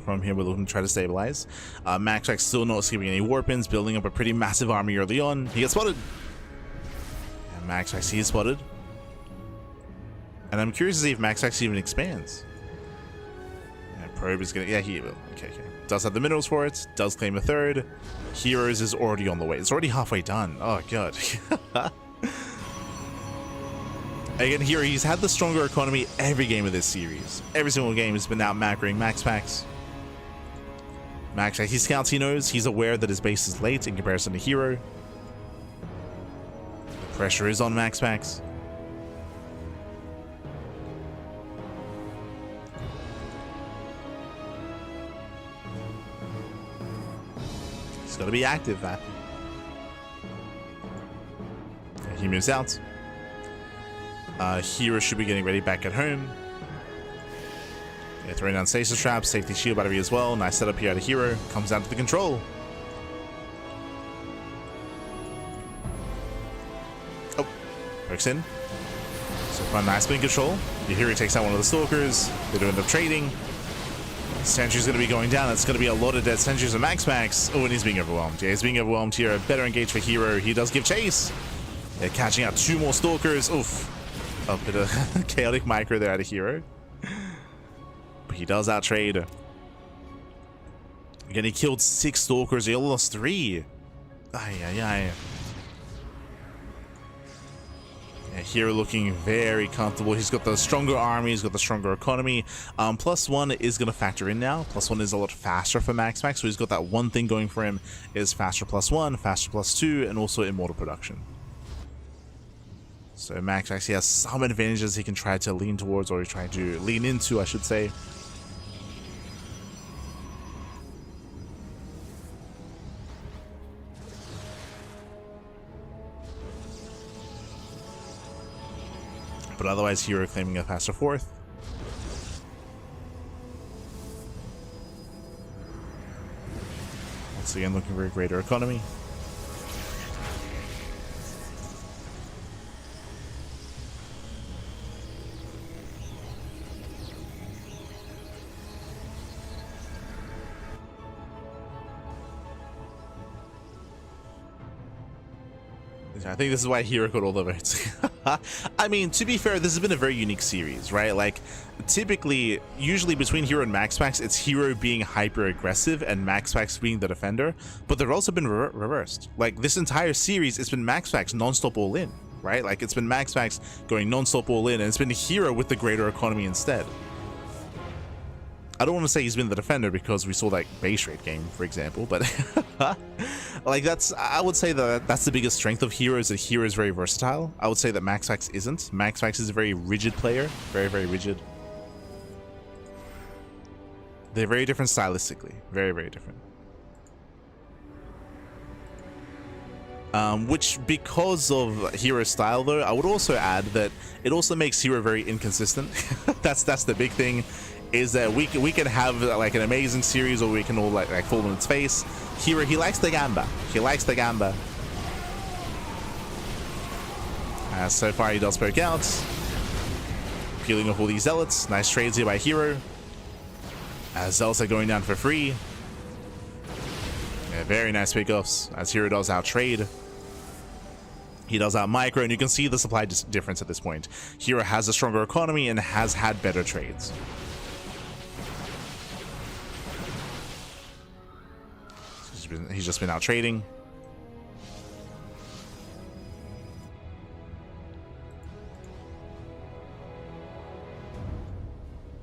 From here, we're looking to try to stabilize. MaxPax still not skipping any warpins, building up a pretty massive army early on. He gets spotted. And MaxPax, he is spotted. And I'm curious to see if MaxPax even expands. Yeah, probe is gonna, yeah, he will. Okay. Does have the minerals for it, does claim a third. herO's is already on the way. It's already halfway done. Oh, God. Again, here he's had the stronger economy every game of this series. Every single game has been out macroing MaxPax. MaxPax, he scouts, he knows, he's aware that his base is late in comparison to herO. The pressure is on MaxPax. He's got to be active, that. He moves out. herO should be getting ready back at home. Yeah, throwing down stasis traps, safety shield battery as well. Nice setup here out of herO. Comes down to the control. Oh, works in. So far, nice spin control. herO takes out one of the stalkers. They do end up trading. Sentry's going to be going down. That's going to be a lot of dead sentries of MaxPax. Oh, and he's being overwhelmed. Yeah, he's being overwhelmed here. Better engage for herO. He does give chase. They're catching out two more stalkers. Oof. A bit of chaotic micro there out of herO. But he does outtrade. Again, he killed 6 stalkers. He only lost 3. Yeah, herO looking very comfortable. He's got the stronger army. He's got the stronger economy. +1 is going to factor in now. +1 is a lot faster for MaxPax. So he's got that one thing going for him is faster +1, faster +2, and also immortal production. So Max actually has some advantages he can try to lean towards, or try to lean into, I should say. But otherwise, herO claiming a faster 4th. Once again, looking for a greater economy. I think this is why herO got all the votes. I mean, to be fair, this has been a very unique series, right? Like, typically, usually between herO and MaxPax, it's herO being hyper-aggressive and MaxPax being the defender, but they've also been reversed. Like, this entire series, it's been MaxPax non-stop all-in, right? Like, it's been MaxPax going non-stop all-in, and it's been herO with the greater economy instead. I don't want to say he's been the defender because we saw that base rate game, for example, but like I would say that that's the biggest strength of herO, is that herO is very versatile. I would say that MaxPax isn't. MaxPax is a very rigid player, very, very rigid. They're very different stylistically, very, very different. Which, because of herO's style though, I would also add that it also makes herO very inconsistent. that's the big thing. Is that we can have like an amazing series, or we can all like fall on its face. herO, he likes the gamba. He likes the gamba. So far, he does poke out, peeling off all these zealots. Nice trades here by herO. Zealots are going down for free. very nice pickups as herO does out trade. He does out micro, and you can see the supply difference at this point. herO has a stronger economy and has had better trades. He's just been out trading.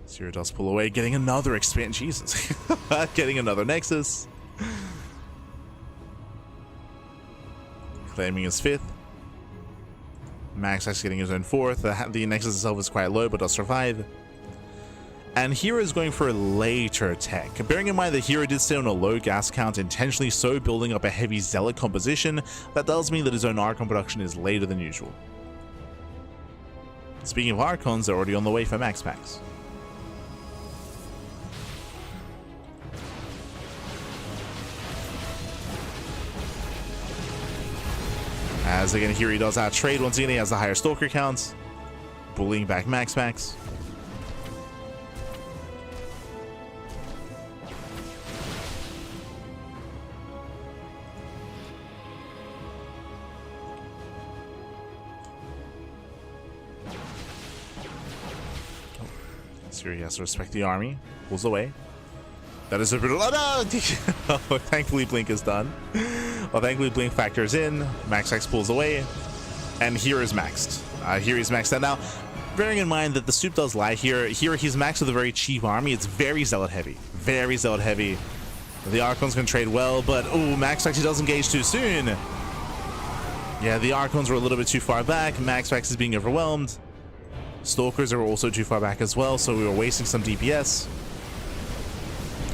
herO does pull away, getting another expand. Jesus. Getting another Nexus. Claiming his 5th. MaxPax getting his own 4th. The Nexus itself is quite low, but does survive. And herO is going for later tech. Bearing in mind that herO did stay on a low gas count, intentionally so building up a heavy Zealot composition, that does mean that his own Archon production is later than usual. Speaking of Archons, they're already on the way for MaxPax. As again, here he does out trade. Once again, he has the higher Stalker counts, bullying back MaxPax. So he has to respect the army. Pulls away. That is a brutal. Oh no! Oh, thankfully, Blink is done. Well, thankfully, Blink factors in. MaxPax pulls away. And here is maxed. Here he's maxed out. Now, bearing in mind that the soup does lie here. Here he's maxed with a very cheap army. It's very Zealot heavy. Very Zealot heavy. The Archons can trade well, but oh, MaxPax, he does engage too soon. Yeah, the Archons were a little bit too far back. MaxPax is being overwhelmed. Stalkers are also too far back as well, so we were wasting some DPS.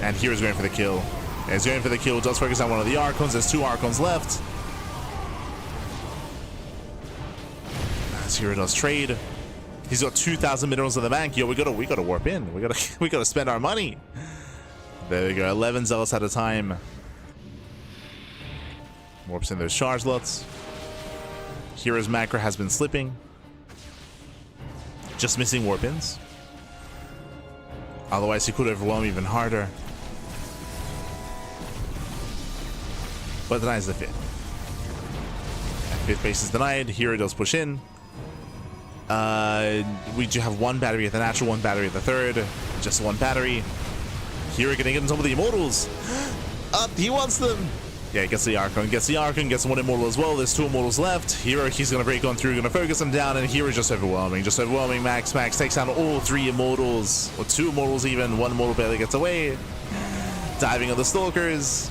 And here's going for the kill. Yeah, he's going for the kill. Does focus on one of the Archons. There's 2 Archons left. As herO does trade. He's got 2,000 minerals in the bank. Yo, we gotta warp in. We gotta spend our money. There we go. 11 Zealots at a time. Warps in those charge lots. herO's macro has been slipping. Just missing warp-ins. Otherwise, he could overwhelm even harder. But denies the 5th. And 5th base is denied. herO does push in. We do have 1 battery at the natural, 1 battery at the 3rd. Just 1 battery. herO gonna get on top of the immortals. He wants them. Yeah, he gets the Archon, gets 1 immortal as well. There's 2 immortals left. herO, he's gonna break on through, gonna focus him down, and herO just overwhelming. MaxPax takes down all 3 immortals, or 2 immortals even. 1 immortal barely gets away. Diving on the Stalkers.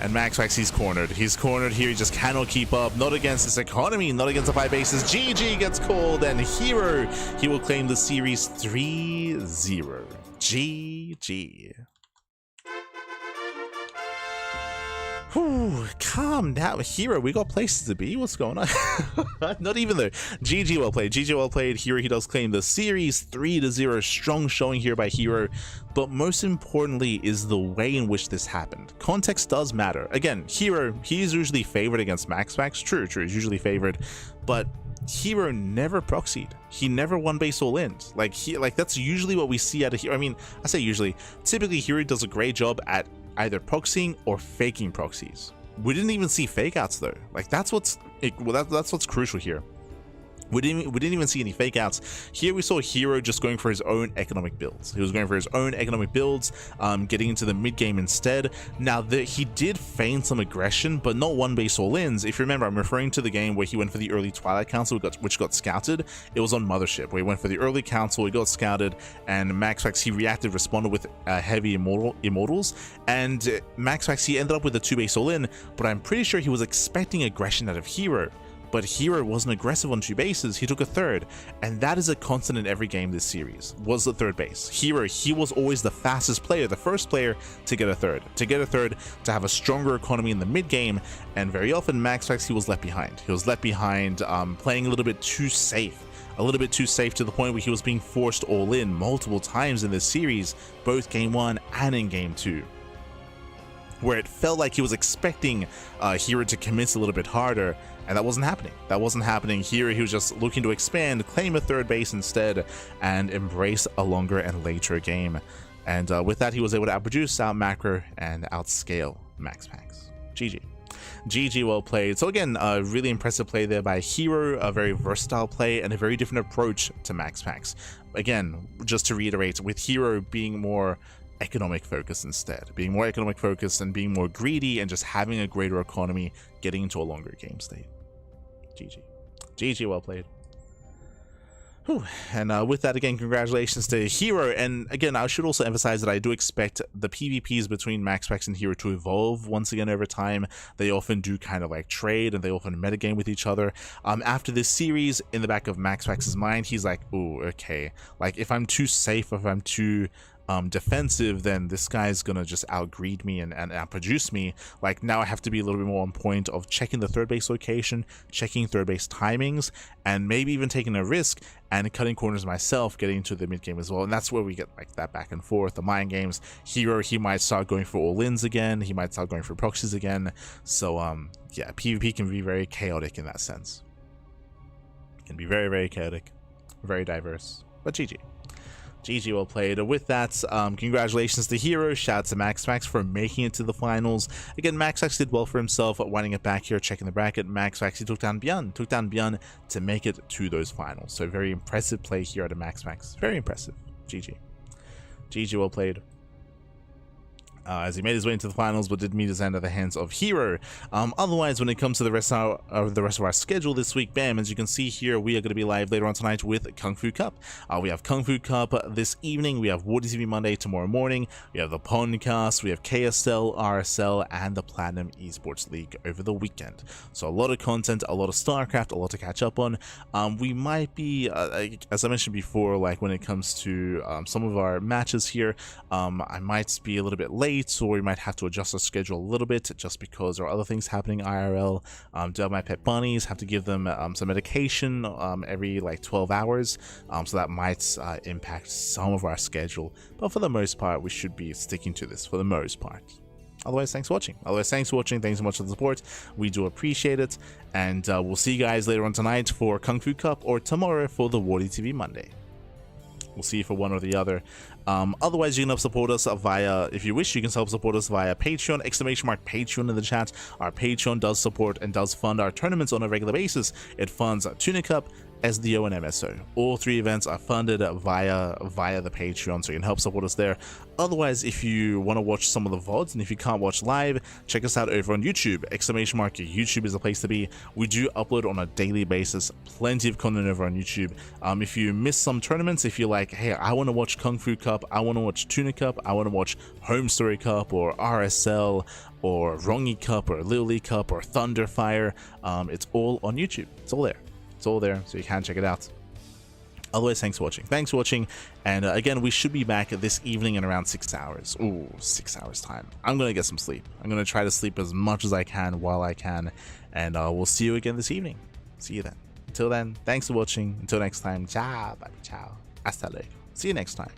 And MaxPax, he's cornered. He's cornered here. He just cannot keep up. Not against this economy, not against the 5 bases. GG gets called, and herO, he will claim the series 3-0. GG. Whew, calm down, herO. We got places to be. What's going on? Not even though. GG well played. GG well played. herO, he does claim the series 3-0. Strong showing here by herO. But most importantly is the way in which this happened. Context does matter. Again, herO, he's usually favored against MaxPax. True, he's usually favored. But herO never proxied. He never won base all in. Like that's usually what we see out of herO. I mean, I say usually. Typically, herO does a great job at either proxying or faking proxies. We didn't even see fake outs though. Like that's what's crucial here. We didn't even see any fake outs. Here we saw herO just going for his own economic builds. He was going for his own economic builds, getting into the mid game instead. Now he did feign some aggression, but not 1 base all ins. If you remember, I'm referring to the game where he went for the early Twilight Council, which got scouted. It was on Mothership, where he went for the early council, he got scouted, and MaxPax, he responded with heavy immortals, and MaxPax, he ended up with a 2 base all in, but I'm pretty sure he was expecting aggression out of herO. But herO wasn't aggressive on 2 bases, he took a 3rd, and that is a constant in every game this series, was the 3rd base. herO, he was always the fastest player, the first player to get a 3rd, to have a stronger economy in the mid game, and very often MaxPax, he was left behind. He was left behind, playing a little bit too safe. A little bit too safe to the point where he was being forced all in multiple times in this series, both game 1 and in game 2. Where it felt like he was expecting herO to commit a little bit harder, and that wasn't happening. herO, he was just looking to expand, claim a 3rd base instead, and embrace a longer and later game. And with that, he was able to outproduce, out macro, and outscale MaxPax. GG. GG, well played. So again, a really impressive play there by herO, a very versatile play and a very different approach to MaxPax. Again, just to reiterate, with herO being more economic focused instead, being more economic focused and being more greedy and just having a greater economy, getting into a longer game state. GG. GG, well played. Whew. And with that, again, congratulations to herO. And again, I should also emphasize that I do expect the PvPs between MaxPax and herO to evolve once again over time. They often do kind of like trade and they often metagame with each other. After this series, in the back of MaxPax's mind, he's like, oh, okay, like if I'm too safe, if I'm too defensive, then this guy's gonna just outgreed me and outproduce me. Like now I have to be a little bit more on point of checking the third base location, checking third base timings, and maybe even taking a risk and cutting corners myself, getting into the mid game as well. And that's where we get like that back and forth, the mind games. herO, he might start going for all-ins again, he might start going for proxies again. So yeah, PvP can be very chaotic in that sense. It can be very, very chaotic, very diverse, but GG. GG, well played. With that, congratulations to herO. Shout out to MaxPax for making it to the finals. Again, MaxPax did well for himself, winding it back here, checking the bracket. MaxPax, he took down ByuN to make it to those finals. So very impressive play here at MaxPax. Very impressive. GG. GG, well played. As he made his way into the finals, but did meet his end at the hands of herO. Otherwise, when it comes to the rest of our schedule this week, bam, as you can see here, we are going to be live later on tonight with Kung Fu Cup. We have Kung Fu Cup this evening. We have WardyTV Monday tomorrow morning. We have the podcast. We have KSL, RSL, and the Platinum Esports League over the weekend. So a lot of content, a lot of StarCraft, a lot to catch up on. We might be, as I mentioned before, like when it comes to some of our matches here, I might be a little bit late, or we might have to adjust our schedule a little bit just because there are other things happening IRL. Do have my pet bunnies, have to give them some medication every like 12 hours, so that might impact some of our schedule, but for the most part we should be sticking to this for the most part. Otherwise, thanks for watching. Thanks so much for the support. We do appreciate it, and we'll see you guys later on tonight for Kung Fu Cup, or tomorrow for the WardyTV Monday. We'll see you for one or the other. Otherwise, you can help support us via, if you wish, you can help support us via Patreon, !Patreon in the chat. Our Patreon does support and does fund our tournaments on a regular basis. It funds Tuna Cup, SDO, and MSO. All three events are funded via the Patreon, so you can help support us there. Otherwise, if you want to watch some of the VODs and if you can't watch live, check us out over on YouTube. YouTube is the place to be. We do upload on a daily basis, plenty of content over on YouTube. If you miss some tournaments, if you're like, hey, I want to watch Kung Fu Cup, I want to watch Tuna Cup, I want to watch Home Story Cup, or RSL, or Rongi Cup, or Little League Cup, or Thunderfire, it's all on YouTube. It's all there. It's all there, so you can check it out. Otherwise, thanks for watching. And again, we should be back this evening in around 6 hours. Ooh, 6 hours time. I'm gonna get some sleep. I'm gonna try to sleep as much as I can while I can, and we'll see you again this evening. See you then. Until then, thanks for watching. Until next time, ciao, bye, ciao, hasta luego. See you next time.